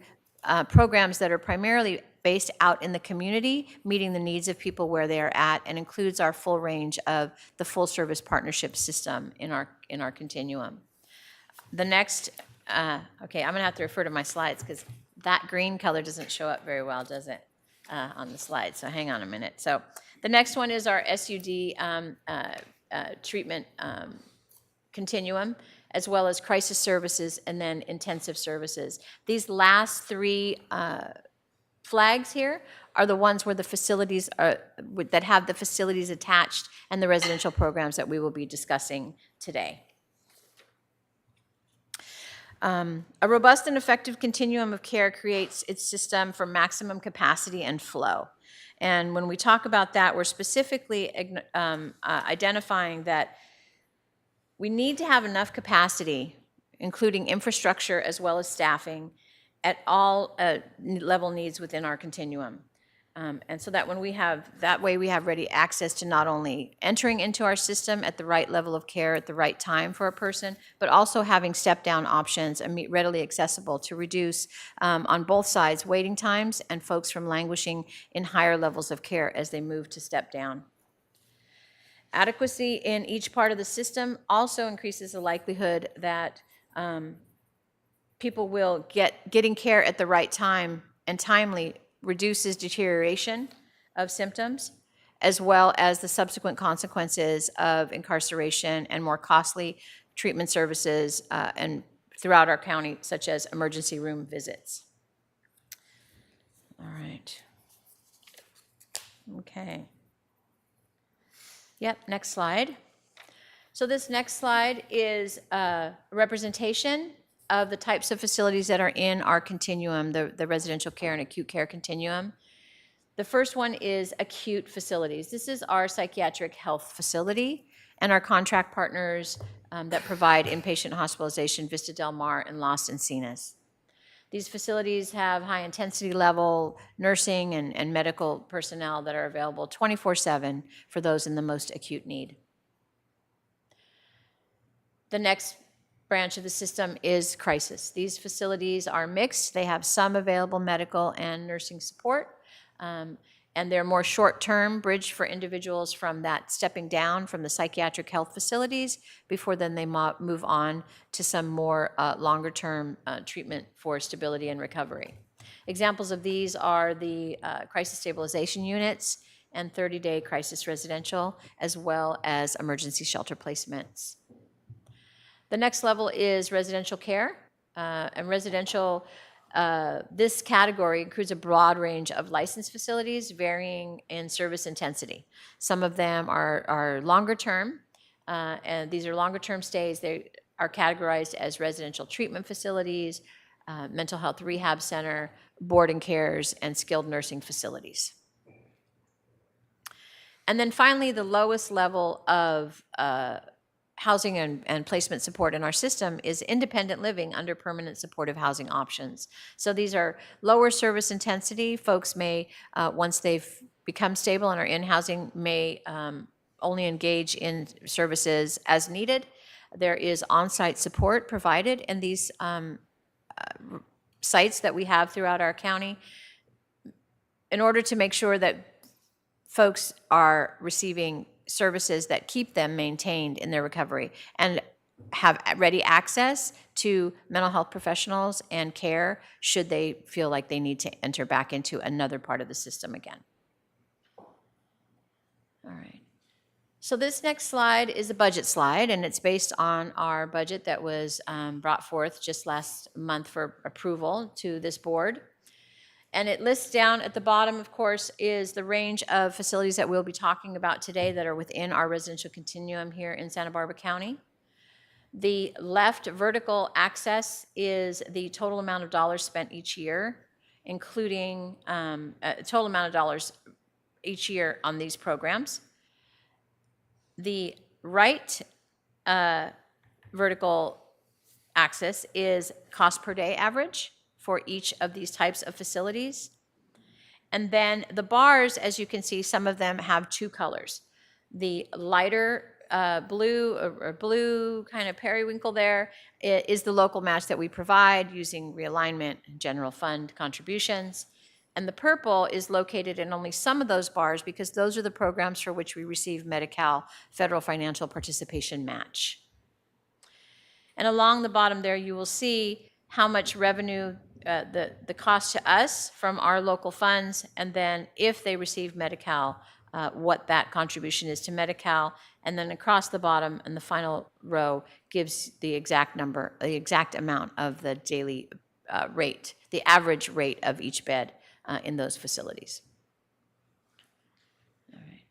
programs that are primarily based out in the community, meeting the needs of people where they are at, and includes our full range of the full service partnership system in our continuum. The next, okay, I'm gonna have to refer to my slides because that green color doesn't show up very well, does it? On the slide, so hang on a minute. So the next one is our SUD treatment continuum, as well as crisis services and then intensive services. These last three flags here are the ones where the facilities are, that have the facilities attached and the residential programs that we will be discussing today. A robust and effective continuum of care creates its system for maximum capacity and flow. And when we talk about that, we're specifically identifying that we need to have enough capacity, including infrastructure as well as staffing, at all level needs within our continuum. And so that when we have, that way we have ready access to not only entering into our system at the right level of care at the right time for a person, but also having step-down options and readily accessible to reduce on both sides waiting times and folks from languishing in higher levels of care as they move to step down. Adequacy in each part of the system also increases the likelihood that people will getting care at the right time and timely reduces deterioration of symptoms, as well as the subsequent consequences of incarceration and more costly treatment services and throughout our county, such as emergency room visits. All right. Okay. Yep, next slide. So this next slide is a representation of the types of facilities that are in our continuum, the residential care and acute care continuum. The first one is acute facilities. This is our psychiatric health facility and our contract partners that provide inpatient hospitalization, Vista Del Mar and Los Encinas. These facilities have high intensity level nursing and medical personnel that are available 24/7 for those in the most acute need. The next branch of the system is crisis. These facilities are mixed. They have some available medical and nursing support, and they're more short-term bridge for individuals from that stepping down from the psychiatric health facilities before then they move on to some more longer-term treatment for stability and recovery. Examples of these are the crisis stabilization units and 30-day crisis residential, as well as emergency shelter placements. The next level is residential care, and residential, this category includes a broad range of licensed facilities varying in service intensity. Some of them are longer term, and these are longer term stays. They are categorized as residential treatment facilities, mental health rehab center, boarding cares, and skilled nursing facilities. And then finally, the lowest level of housing and placement support in our system is independent living under permanent supportive housing options. So these are lower service intensity. Folks may, once they've become stable and are in housing, may only engage in services as needed. There is on-site support provided in these sites that we have throughout our county in order to make sure that folks are receiving services that keep them maintained in their recovery and have ready access to mental health professionals and care should they feel like they need to enter back into another part of the system again. All right. So this next slide is a budget slide, and it's based on our budget that was brought forth just last month for approval to this board. And it lists down at the bottom, of course, is the range of facilities that we'll be talking about today that are within our residential continuum here in Santa Barbara County. The left vertical axis is the total amount of dollars spent each year, including total amount of dollars each year on these programs. The right vertical axis is cost per day average for each of these types of facilities. And then the bars, as you can see, some of them have two colors. The lighter blue or blue kind of periwinkle there is the local match that we provide using realignment and general fund contributions. And the purple is located in only some of those bars because those are the programs for which we receive Medi-Cal federal financial participation match. And along the bottom there, you will see how much revenue, the cost to us from our local funds, and then if they receive Medi-Cal, what that contribution is to Medi-Cal. And then across the bottom in the final row gives the exact number, the exact amount of the daily rate, the average rate of each bed in those facilities. All right.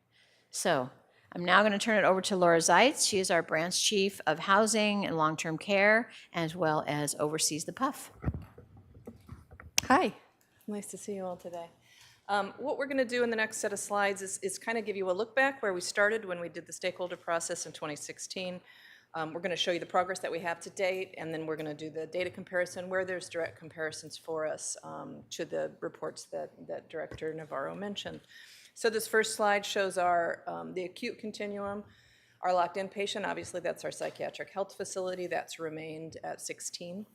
So I'm now going to turn it over to Laura Zeitz. She is our branch chief of housing and long-term care, as well as oversees the PUF. Hi, nice to see you all today. What we're going to do in the next set of slides is kind of give you a look back where we started when we did the stakeholder process in 2016. We're going to show you the progress that we have to date, and then we're going to do the data comparison where there's direct comparisons for us to the reports that Director Navarro mentioned. So this first slide shows our the acute continuum. Our locked inpatient, obviously that's our psychiatric health facility, that's remained at 16.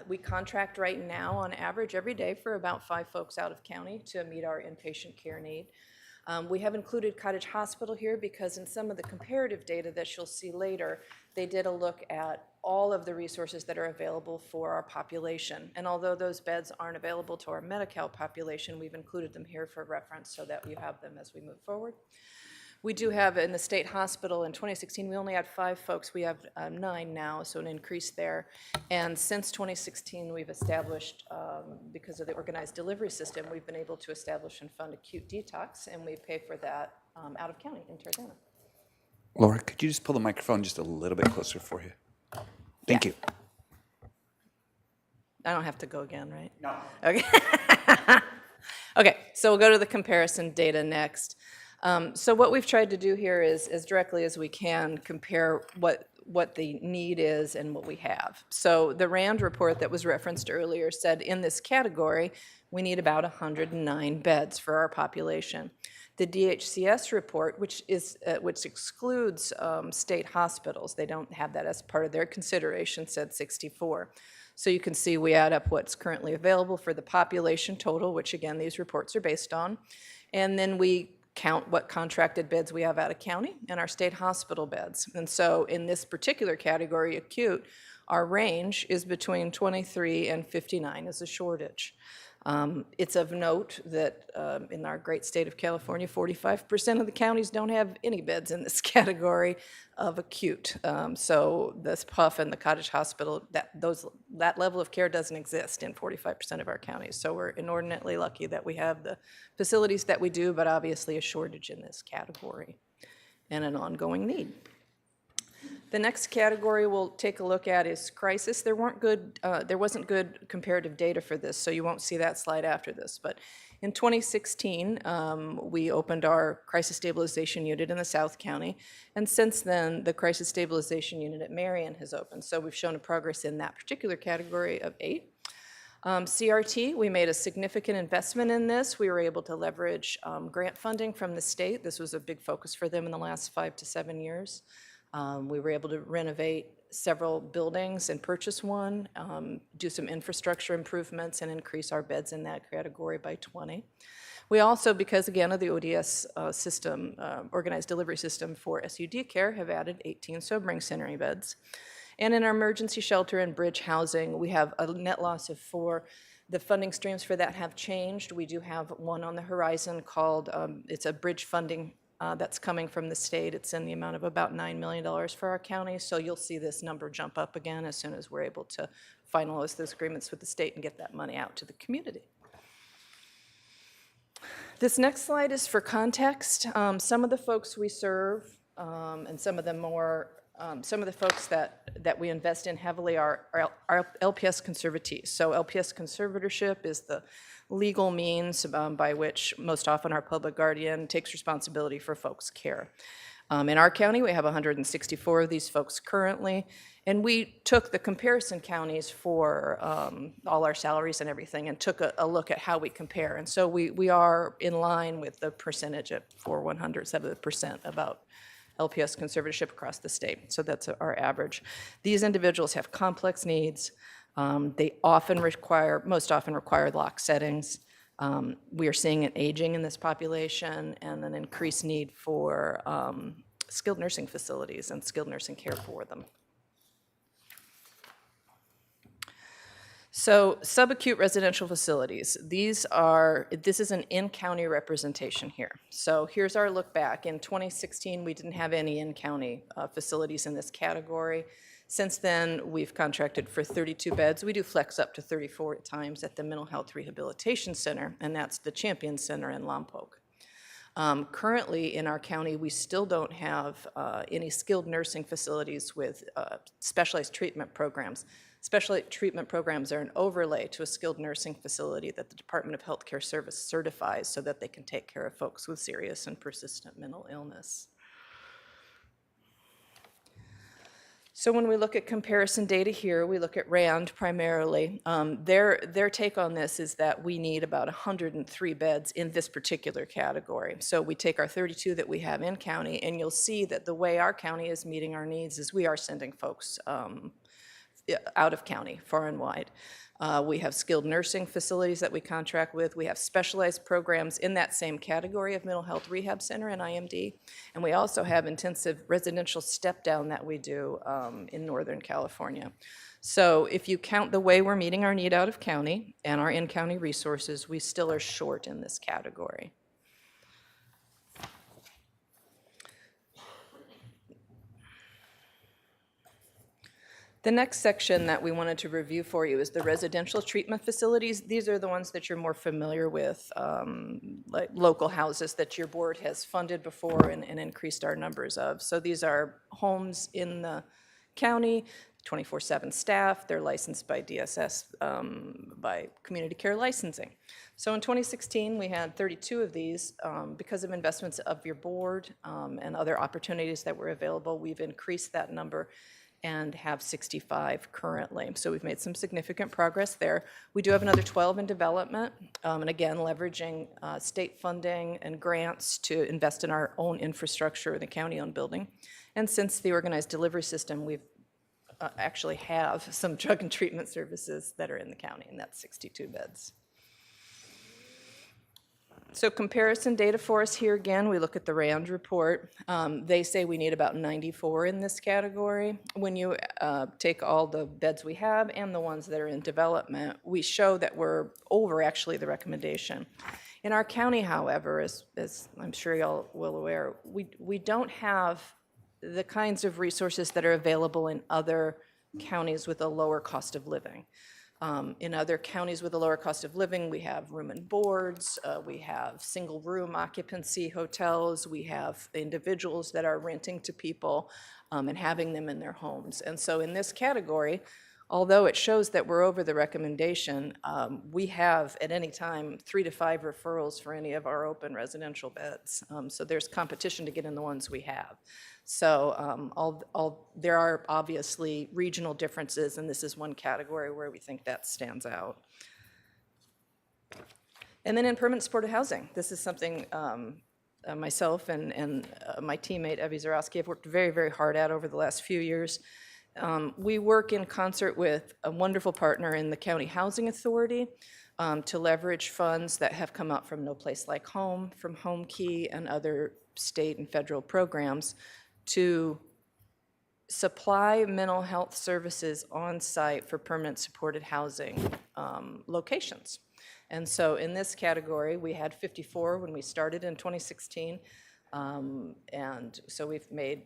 We contract right now on average every day for about 5 folks out of county to meet our inpatient care need. We have included Cottage Hospital here because in some of the comparative data that you'll see later, they did a look at all of the resources that are available for our population. And although those beds aren't available to our Medi-Cal population, we've included them here for reference so that you have them as we move forward. We do have in the state hospital in 2016, we only had 5 folks. We have 9 now, so an increase there. And since 2016, we've established, because of the organized delivery system, we've been able to establish and fund acute detox, and we pay for that out of county in Tarzana. Laura, could you just pull the microphone just a little bit closer for you? Thank you. I don't have to go again, right? No. Okay. Okay, so we'll go to the comparison data next. So what we've tried to do here is, as directly as we can, compare what the need is and what we have. So the RAND report that was referenced earlier said in this category, we need about 109 beds for our population. The DHCS report, which excludes state hospitals, they don't have that as part of their consideration, said 64. So you can see we add up what's currently available for the population total, which again, these reports are based on. And then we count what contracted beds we have out of county and our state hospital beds. And so in this particular category, acute, our range is between 23 and 59 as a shortage. It's of note that in our great state of California, 45% of the counties don't have any beds in this category of acute. So this PUF and the Cottage Hospital, that level of care doesn't exist in 45% of our counties. So we're inordinately lucky that we have the facilities that we do, but obviously a shortage in this category and an ongoing need. The next category we'll take a look at is crisis. There wasn't good comparative data for this, so you won't see that slide after this. But In 2016, we opened our crisis stabilization unit in the South County, and since then, the crisis stabilization unit at Marion has opened. So we've shown a progress in that particular category of 8. CRT, we made a significant investment in this. We were able to leverage grant funding from the state. This was a big focus for them in the last 5 to 7 years. We were able to renovate several buildings and purchase one, do some infrastructure improvements, and increase our beds in that category by 20. We also, because again of the ODS system, organized delivery system for SUD care, have added 18 sobering centering beds. And in our emergency shelter and bridge housing, we have a net loss of 4. The funding streams for that have changed. We do have one on the horizon called, it's a bridge funding that's coming from the state. It's in the amount of about $9 million for our county. So you'll see this number jump up again as soon as we're able to finalize those agreements with the state and get that money out to the community. This next slide is for context. Some of the folks we serve and some of the folks that we invest in heavily are LPS conservatees. So LPS conservatorship is the legal means by which most often our public guardian takes responsibility for folks' care. In our county, we have 164 of these folks currently, and we took the comparison counties for all our salaries and everything and took a look at how we compare. And so we are in line with the percentage at 4/100% about LPS conservatorship across the state. So that's our average. These individuals have complex needs. They most often require locked settings. We are seeing an aging in this population and an increased need for skilled nursing facilities and skilled nursing care for them. So subacute residential facilities, this is an in-county representation here. So here's our look back. In 2016, we didn't have any in-county facilities in this category. Since then, we've contracted for 32 beds. We do flex up to 34 at times at the Mental Health Rehabilitation Center, and that's the Champion Center in Lompoc. Currently in our county, we still don't have any skilled nursing facilities with specialized treatment programs. Specialized treatment programs are an overlay to a skilled nursing facility that the Department of Healthcare Service certifies so that they can take care of folks with serious and persistent mental illness. So when we look at comparison data here, we look at RAND primarily. Their take on this is that we need about 103 beds in this particular category. So we take our 32 that we have in county, and you'll see that the way our county is meeting our needs is we are sending folks out of county, far and wide. We have skilled nursing facilities that we contract with. We have specialized programs in that same category of mental health rehab center and IMD. And we also have intensive residential step down that we do in Northern California. So if you count the way we're meeting our need out of county and our in-county resources, we still are short in this category. The next section that we wanted to review for you is the residential treatment facilities. These are the ones that you're more familiar with, like local houses that your board has funded before and increased our numbers of. So these are homes in the county, 24/7 staff. They're licensed by DSS, by Community Care Licensing. So in 2016, we had 32 of these. Because of investments of your board and other opportunities that were available, we've increased that number and have 65 currently. So we've made some significant progress there. We do have another 12 in development, and again, leveraging state funding and grants to invest in our own infrastructure in the county-owned building. And since the organized delivery system, we've actually have some drug and treatment services that are in the county, and that's 62 beds. So comparison data for us here again, we look at the RAND report. They say we need about 94 in this category. When you take all the beds we have and the ones that are in development, we show that we're over actually the recommendation. In our county, however, as I'm sure y'all will aware, we don't have the kinds of resources that are available in other counties with a lower cost of living. In other counties with a lower cost of living, we have room and boards, we have single room occupancy hotels, we have individuals that are renting to people and having them in their homes. And so in this category, Although it shows that we're over the recommendation, we have at any time 3 to 5 referrals for any of our open residential beds. So there's competition to get in the ones we have. So there are obviously regional differences, and this is one category where we think that stands out. And then in permanent supportive housing, this is something myself and my teammate Evie Zarowski have worked very, very hard at over the last few years. We work in concert with a wonderful partner in the County Housing Authority to leverage funds that have come out from No Place Like Home, from Home Key, and other state and federal programs to supply mental health services on site for permanent supported housing locations. And so in this category, we had 54 when we started in 2016. And so we've made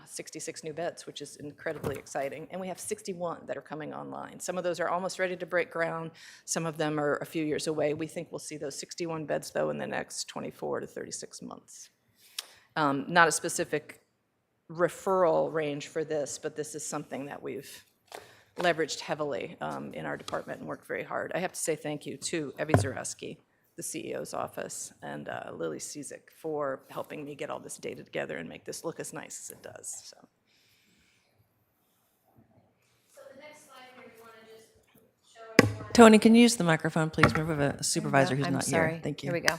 66 new beds, which is incredibly exciting. And we have 61 that are coming online. Some of those are almost ready to break ground. Some of them are a few years away. We think we'll see those 61 beds, though, in the next 24 to 36 months. Not a specific referral range for this, but this is something that we've leveraged heavily in our department and worked very hard. I have to say thank you to Evie Zarowski, the CEO's office, and Lily Cizik for helping me get all this data together and make this look as nice as it does. So the next slide here, you want to just show everyone. Tony, can you use the microphone, please? We have a supervisor who's I'm not sorry. here. Thank you. Here we go.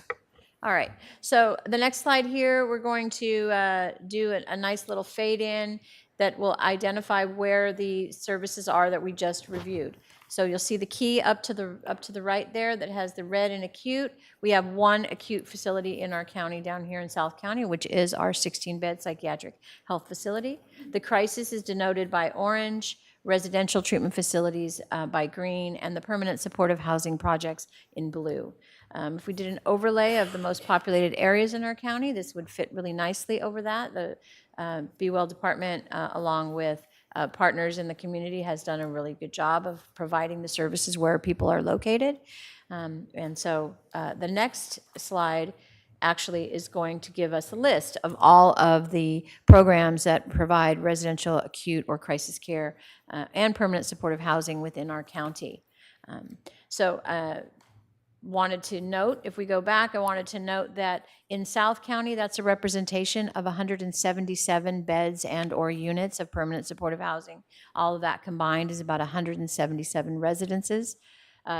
All right. So the next slide here, we're going to do a nice little fade in that will identify where the services are that we just reviewed. So you'll see the key up to the right there that has the red and acute. We have one acute facility in our county down here in South County, which is our 16-bed psychiatric health facility. The crisis is denoted by orange, residential treatment facilities by green, and the permanent supportive housing projects in blue. If we did an overlay of the most populated areas in our county, this would fit really nicely over that. The Be Well Department, along with partners in the community, has done a really good job of providing the services where people are located. And so the next slide actually is going to give us a list of all of the programs that provide residential, acute, or crisis care and permanent supportive housing within our county. Wanted to note, if we go back, I wanted to note that in South County, that's a representation of 177 beds and or units of permanent supportive housing. All of that combined is about 177 residences.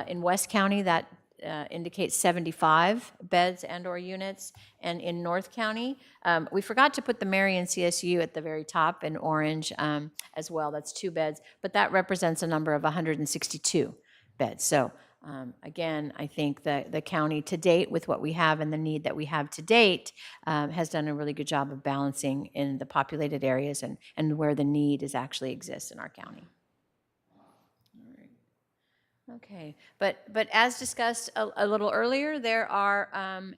In West County, that indicates 75 beds and or units. And in North County, we forgot to put the Marion CSU at the very top in orange as well. That's 2 beds, but that represents a number of 162 beds. So again, I think that the county to date, with what we have and the need that we have to date, has done a really good job of balancing in the populated areas and where the need is actually exists in our county. Okay, but as discussed a little earlier, there are,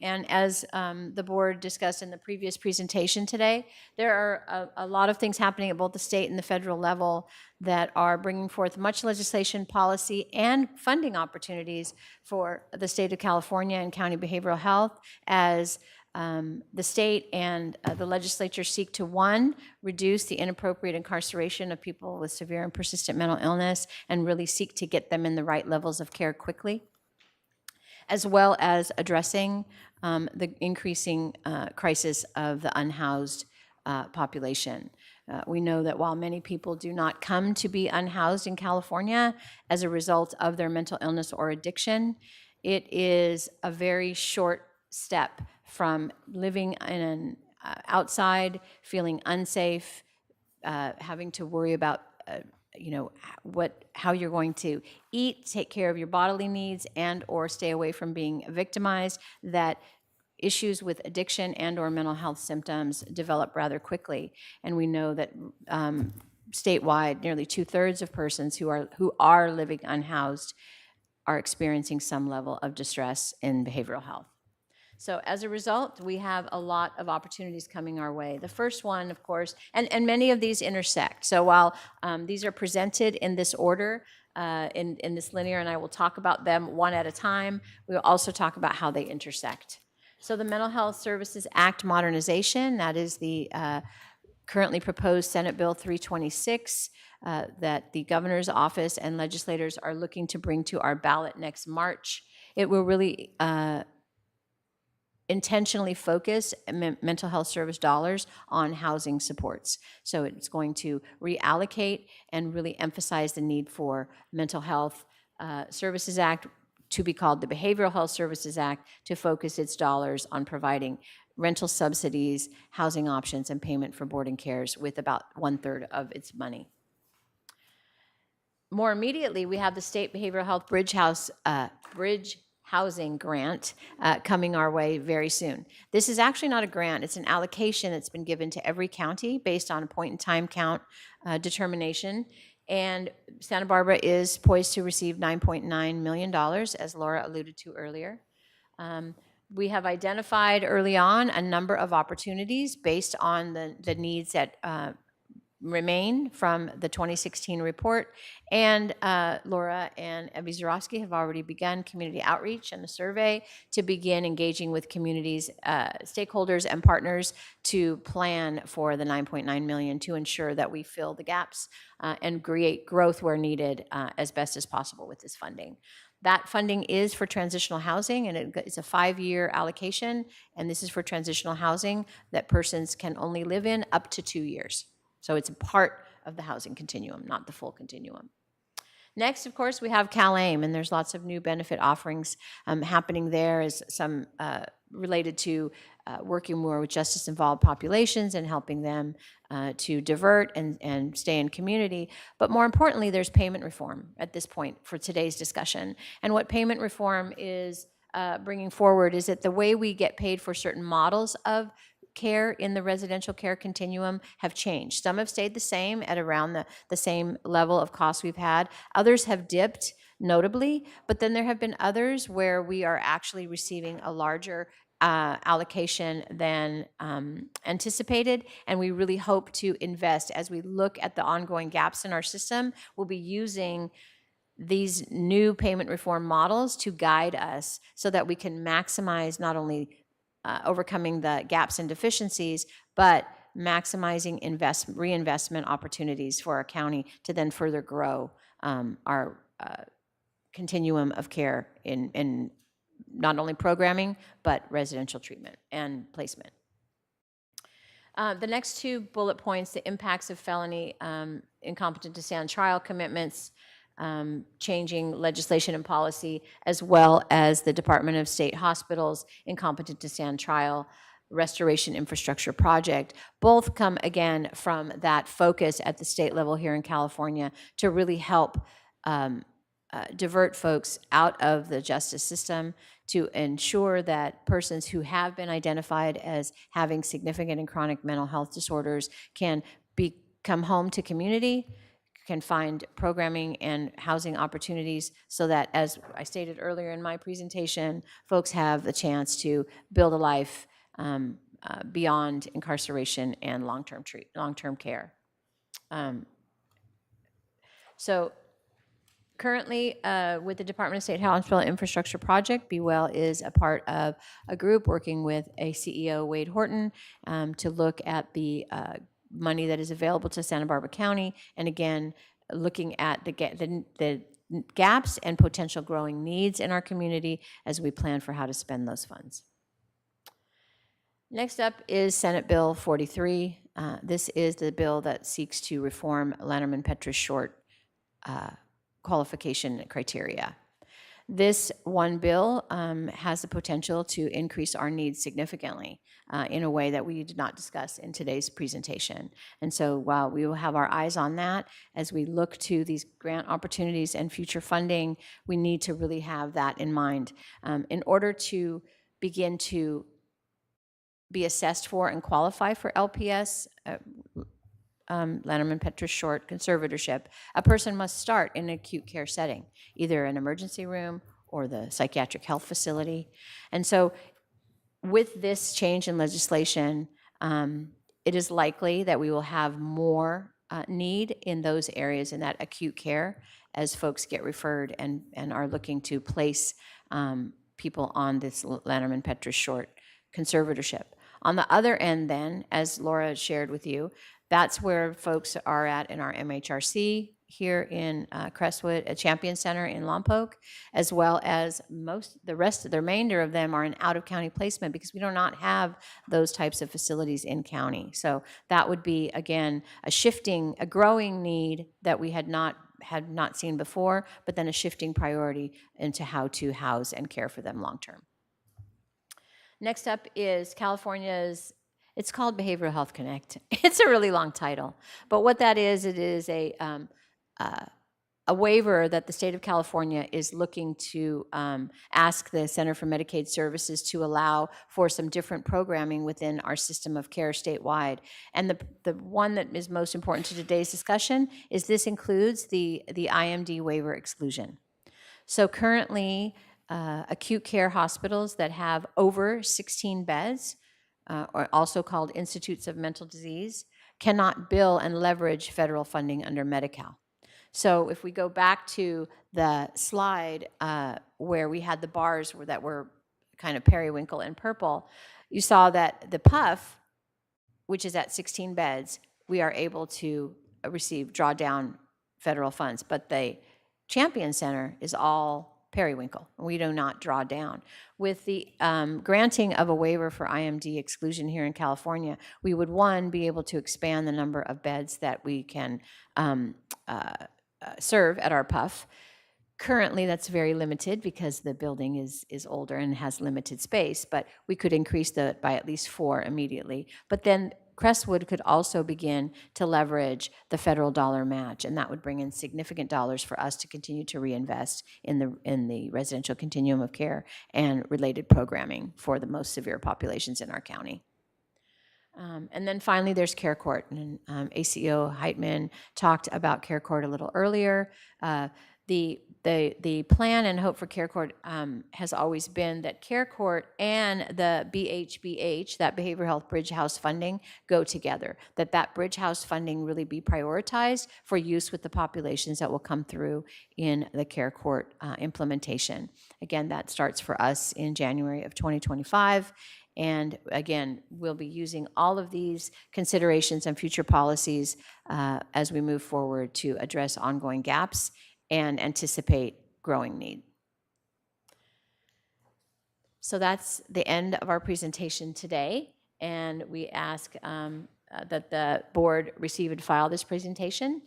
and as the board discussed in the previous presentation today, there are a lot of things happening at both the state and the federal level that are bringing forth much legislation, policy, and funding opportunities for the state of California and county behavioral health as the state and the legislature seek to, 1, reduce the inappropriate incarceration of people with severe and persistent mental illness and really seek to get them in the right levels of care quickly, as well as addressing the increasing crisis of the unhoused population. We know that while many people do not come to be unhoused in California as a result of their mental illness or addiction, it is a very short step from living in an outside, feeling unsafe, having to worry about how you're going to eat, take care of your bodily needs, and or stay away from being victimized, that issues with addiction and or mental health symptoms develop rather quickly. And we know that statewide, nearly 2/3 of persons who are living unhoused are experiencing some level of distress in behavioral health. So as a result, we have a lot of opportunities coming our way. The first one, of course, and many of these intersect. So while these are presented in this order, in this linear, and I will talk about them one at a time, we will also talk about how they intersect. So the Mental Health Services Act modernization, that is the currently proposed Senate Bill 326. that the governor's office and legislators are looking to bring to our ballot next March. It will really intentionally focus mental health service dollars on housing supports. So it's going to reallocate and really emphasize the need for Mental Health Services Act, to be called the Behavioral Health Services Act, to focus its dollars on providing rental subsidies, housing options, and payment for board and cares with about 1/3 of its money. More immediately, we have the State Behavioral Health Bridge Housing Grant coming our way very soon. This is actually not a grant, it's an allocation that's been given to every county based on a point-in-time count determination. And Santa Barbara is poised to receive $9.9 million, as Laura alluded to earlier. We have identified early on a number of opportunities based on the needs that remain from the 2016 report. And Laura and Evie Zarowski have already begun community outreach and a survey to begin engaging with communities, stakeholders and partners to plan for the $9.9 million to ensure that we fill the gaps and create growth where needed as best as possible with this funding. That funding is for transitional housing, and it's a 5-year allocation, and this is for transitional housing that persons can only live in up to 2 years. So it's a part of the housing continuum, not the full continuum. Next, of course, we have CalAIM, and there's lots of new benefit offerings happening there, as some related to working more with justice-involved populations and helping them to divert and stay in community. But more importantly, there's payment reform at this point for today's discussion. And what payment reform is bringing forward is that the way we get paid for certain models of care in the residential care continuum have changed. Some have stayed the same at around the same level of cost we've had. Others have dipped notably, but then there have been others where we are actually receiving a larger allocation than anticipated, and we really hope to invest. As we look at the ongoing gaps in our system, we'll be using these new payment reform models to guide us so that we can maximize not only overcoming the gaps and deficiencies, but maximizing reinvestment opportunities for our county to then further grow our continuum of care in not only programming, but residential treatment and placement. The next 2 bullet points, the impacts of felony incompetent to stand trial commitments, changing legislation and policy, as well as the Department of State Hospitals incompetent to stand trial restoration infrastructure project. Both come again from that focus at the state level here in California to really help divert folks out of the justice system, to ensure that persons who have been identified as having significant and chronic mental health disorders can come home to community, can find programming and housing opportunities, so that, as I stated earlier in my presentation, folks have the chance to build a life beyond incarceration and long-term care. So currently, with the Department of State Hospital Infrastructure Project, Be Well is a part of a group working with a CEO, Wade Horton, to look at the money that is available to Santa Barbara County, and again, looking at the gaps and potential growing needs in our community as we plan for how to spend those funds. Next up is Senate Bill 43. This is the bill that seeks to reform Lanterman-Petra's short qualification criteria. This one bill has the potential to increase our needs significantly in a way that we did not discuss in today's presentation. And so while we will have our eyes on that, as we look to these grant opportunities and future funding, we need to really have that in mind. In order to begin to be assessed for and qualify for LPS, Lanterman-Petra's short conservatorship, a person must start in an acute care setting, either an emergency room or the psychiatric health facility. And so with this change in legislation, it is likely that we will have more need in those areas in that acute care as folks get referred and are looking to place people on this Lanterman-Petra's short conservatorship. On the other end then, as Laura shared with you, That's where folks are at in our MHRC here in Crestwood, a Champion Center in Lompoc, as well as the remainder of them are in out-of-county placement because we do not have those types of facilities in county. So that would be, again, a growing need that we had not seen before, but then a shifting priority into how to house and care for them long-term. Next up is California's, it's called Behavioral Health Connect. It's a really long title, but what that is, it is a waiver that the state of California is looking to ask the Center for Medicaid Services to allow for some different programming within our system of care statewide. And the one that is most important to today's discussion is this includes the IMD waiver exclusion. So currently, acute care hospitals that have over 16 beds, or also called Institutes of Mental Disease, cannot bill and leverage federal funding under Medi-Cal. So if we go back to the slide where we had the bars that were kind of periwinkle and purple, you saw that the PUF, which is at 16 beds, we are able to draw down federal funds. But the Champion Center is all periwinkle. We do not draw down. With the granting of a waiver for IMD exclusion here in California, we would, one, be able to expand the number of beds that we can serve at our PUF. Currently, that's very limited because the building is older and has limited space, but we could increase that by at least 4 immediately. But then Crestwood could also begin to leverage the federal dollar match, and that would bring in significant dollars for us to continue to reinvest in the residential continuum of care and related programming for the most severe populations in our county. And then finally, there's Care Court, and ACO Heitman talked about Care Court a little earlier. The plan and hope for Care Court has always been that Care Court and the BHBH, that Behavioral Health Bridge House funding, go together. That Bridge House funding really be prioritized for use with the populations that will come through in the Care Court implementation. Again, that starts for us in January of 2025. And again, we'll be using all of these considerations and future policies as we move forward to address ongoing gaps and anticipate growing need. So that's the end of our presentation today. And we ask that the board receive and file this presentation.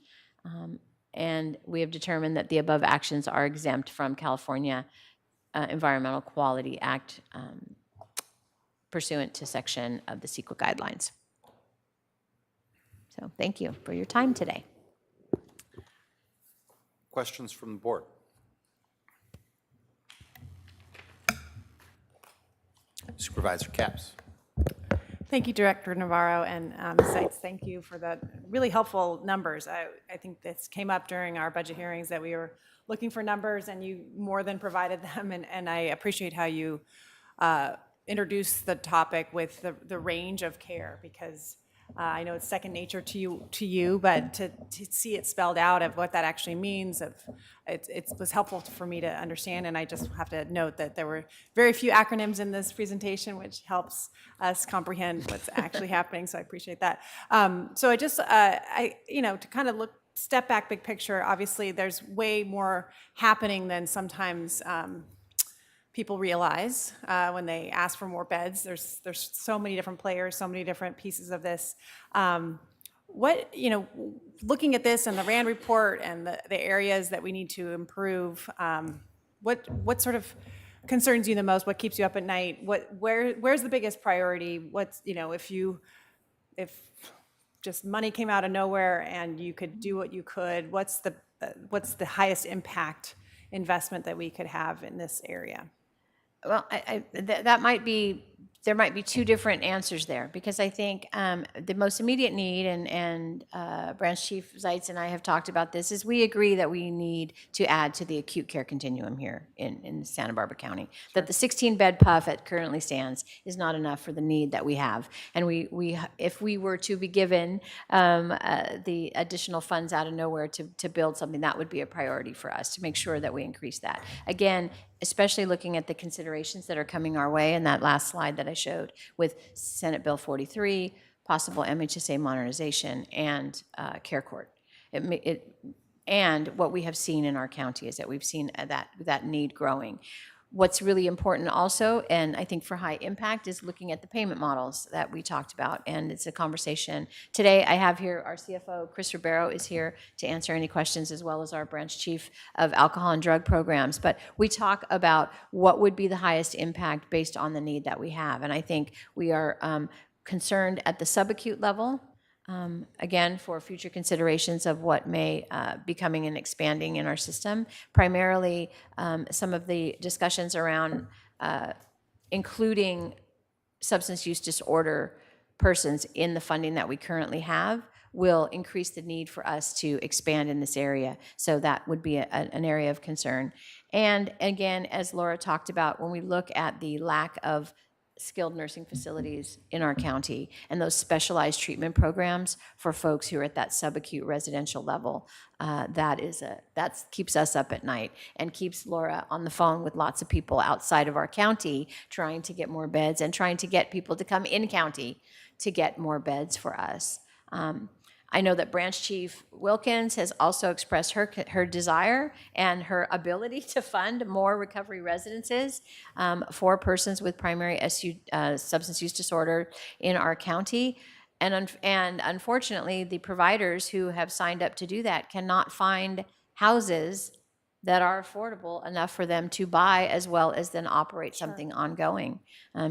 And we have determined that the above actions are exempt from California Environmental Quality Act pursuant to section of the CEQA guidelines. So thank you for your time today. Questions from the board? Supervisor Capps. Thank you, Director Navarro and Sites. Thank you for the really helpful numbers. I think this came up during our budget hearings that we were looking for numbers and you more than provided them. And I appreciate how you introduce the topic with the range of care, because I know it's second nature to you, but to see it spelled out of what that actually means, it was helpful for me to understand. And I just have to note that there were very few acronyms in this presentation, which helps us comprehend what's actually happening. So I appreciate that. So I just, to kind of step back, big picture. Obviously, there's way more happening than sometimes people realize when they ask for more beds. There's so many different players, so many different pieces of this. Looking at this and the RAND report and the areas that we need to improve, what sort of concerns you the most? What keeps you up at night? Where's the biggest priority? If just money came out of nowhere and you could do what you could, what's the highest impact investment that we could have in this area? Well, there might be two different answers there, because I think the most immediate need, and Branch Chief Zeitz and I have talked about this, is we agree that we need to add to the acute care continuum here in Santa Barbara County. That the 16-bed PUF that currently stands is not enough for the need that we have. And if we were to be given the additional funds out of nowhere to build something, that would be a priority for us to make sure that we increase that. Again, especially looking at the considerations that are coming our way in that last slide that I showed with Senate Bill 43, possible MHSA modernization and care court. And what we have seen in our county is that we've seen that need growing. What's really important also, and I think for high impact, is looking at the payment models that we talked about, and it's a conversation. Today, I have here our CFO, Chris Ribeiro, is here to answer any questions, as well as our branch chief of alcohol and drug programs. But we talk about what would be the highest impact based on the need that we have, and I think we are concerned at the subacute level, again, for future considerations of what may be coming and expanding in our system. Primarily, some of the discussions around including substance use disorder persons in the funding that we currently have will increase the need for us to expand in this area. So that would be an area of concern. And again, as Laura talked about, when we look at the lack of skilled nursing facilities in our county and those specialized treatment programs for folks who are at that subacute residential level, that keeps us up at night and keeps Laura on the phone with lots of people outside of our county trying to get more beds and trying to get people to come in county to get more beds for us. I know that Branch Chief Wilkins has also expressed her desire and her ability to fund more recovery residences for persons with primary substance use disorder in our county. And unfortunately, the providers who have signed up to do that cannot find houses that are affordable enough for them to buy, as well as then operate something ongoing.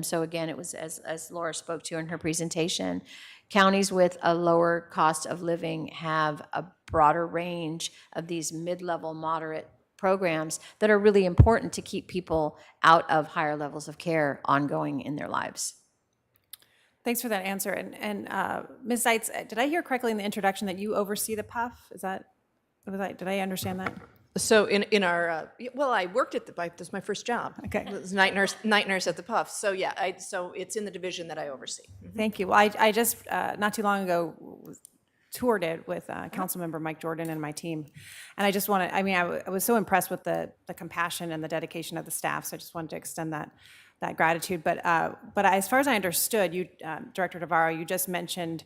So again, it was, as Laura spoke to in her presentation, counties with a lower cost of living have a broader range of these mid-level moderate programs that are really important to keep people out of higher levels of care ongoing in their lives. Thanks for that answer. And Ms. Seitz, did I hear correctly in the introduction that you oversee the PUF? Did I understand that? So in our, well, I worked at the PUF, this is my first job. Okay. I was night nurse at the PUF. So yeah, so it's in the division that I oversee. Thank you. Well, I just, not too long ago, toured it with Councilmember Mike Jordan and my team. And I just want to, I was so impressed with the compassion and the dedication of the staff, so I just wanted to extend that gratitude. But as far as I understood, you, Director Navarro, you just mentioned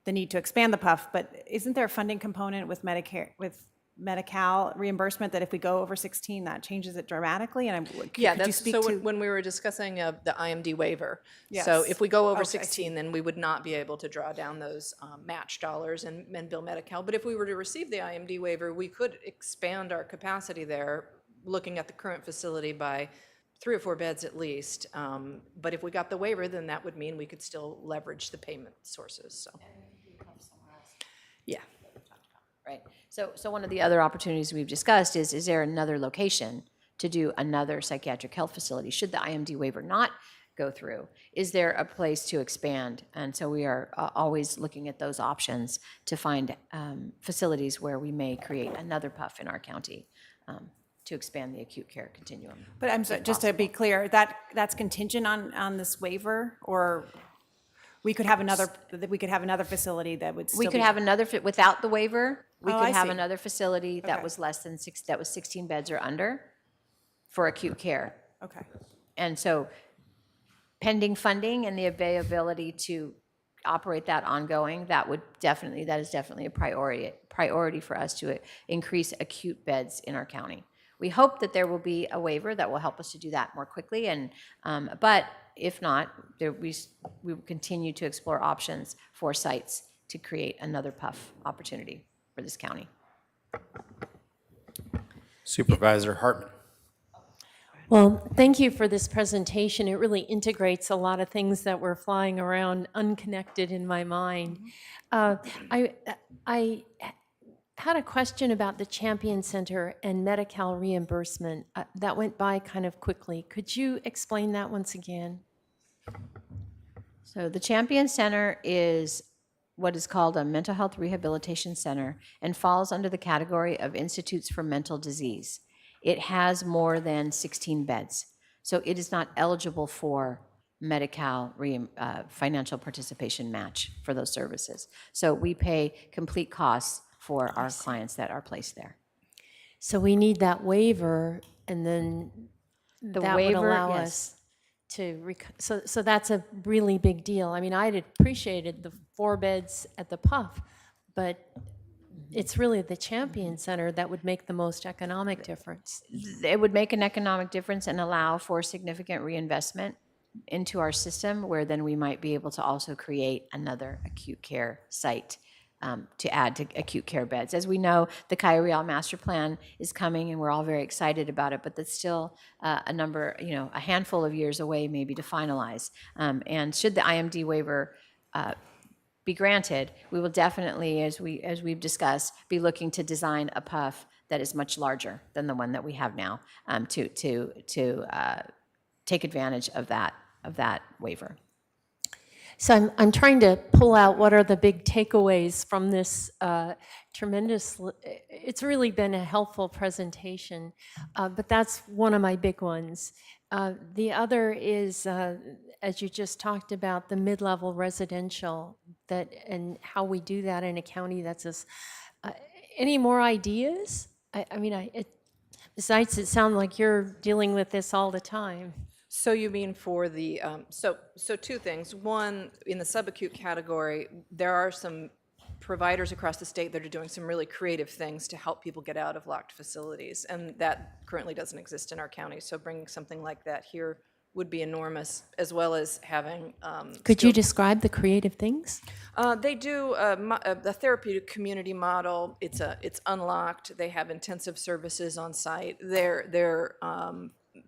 the need to expand the PUF, but isn't there a funding component with Medicare, with Medi-Cal reimbursement, that if we go over 16, that changes it dramatically? And when we were discussing the IMD waiver. Yes. So if we go over 16, then we would not be able to draw down those match dollars and bill Medi-Cal. But if we were to receive the IMD waiver, we could expand our capacity there, looking at the current facility by 3 or 4 beds at least. But if we got the waiver, then that would mean we could still leverage the payment sources. So. Yeah. Right. So one of the other opportunities we've discussed is there another location to do another psychiatric health facility? Should the IMD waiver not go through, is there a place to expand? And so we are always looking at those options to find facilities where we may create another PUF in our county to expand the acute care continuum. But I'm sorry, just to be clear, that's contingent on this waiver, or we could have another facility that would still We could have another, without the waiver, we Oh, could I have see. another facility that Okay. was less than that was 16 beds or under for acute care. Okay. And so pending funding and the availability to operate that ongoing, that is definitely a priority for us to increase acute beds in our county. We hope that there will be a waiver that will help us to do that more quickly, but if not, we will continue to explore options for sites to create another PUF opportunity for this county. Supervisor Hartman. Well, thank you for this presentation. It really integrates a lot of things that were flying around unconnected in my mind. I had a question about the Champion Center and Medi-Cal reimbursement. That went by kind of quickly. Could you explain that once again? So the Champion Center is what is called a mental health rehabilitation center and falls under the category of Institutes for Mental Disease. It has more than 16 beds, so it is not eligible for Medi-Cal financial participation match for those services. So we pay complete costs for our clients that are placed there. So we need that waiver, and then that would allow us so that's a really big deal. I mean, I'd appreciated the 4 beds at the Puff, but it's really the Champion Center that would make the most economic difference. It would make an economic difference and allow for significant reinvestment into our system, where then we might be able to also create another acute care site to add to acute care beds. As we know, the Cayo Real Master Plan is coming, and we're all very excited about it, but that's still a handful of years away maybe to finalize. And should the IMD waiver be granted, we will definitely, as we've discussed, be looking to design a PUF that is much larger than the one that we have now to take advantage of that waiver. So I'm trying to pull out what are the big takeaways from this tremendous, it's really been a helpful presentation, but that's one of my big ones. The other is, as you just talked about, the mid-level residential and how we do that in a county that's this. Any more ideas? Besides, it sounds like you're dealing with this all the time. So you mean for the, so 2 things. One, in the subacute category, there are some providers across the state that are doing some really creative things to help people get out of locked facilities, and that currently doesn't exist in our county. So bringing something like that here would be enormous, as well as having. Could you describe the creative things? They do a therapeutic community model. It's unlocked. They have intensive services on site. They're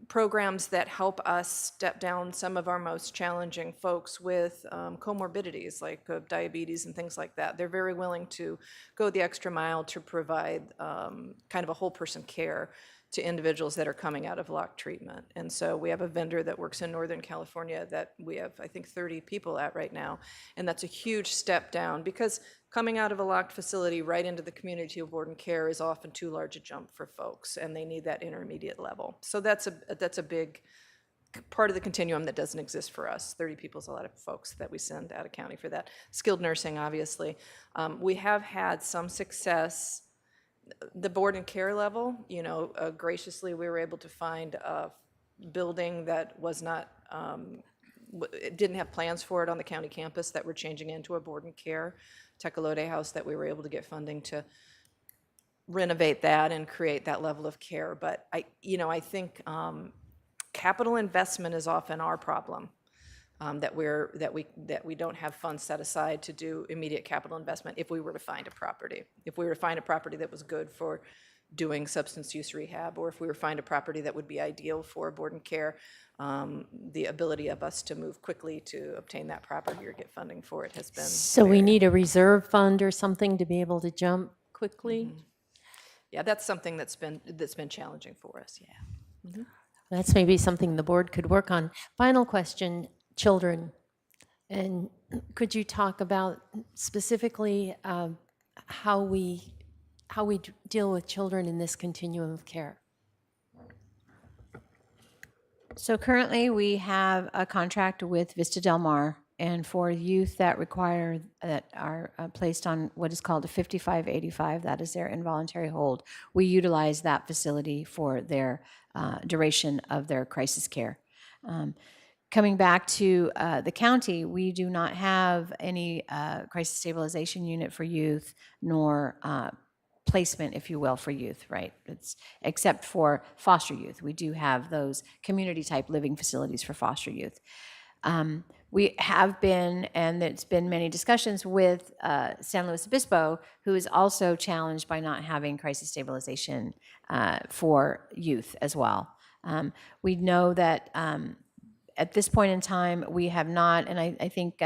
programs that help us step down some of our most challenging folks with comorbidities like diabetes and things like that. They're very willing to go the extra mile to provide kind of a whole person care to individuals that are coming out of locked treatment. And so we have a vendor that works in Northern California that we have, I think, 30 people at right now. And that's a huge step down, because coming out of a locked facility right into the community of board and care is often too large a jump for folks, and they need that intermediate level. So that's a big part of the continuum that doesn't exist for us. 30 people is a lot of folks that we send out of county for that. Skilled nursing, obviously. We have had some success. The board and care level, graciously we were able to find a building that was not, didn't have plans for it on the county campus that we're changing into a board and care. Tecolote House, that we were able to get funding to renovate that and create that level of care. But I think capital investment is often our problem. That we don't have funds set aside to do immediate capital investment if we were to find a property. If we were to find a property that was good for doing substance use rehab, or if we were to find a property that would be ideal for board and care, the ability of us to move quickly to obtain that property or get funding for it has been. So we need a reserve fund or something to be able to jump quickly? Mm-hmm. Yeah, that's something that's been challenging for us, yeah. Mm-hmm. That's maybe something the board could work on. Final question. Children, and could you talk about specifically how we deal with children in this continuum of care? So currently, we have a contract with Vista Del Mar, and for youth that are placed on what is called a 5585, that is their involuntary hold, we utilize that facility for their duration of their crisis care. Coming back to the county, we do not have any crisis stabilization unit for youth, nor placement, if you will, for youth, right? It's except for foster youth. We do have those community-type living facilities for foster youth. We have been, and there's been many discussions with San Luis Obispo, who is also challenged by not having crisis stabilization for youth as well. We know that at this point in time, we have not, and I think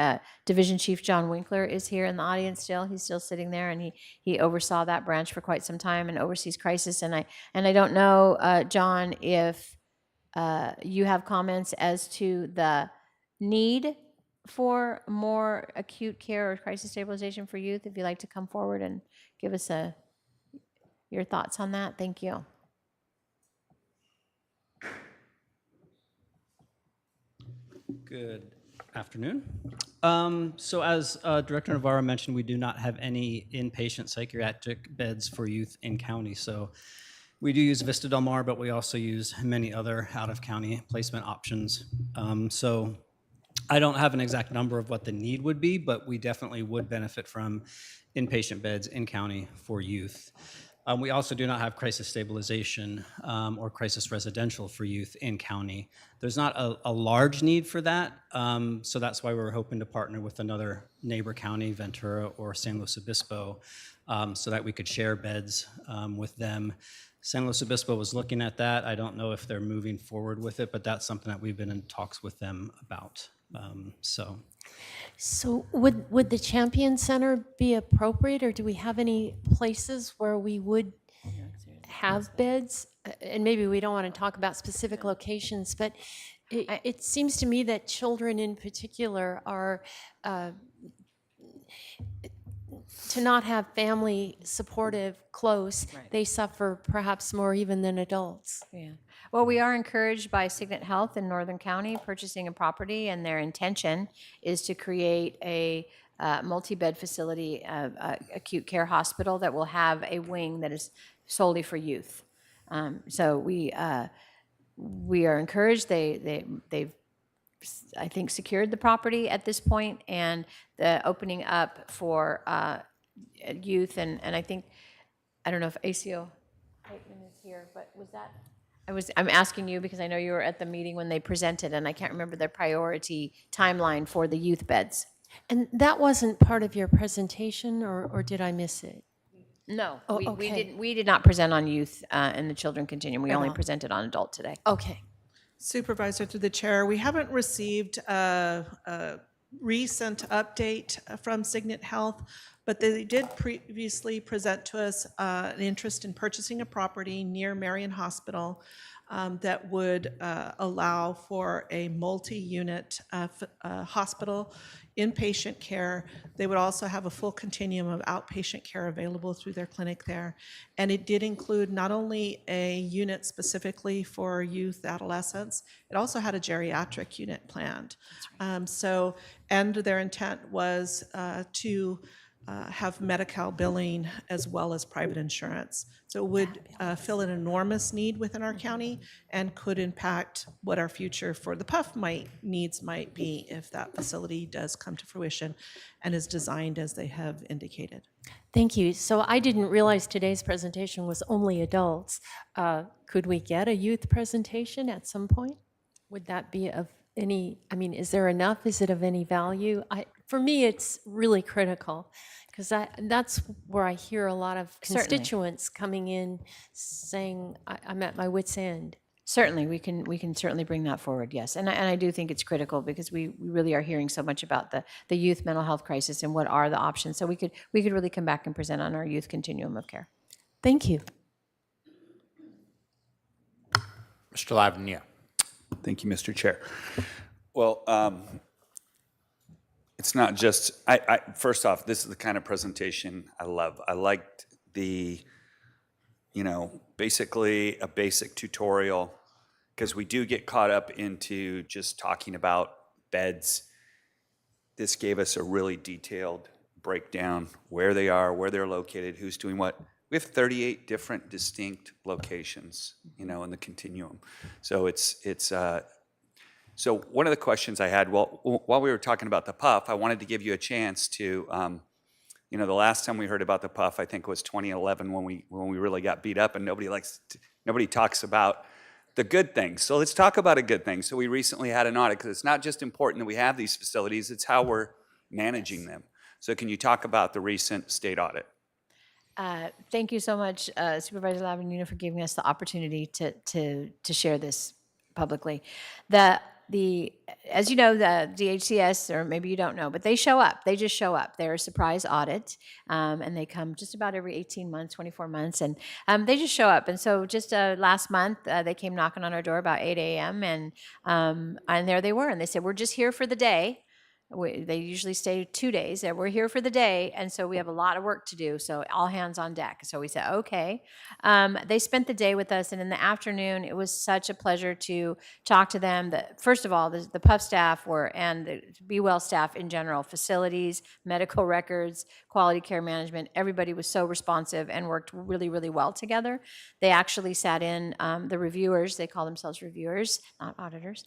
Division Chief John Winkler is here in the audience still. He's still sitting there, and he oversaw that branch for quite some time and oversees crisis. And I don't know, John, if you have comments as to the need for more acute care or crisis stabilization for youth. If you'd like to come forward and give us your thoughts on that, thank you. Good afternoon. So as Director Navarro mentioned, we do not have any inpatient psychiatric beds for youth in county. So We do use Vista Del Mar, but we also use many other out-of-county placement options. So I don't have an exact number of what the need would be, but we definitely would benefit from inpatient beds in county for youth. We also do not have crisis stabilization or crisis residential for youth in county. There's not a large need for that, so that's why we're hoping to partner with another neighbor county, Ventura or San Luis Obispo, so that we could share beds with them. San Luis Obispo was looking at that. I don't know if they're moving forward with it, but that's something that we've been in talks with them about. So would the Champion Center be appropriate, or do we have any places where we would have beds? And maybe we don't want to talk about specific locations, but it seems to me that children in particular are, to not have family supportive close, they suffer perhaps more even than adults. Yeah. Well, we are encouraged by Signet Health in Northern County purchasing a property, and their intention is to create a multi-bed facility, acute care hospital that will have a wing that is solely for youth. So we are encouraged. They've I think secured the property at this point, and the opening up for youth and I think, I don't know if ACO Bateman is here, but was that? I'm asking you because I know you were at the meeting when they presented, and I can't remember their priority timeline for the youth beds. And that wasn't part of your presentation, or did I miss it? No, Oh, we okay. did not present on youth in the children continuum. We only Uh-huh. presented on adult today. Okay. Supervisor, through the chair, we haven't received a recent update from Signet Health, but they did previously present to us an interest in purchasing a property near Marion Hospital that would allow for a multi-unit hospital inpatient care. They would also have a full continuum of outpatient care available through their clinic there. And it did include not only a unit specifically for youth, adolescents, it also had a geriatric unit planned. And their intent was to have Medi-Cal billing as well as private insurance. So it would fill an enormous need within our county and could impact what our future for the PUF needs might be if that facility does come to fruition and is designed as they have indicated. Thank you. So I didn't realize today's presentation was only adults. Could we get a youth presentation at some point? Would that be of any, I mean, is there enough? Is it of any value? For me, it's really critical because that's where I hear a lot of constituents coming in saying, I'm at my wit's end. Certainly, we can certainly bring that forward, yes. And I do think it's critical because we really are hearing so much about the youth mental health crisis and what are the options. So we could really come back and present on our youth continuum of care. Thank you. Mr. Lavanya. Thank you, Mr. Chair. Well, it's not just, first off, this is the kind of presentation I love. I liked the, basically a basic tutorial, because we do get caught up into just talking about beds. This gave us a really detailed breakdown, where they are, where they're located, who's doing what. We have 38 different distinct locations, in the continuum. So so one of the questions I had, while we were talking about the PUF, I wanted to give you a chance to, the last time we heard about the PUF, I think was 2011 when we really got beat up, and nobody talks about the good things. So let's talk about a good thing. So we recently had an audit, because it's not just important that we have these facilities, it's how we're managing them. So can you talk about the recent state audit? Thank you so much, Supervisor Lavanina, for giving us the opportunity to share this publicly. As you know, the DHCS, or maybe you don't know, but they show up. They just show up. They're a surprise audit, and they come just about every 18 months, 24 months, and they just show up. And so just last month, they came knocking on our door about 8 a.m., and there they were, and they said, we're just here for the day. They usually stay 2 days, and we're here for the day, and so we have a lot of work to do, so all hands on deck. So we said, okay. They spent the day with us, and in the afternoon, it was such a pleasure to talk to them. First of all, the PUF staff and the Be Well staff in general, facilities, medical records, quality care management, everybody was so responsive and worked really, really well together. They actually sat in, the reviewers, they call themselves reviewers, not auditors.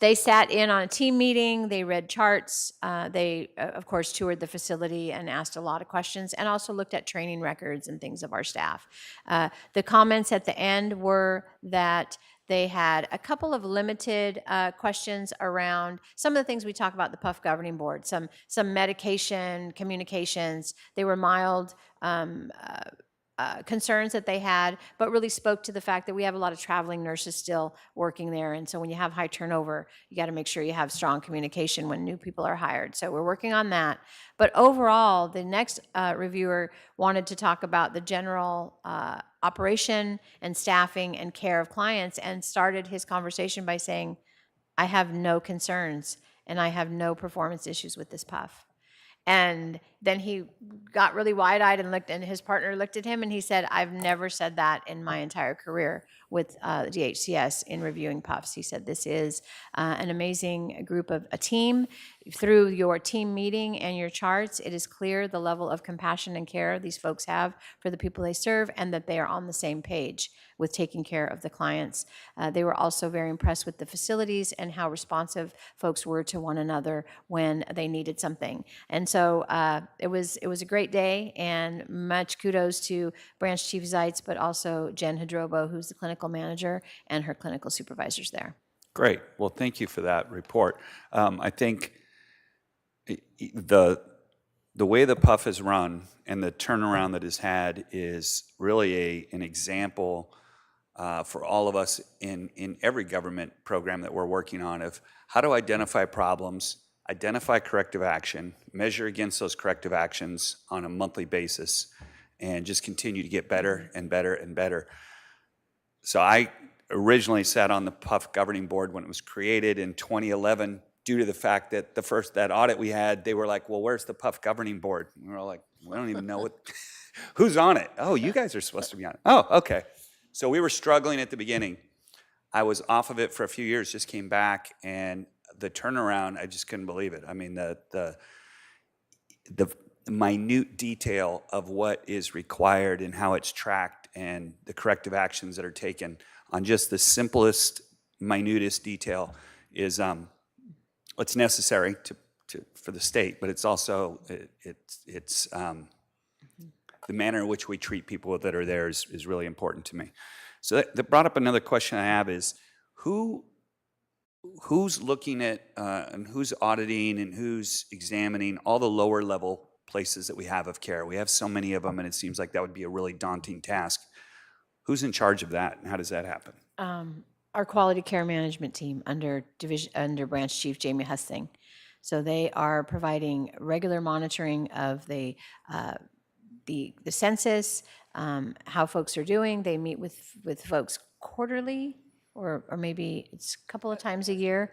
They sat in on a team meeting, they read charts, they, of course, toured the facility and asked a lot of questions, and also looked at training records and things of our staff. The comments at the end were that they had a couple of limited questions around some of the things we talk about the PUF governing board, some medication communications. They were mild concerns that they had, but really spoke to the fact that we have a lot of traveling nurses still working there. And so when you have high turnover, you got to make sure you have strong communication when new people are hired. So we're working on that. But overall, the next reviewer wanted to talk about the general operation and staffing and care of clients, and started his conversation by saying, I have no concerns and I have no performance issues with this PUF. And then he got really wide-eyed and looked, and his partner looked at him and he said, I've never said that in my entire career with DHCS in reviewing PUFs. He said, this is an amazing group of a team. Through your team meeting and your charts, it is clear the level of compassion and care these folks have for the people they serve, and that they are on the same page with taking care of the clients. They were also very impressed with the facilities and how responsive folks were to one another when they needed something. And so it was a great day, and much kudos to Branch Chief Zeitz, but also Jen Hadrobo, who's the clinical manager, and her clinical supervisors there. Great. Well, thank you for that report. I think the way the PUF is run and the turnaround that it's had is really an example for all of us in every government program that we're working on of how to identify problems, identify corrective action, measure against those corrective actions on a monthly basis, and just continue to get better and better and better. So I originally sat on the PUF governing board when it was created in 2011, due to the fact that that audit we had, they were like, well, where's the PUF governing board? And we were like, we don't even know who's on it. Oh, you guys are supposed to be on it. Oh, okay. So we were struggling at the beginning. I was off of it for a few years, just came back, and the turnaround, I just couldn't believe it. I mean, the minute detail of what is required and how it's tracked and the corrective actions that are taken on just the simplest, minutest detail is what's necessary for the state, but it's also it's the manner in which we treat people that are there is really important to me. So that brought up another question I have is who's looking at and who's auditing and who's examining all the lower level places that we have of care? We have so many of them, and it seems like that would be a really daunting task. Who's in charge of that, and how does that happen? Our quality care management team under Branch Chief Jamie Husting. So they are providing regular monitoring of the census, how folks are doing. They meet with folks quarterly, or maybe it's a couple of times a year,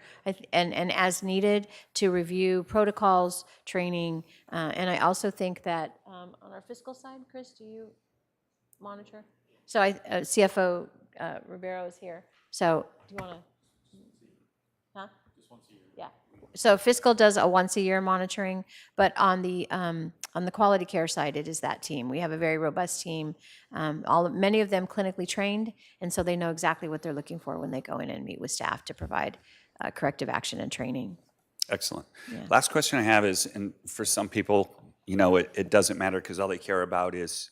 and as needed to review protocols, training, and I also think that on our fiscal side, Chris, do you monitor? So CFO Ribeiro is here. So do you want to? Huh? Just once a year. Yeah. So fiscal does a once a year monitoring, but on the quality care side, it is that team. We have a very robust team. Many of them clinically trained, and so they know exactly what they're looking for when they go in and meet with staff to provide corrective action and training. Excellent. Yeah. Last question I have is, and for some people, it doesn't matter because all they care about is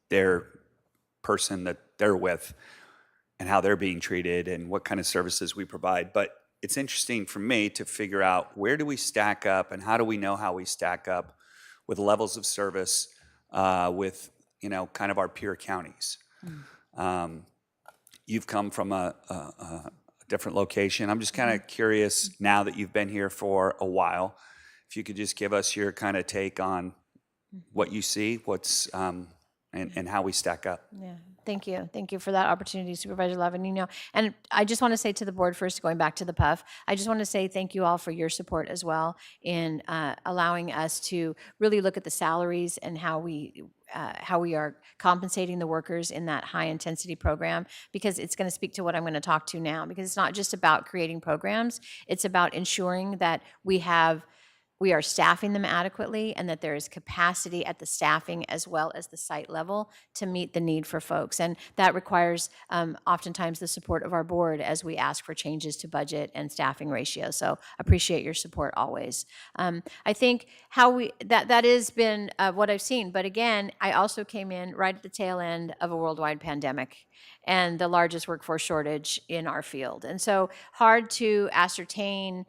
their person that they're with and how they're being treated and what kind of services we provide. But it's interesting for me to figure out, where do we stack up and how do we know how we stack up with levels of service with kind of our peer counties. You've come from a different location. I'm just kind of curious, now that you've been here for a while, if you could just give us your kind of take on what you see, and how we stack up. Yeah. Thank you. Thank you for that opportunity, Supervisor Lavanino. And I just want to say to the board first, going back to the PUF, I just want to say thank you all for your support as well in allowing us to really look at the salaries and how we are compensating the workers in that high intensity program, because it's going to speak to what I'm going to talk to now, because it's not just about creating programs, it's about ensuring that we are staffing them adequately and that there is capacity at the staffing as well as the site level to meet the need for folks. And that requires oftentimes the support of our board as we ask for changes to budget and staffing ratios. So appreciate your support always. I think that has been what I've seen. But again, I also came in right at the tail end of a worldwide pandemic and the largest workforce shortage in our field. And so hard to ascertain,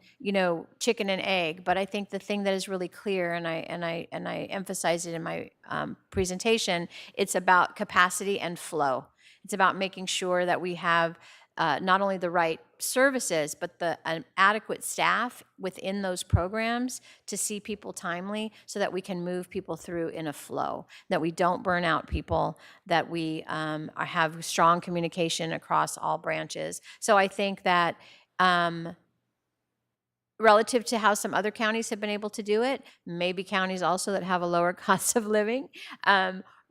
chicken and egg, but I think the thing that is really clear, and I emphasized it in my presentation, it's about capacity and flow. It's about making sure that we have not only the right services, but the adequate staff within those programs to see people timely so that we can move people through in a flow, that we don't burn out people, that we have strong communication across all branches. So I think that relative to how some other counties have been able to do it, maybe counties also that have a lower cost of living,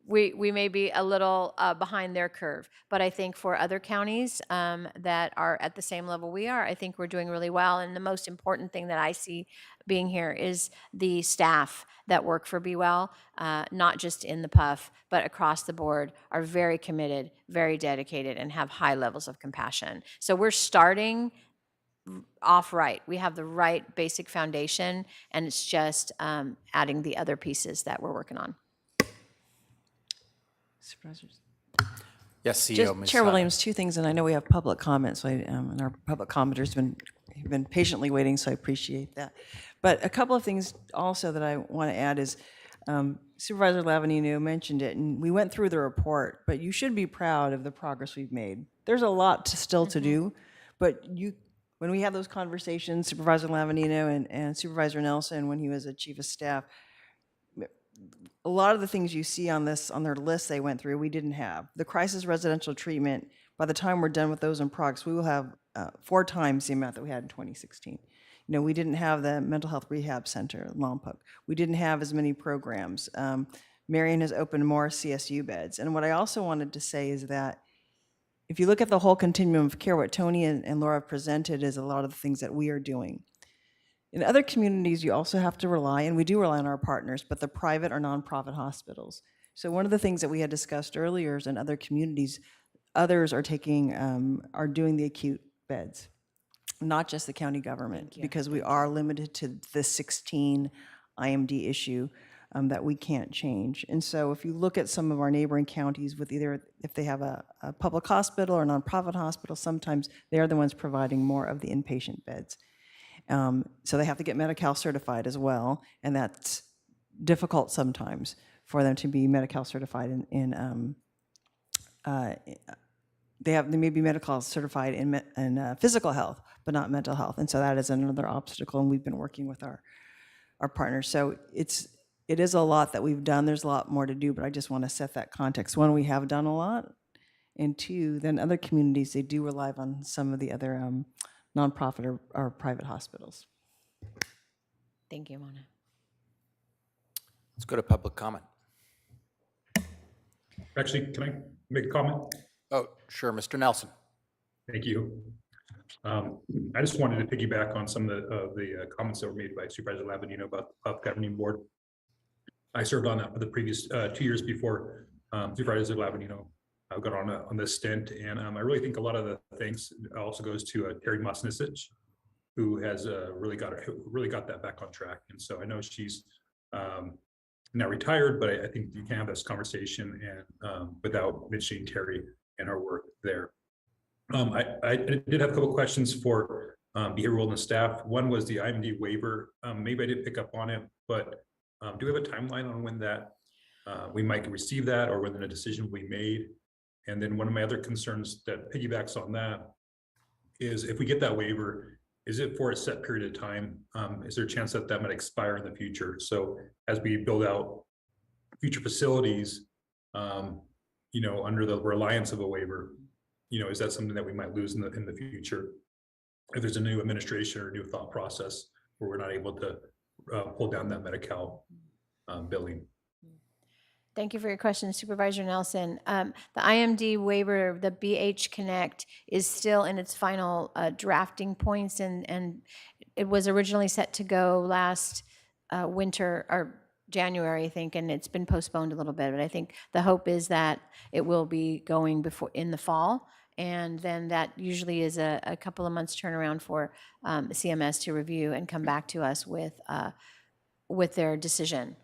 we may be a little behind their curve. But I think for other counties that are at the same level we are, I think we're doing really well. And the most important thing that I see being here is the staff that work for Be Well, not just in the PUF, but across the board, are very committed, very dedicated, and have high levels of compassion. So we're starting off right. We have the right basic foundation, and it's just adding the other pieces that we're working on. Supervisors. Yes, CEO. Just Ms. Chair Sutton. Williams, two things, and I know we have public comments, so and our public commenters have been patiently waiting, so I appreciate that. But a couple of things also that I want to add is Supervisor Lavanino mentioned it, and we went through the report, but you should be proud of the progress we've made. There's a lot still to do, but when we have those conversations, Supervisor Lavanino and Supervisor Nelson, when he was a chief of staff, a lot of the things you see on their list they went through, we didn't have. The crisis residential treatment, by the time we're done with those in progress, we will have 4 times the amount that we had in 2016. We didn't have the mental health rehab center, Lompoc. We didn't have as many programs. Marion has opened more CSU beds. And what I also wanted to say is that if you look at the whole continuum of care, what Tony and Laura presented is a lot of the things that we are doing. In other communities, you also have to rely, and we do rely on our partners, but the private or nonprofit hospitals. So one of the things that we had discussed earlier is in other communities, others are doing the acute beds, not just the county government, because we are limited to the 16 IMD issue that we can't change. And so if you look at some of our neighboring counties with either, if they have a public hospital or nonprofit hospital, sometimes they're the ones providing more of the inpatient beds. So they have to get Medi-Cal certified as well, and that's difficult sometimes for them to be Medi-Cal certified they may be Medi-Cal certified in physical health, but not mental health, and so that is another obstacle, and we've been working with our partners. So it is a lot that we've done. There's a lot more to do, but I just want to set that context. One, we have done a lot, and two, then other communities, they do rely on some of the other nonprofit or private hospitals. Thank you, Mona. Let's go to public comment. Actually, can I make a comment? Oh, sure, Mr. Nelson. Thank you. I just wanted to piggyback on some of the comments that were made by Supervisor Lavanino about the governing board. I served on that for the previous 2 years before Supervisor Lavanino got on this stint, and I really think a lot of the things also goes to Terry Mosnisich, who has really got that back on track. And so I know she's now retired, but I think you can have this conversation and without mentioning Terry and her work there. I did have a couple questions for behavioral wellness staff. One was the IMD waiver. Maybe I didn't pick up on it, but do we have a timeline on when that we might receive that, or when a decision will be made? And then one of my other concerns that piggybacks on that is, if we get that waiver, is it for a set period of time? Is there a chance that that might expire in the future? So as we build out future facilities, under the reliance of a waiver, is that something that we might lose in the future? If there's a new administration or new thought process where we're not able to pull down that Medi-Cal billing. Thank you for your question, Supervisor Nelson. The IMD waiver, the BH Connect, is still in its final drafting points, and it was originally set to go last winter or January, I think, and it's been postponed a little bit. But I think the hope is that it will be going before in the fall, and then that usually is a couple of months turnaround for CMS to review and come back to us with their decision.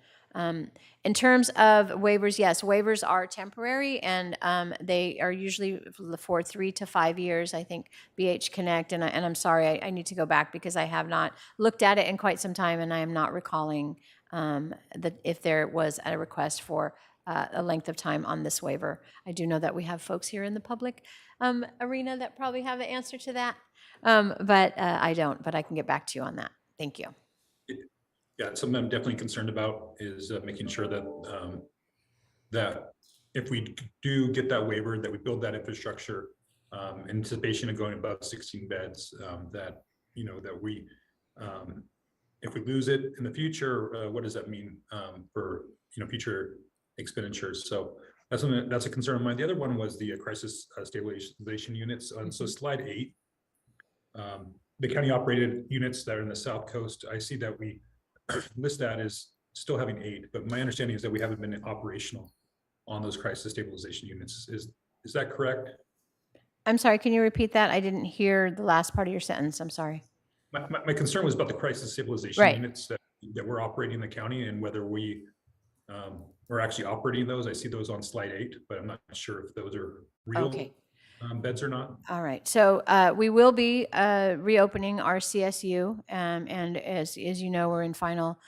In terms of waivers, yes, waivers are temporary, and they are usually for 3 to 5 years. I think BH Connect, and I'm sorry, I need to go back because I have not looked at it in quite some time, and I am not recalling if there was a request for a length of time on this waiver. I do know that we have folks here in the public arena that probably have an answer to that, but I don't, but I can get back to you on that. Thank you. Yeah, something I'm definitely concerned about is making sure that that if we do get that waiver, that we build that infrastructure in anticipation of going above 16 beds, that that we if we lose it in the future, what does that mean for future expenditures? So that's a concern of mine. The other one was the crisis stabilization units. So slide 8, the county operated units that are in the South Coast. I see that we list that as still having 8, but my understanding is that we haven't been operational on those crisis stabilization units. Is that correct? I'm sorry, can you repeat that? I didn't hear the last part of your sentence. I'm sorry. My concern was about the crisis stabilization units that we're operating in the county, and whether we are actually operating those. I see those on slide 8, but I'm not sure if those are real beds or not. All right, so we will be reopening our CSU, and as you know, we're in final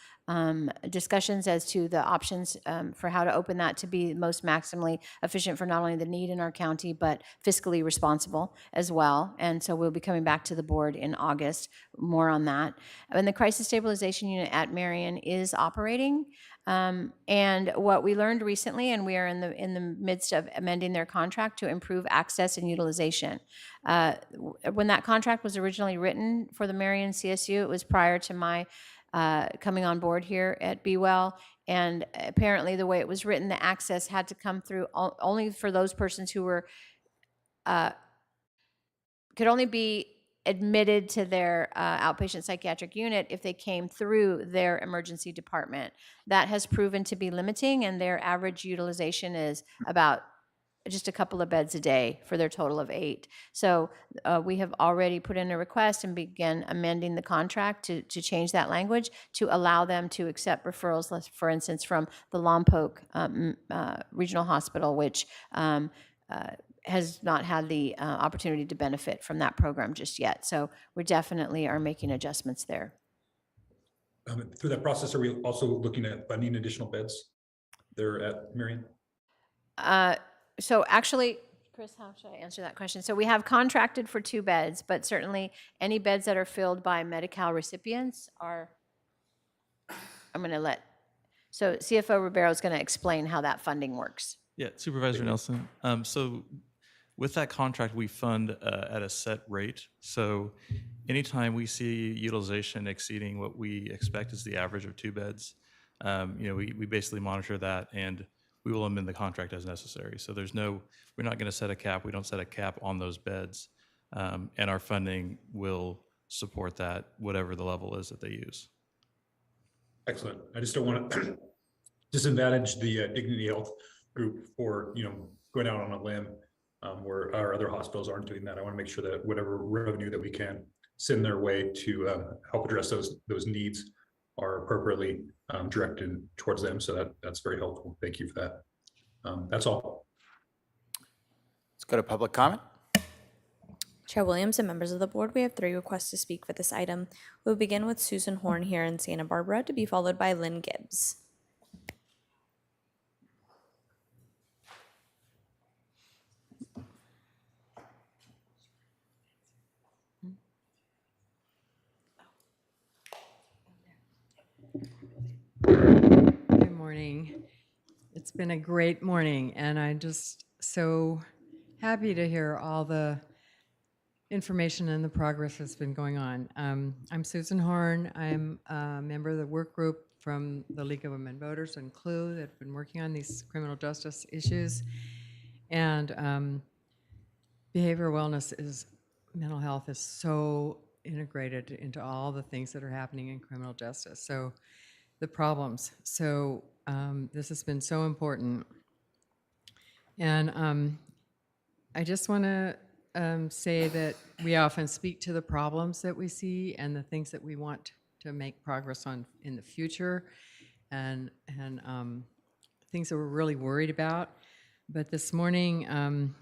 discussions as to the options for how to open that to be most maximally efficient for not only the need in our county, but fiscally responsible as well. And so we'll be coming back to the board in August, more on that. And the crisis stabilization unit at Marion is operating. And what we learned recently, and we are in the midst of amending their contract to improve access and utilization. When that contract was originally written for the Marion CSU, it was prior to my coming on board here at Be Well, and apparently the way it was written, the access had to come through only for those persons who were could only be admitted to their outpatient psychiatric unit if they came through their emergency department. That has proven to be limiting, and their average utilization is about just a couple of beds a day for their total of 8. So we have already put in a request and began amending the contract to change that language to allow them to accept referrals, for instance, from the Lompoc Regional Hospital, which has not had the opportunity to benefit from that program just yet. So we definitely are making adjustments there. Through that process, are we also looking at funding additional beds there at Marion? So actually, Chris, how should I answer that question? So we have contracted for 2 beds, but certainly any beds that are filled by Medi-Cal recipients are, I'm going to let, so CFO Ribeiro is going to explain how that funding works. Yeah, Supervisor Nelson. So with that contract, we fund at a set rate. So anytime we see utilization exceeding what we expect is the average of 2 beds, we basically monitor that, and we will amend the contract as necessary. So we're not going to set a cap. We don't set a cap on those beds, and our funding will support that, whatever the level is that they use. Excellent. I just don't want to disadvantage the Dignity Health group for going out on a limb where our other hospitals aren't doing that. I want to make sure that whatever revenue that we can send their way to help address those needs are appropriately directed towards them. So that's very helpful. Thank you for that. That's all. Let's go to public comment. Chair Williams and members of the board, we have 3 requests to speak for this item. We'll begin with Susan Horn here in Santa Barbara, to be followed by Lynn Gibbs. Good morning. It's been a great morning, and I just so happy to hear all the information and the progress that's been going on. I'm Susan Horn. I'm a member of the work group from the League of Women Voters and CLUE that have been working on these criminal justice issues. And behavioral wellness mental health is so integrated into all the things that are happening in criminal justice. So the problems. So this has been so important. And I just want to say that we often speak to the problems that we see and the things that we want to make progress on in the future, and things that we're really worried about. But this morning,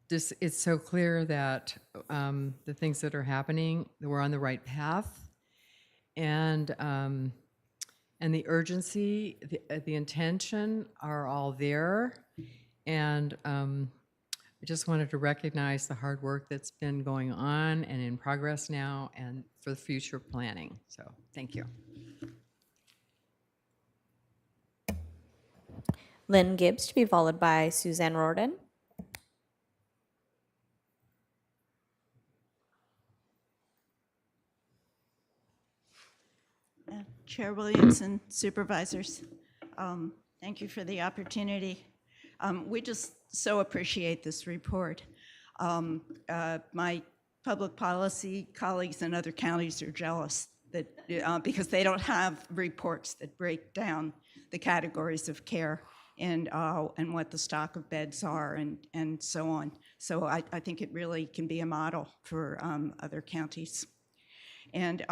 it's so clear that the things that are happening, that we're on the right path, and the urgency, the intention are all there, and I just wanted to recognize the hard work that's been going on and in progress now and for the future planning. So thank you. Lynn Gibbs to be followed by Suzanne Rorden. Chair Williams and Supervisors, thank you for the opportunity. We just so appreciate this report. My public policy colleagues in other counties are jealous that because they don't have reports that break down the categories of care and what the stock of beds are and so on. So I think it really can be a model for other counties. And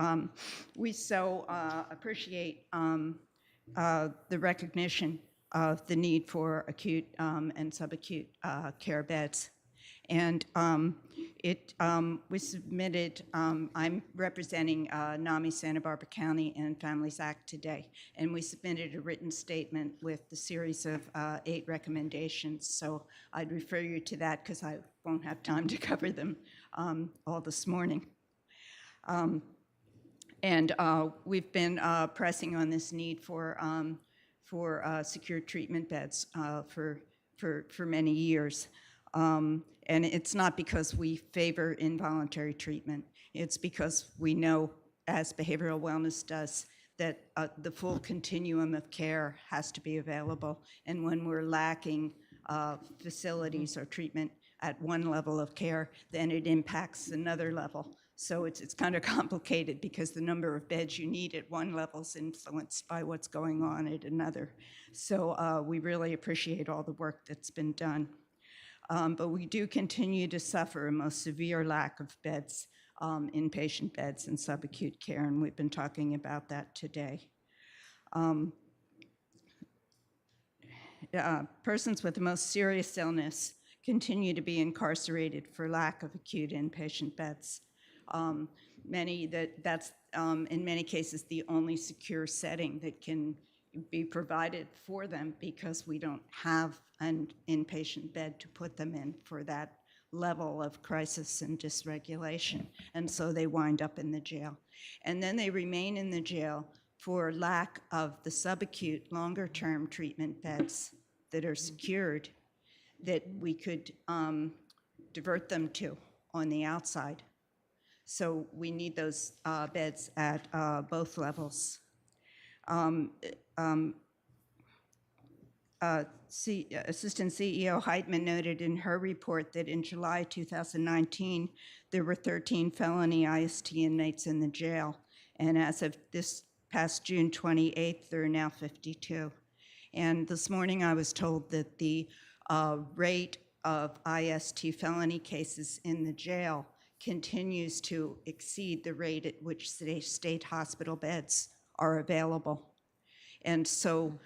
we so appreciate the recognition of the need for acute and subacute care beds. And we submitted, I'm representing NAMI Santa Barbara County and Families Act today, and we submitted a written statement with the series of 8 recommendations. So I'd refer you to that because I won't have time to cover them all this morning. And we've been pressing on this need for secure treatment beds for many years. And it's not because we favor involuntary treatment. It's because we know, as behavioral wellness does, that the full continuum of care has to be available. And when we're lacking facilities or treatment at one level of care, then it impacts another level. So it's kind of complicated because the number of beds you need at one level is influenced by what's going on at another. So we really appreciate all the work that's been done. But we do continue to suffer a most severe lack of beds, inpatient beds in subacute care, and we've been talking about that today. Persons with the most serious illness continue to be incarcerated for lack of acute inpatient beds. That's in many cases the only secure setting that can be provided for them because we don't have an inpatient bed to put them in for that level of crisis and dysregulation. And so they wind up in the jail. And then they remain in the jail for lack of the subacute longer-term treatment beds that are secured that we could divert them to on the outside. So we need those beds at both levels. Assistant CEO Heitman noted in her report that in July 2019, there were 13 felony IST inmates in the jail. And as of this past June 28th, there are now 52. And this morning I was told that the rate of IST felony cases in the jail continues to exceed the rate at which state hospital beds are available. And so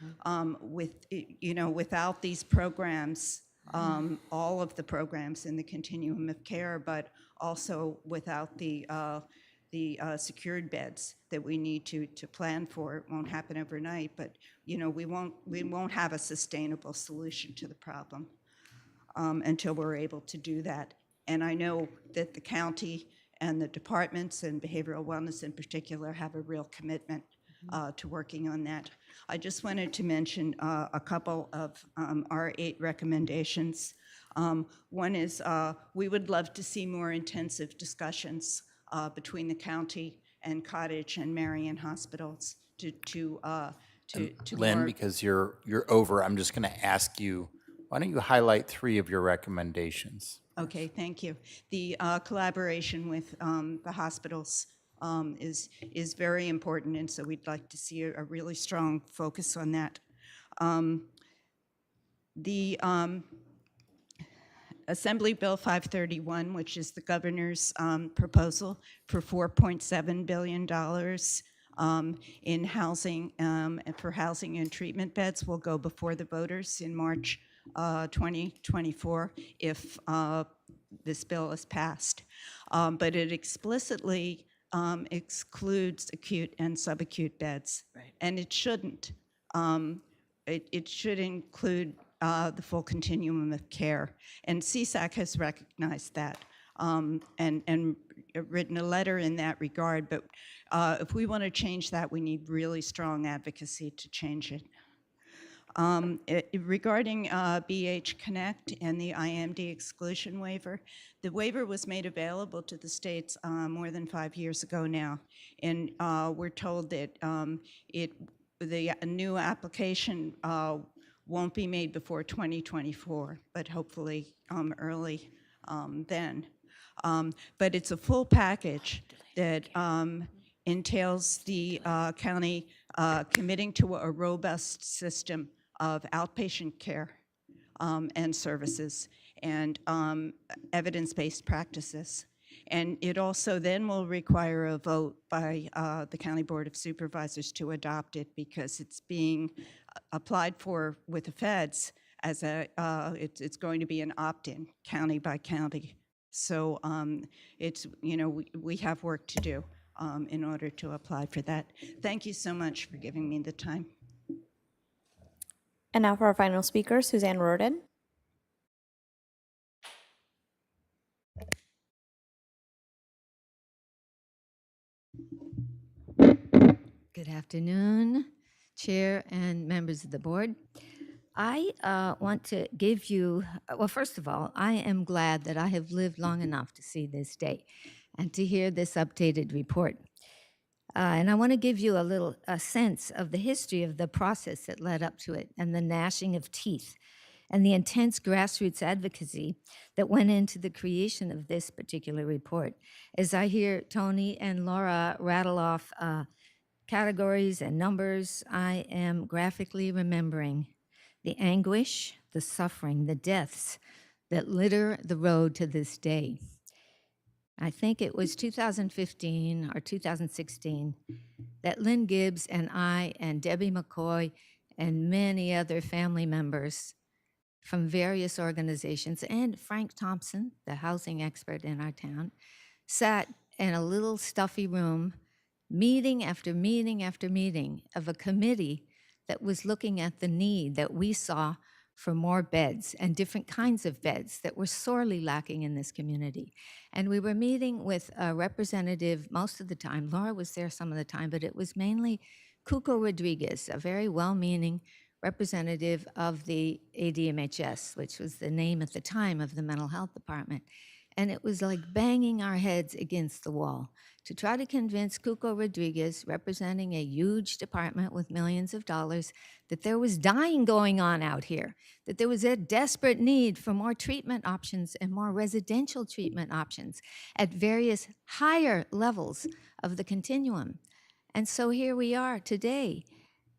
without these programs, all of the programs in the continuum of care, but also without the secured beds that we need to plan for, it won't happen overnight, but we won't have a sustainable solution to the problem until we're able to do that. And I know that the county and the departments and behavioral wellness in particular have a real commitment to working on that. I just wanted to mention a couple of our 8 recommendations. One is we would love to see more intensive discussions between the county and Cottage and Marion hospitals to Lynn, more. because you're over, I'm just going to ask you, why don't you highlight 3 of your recommendations? Okay, thank you. The collaboration with the hospitals is very important, and so we'd like to see a really strong focus on that. The Assembly Bill 531, which is the governor's proposal for $4.7 billion in housing, for housing and treatment beds, will go before the voters in March 2024 if this bill is passed. But it explicitly excludes acute and subacute beds, and it shouldn't. It should include the full continuum of care. And CSAC has recognized that and written a letter in that regard. But if we want to change that, we need really strong advocacy to change it. Regarding BH Connect and the IMD exclusion waiver, the waiver was made available to the states more than 5 years ago now. And we're told that the new application won't be made before 2024, but hopefully early then. But it's a full package that entails the county committing to a robust system of outpatient care and services and evidence-based practices. And it also then will require a vote by the County Board of Supervisors to adopt it because it's being applied for with the feds as it's going to be an opt-in county by county. So it's, we have work to do in order to apply for that. Thank you so much for giving me the time. And now for our final speaker, Suzanne Rorden. Good afternoon, Chair and members of the board. I want to give you, well, first of all, I am glad that I have lived long enough to see this day and to hear this updated report. And I want to give you a sense of the history of the process that led up to it and the gnashing of teeth and the intense grassroots advocacy that went into the creation of this particular report. As I hear Tony and Laura rattle off categories and numbers, I am graphically remembering the anguish, the suffering, the deaths that litter the road to this day. I think it was 2015 or 2016 that Lynn Gibbs and I and Debbie McCoy and many other family members from various organizations and Frank Thompson, the housing expert in our town, sat in a little stuffy room, meeting after meeting after meeting of a committee that was looking at the need that we saw for more beds and different kinds of beds that were sorely lacking in this community. And we were meeting with a representative most of the time. Laura was there some of the time, but it was mainly Cuco Rodriguez, a very well-meaning representative of the ADMHS, which was the name at the time of the mental health department. And it was like banging our heads against the wall to try to convince Cuco Rodriguez, representing a huge department with millions of dollars, that there was dying going on out here, that there was a desperate need for more treatment options and more residential treatment options at various higher levels of the continuum. And so here we are today,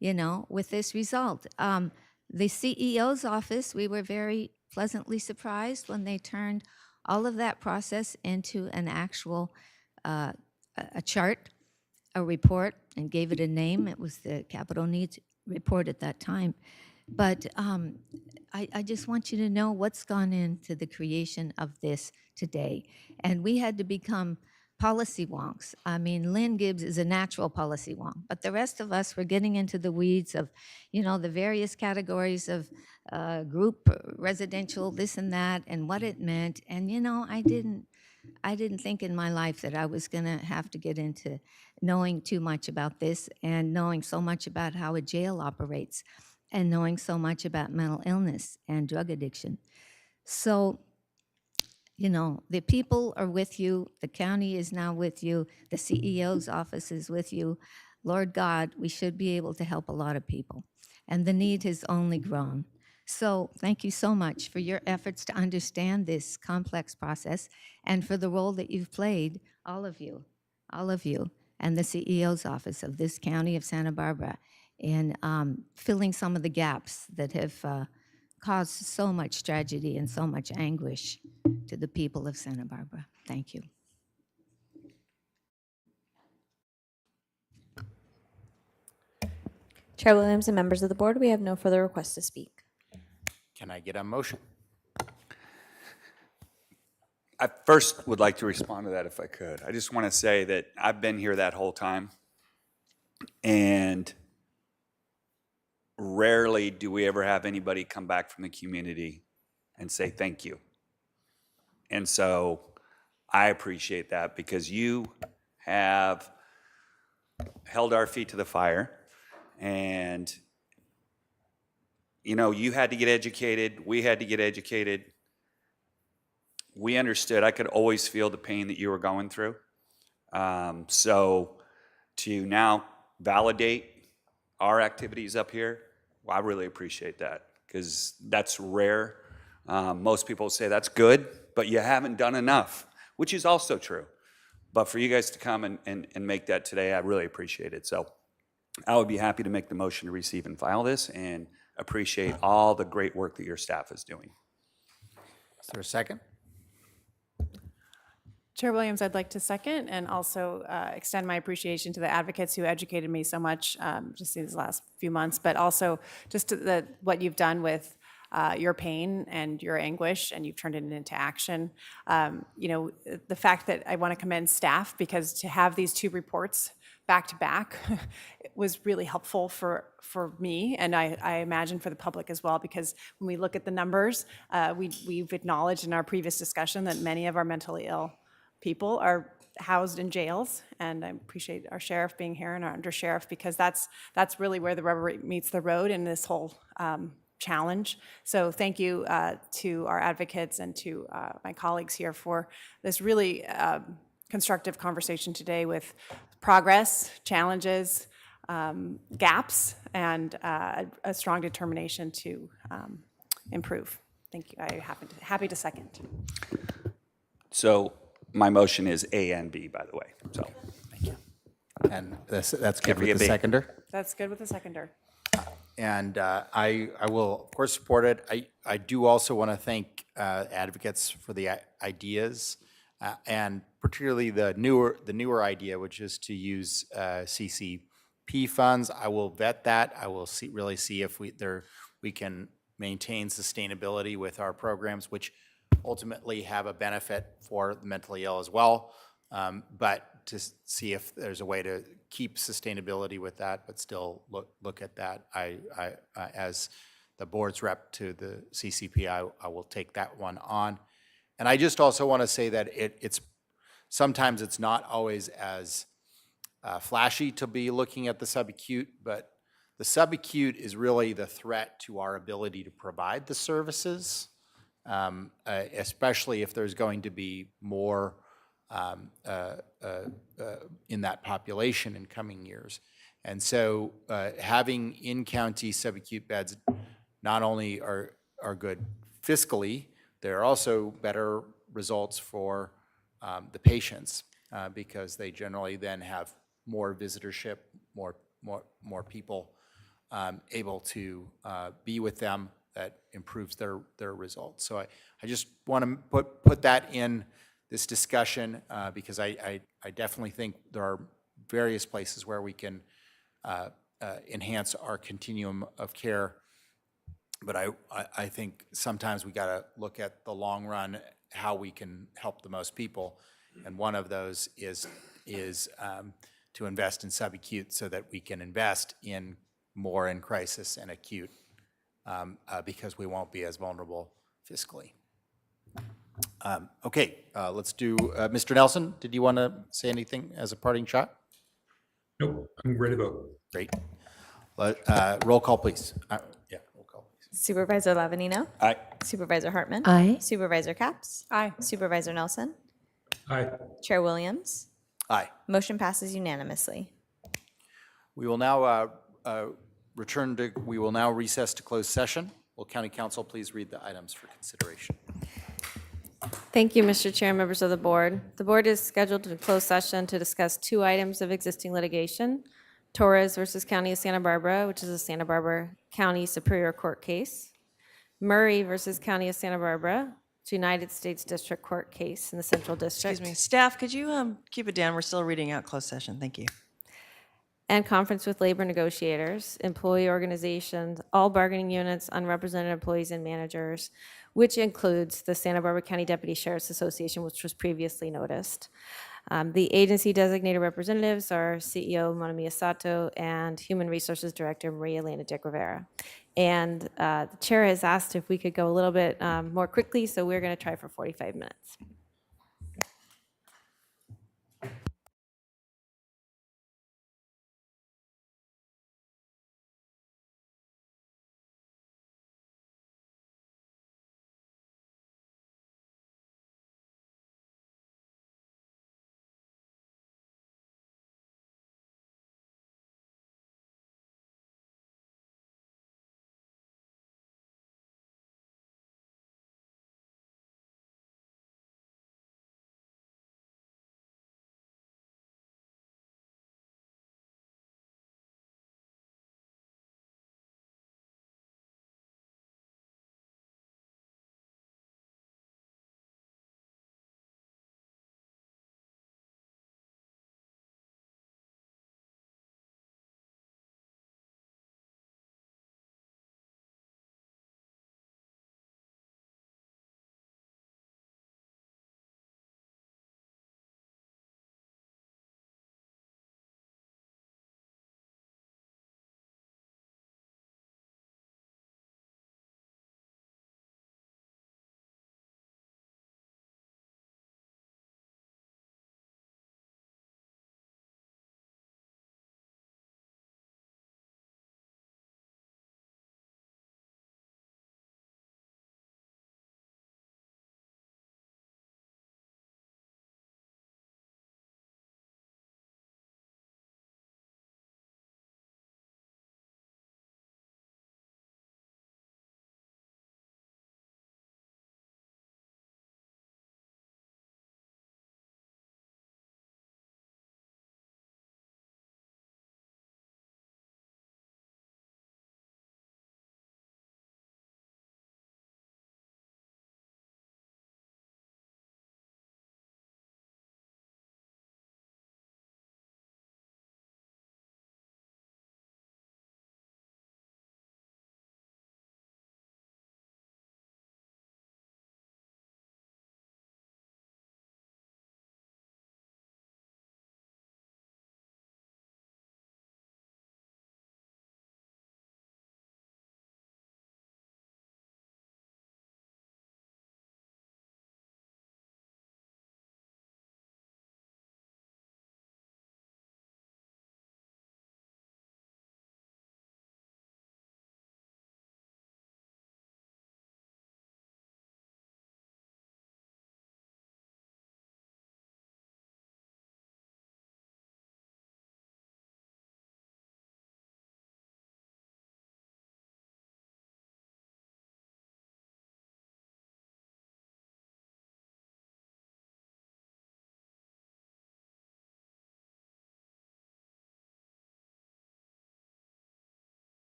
with this result. The CEO's office, we were very pleasantly surprised when they turned all of that process into an actual a chart, a report, and gave it a name. It was the Capital Needs Report at that time. But I just want you to know what's gone into the creation of this today. And we had to become policy wonks. I mean, Lynn Gibbs is a natural policy wonk, but the rest of us were getting into the weeds of, the various categories of group residential, this and that, and what it meant. And, I didn't I didn't think in my life that I was going to have to get into knowing too much about this and knowing so much about how a jail operates and knowing so much about mental illness and drug addiction. So, you know, the people are with you, the county is now with you, the CEO's office is with you. Lord God, we should be able to help a lot of people. And the need has only grown. So thank you so much for your efforts to understand this complex process and for the role that you've played, all of you, and the CEO's office of this county of Santa Barbara in filling some of the gaps that have caused so much tragedy and so much anguish to the people of Santa Barbara. Thank you. Chair Williams and members of the board, we have no further requests to speak. Can I get a motion? I first would like to respond to that if I could. I just want to say that I've been here that whole time, and rarely do we ever have anybody come back from the community and say thank you. And so I appreciate that because you have held our feet to the fire, and you know, you had to get educated, we had to get educated. We understood. I could always feel the pain that you were going through. So to now validate our activities up here, well, I really appreciate that because that's rare. Most people say that's good, but you haven't done enough, which is also true. But for you guys to come and make that today, I really appreciate it. So I would be happy to make the motion to receive and file this and appreciate all the great work that your staff is doing. Is there a second? Chair Williams, I'd like to second and also extend my appreciation to the advocates who educated me so much just these last few months, but also just to what you've done with your pain and your anguish, and you've turned it into action. You know, the fact that I want to commend staff because to have these two reports back to back was really helpful for me, and I imagine for the public as well, because when we look at the numbers, we've acknowledged in our previous discussion that many of our mentally ill people are housed in jails, and I appreciate our sheriff being here and our undersheriff because that's really where the rubber meets the road in this whole challenge. So thank you to our advocates and to my colleagues here for this really constructive conversation today with progress, challenges, gaps, and a strong determination to improve. Thank you. I'm happy to second. So my motion is A and B, by the way. So Thank you. And that's good Can't with forget the B. seconder? That's good with the seconder. And I will, of course, support it. I do also want to thank advocates for the ideas, and particularly the newer idea, which is to use CCP funds. I will vet that. I will really see if we can maintain sustainability with our programs, which ultimately have a benefit for the mentally ill as well. But to see if there's a way to keep sustainability with that, but still look at that. I as the board's rep to the CCP, I will take that one on. And I just also want to say that it's sometimes it's not always as flashy to be looking at the subacute, but the subacute is really the threat to our ability to provide the services, especially if there's going to be more in that population in coming years. And so having in-county subacute beds not only are good fiscally, they're also better results for the patients because they generally then have more visitorship, more people able to be with them. That improves their results. So I just want to put that in this discussion because I definitely think there are various places where we can enhance our continuum of care. But I think sometimes we got to look at the long run, how we can help the most people, and one of those is to invest in subacute so that we can invest in more in crisis and acute because we won't be as vulnerable fiscally. Okay, let's do, Mr. Nelson, did you want to say anything as a parting shot? Nope, I'm ready to vote. Great. Roll call, please. Yeah, roll call, please. Supervisor Lavanino. Aye. Supervisor Hartman. Aye. Supervisor Capps. Aye. Supervisor Nelson. Aye. Chair Williams. Aye. Motion passes unanimously. We will now we will now recess to closed session. Will County Council please read the items for consideration? Thank you, Mr. Chair, members of the board. The board is scheduled to close session to discuss 2 items of existing litigation. Torres versus County of Santa Barbara, which is a Santa Barbara County Superior Court case. Murray versus County of Santa Barbara, it's a United States District Court case in the Central District. Excuse me, staff, could you keep it down? We're still reading out closed session. Thank you. And conference with labor negotiators, employee organizations, all bargaining units, unrepresented employees and managers, which includes the Santa Barbara County Deputy Sheriff's Association, which was previously noticed. The agency designated representatives are CEO Monomiya Sato and Human Resources Director Maria Elena de Rivera. And the chair has asked if we could go a little bit more quickly, so we're going to try for 45 minutes.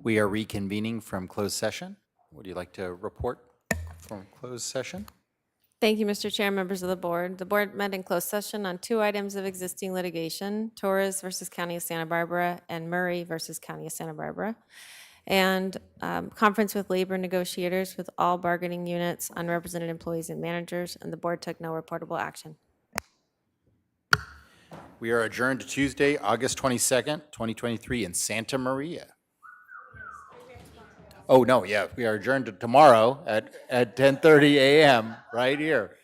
We are reconvening from closed session. Would you like to report from closed session? Thank you, Mr. Chair, members of the board. The board met in closed session on 2 items of existing litigation, Torres versus County of Santa Barbara and Murray versus County of Santa Barbara, and conference with labor negotiators with all bargaining units, unrepresented employees and managers, and the board took no reportable action. We are adjourned to Tuesday, August 22nd, 2023 in Santa Maria. Oh, no, yeah, we are adjourned to tomorrow at 10:30 a.m. right here.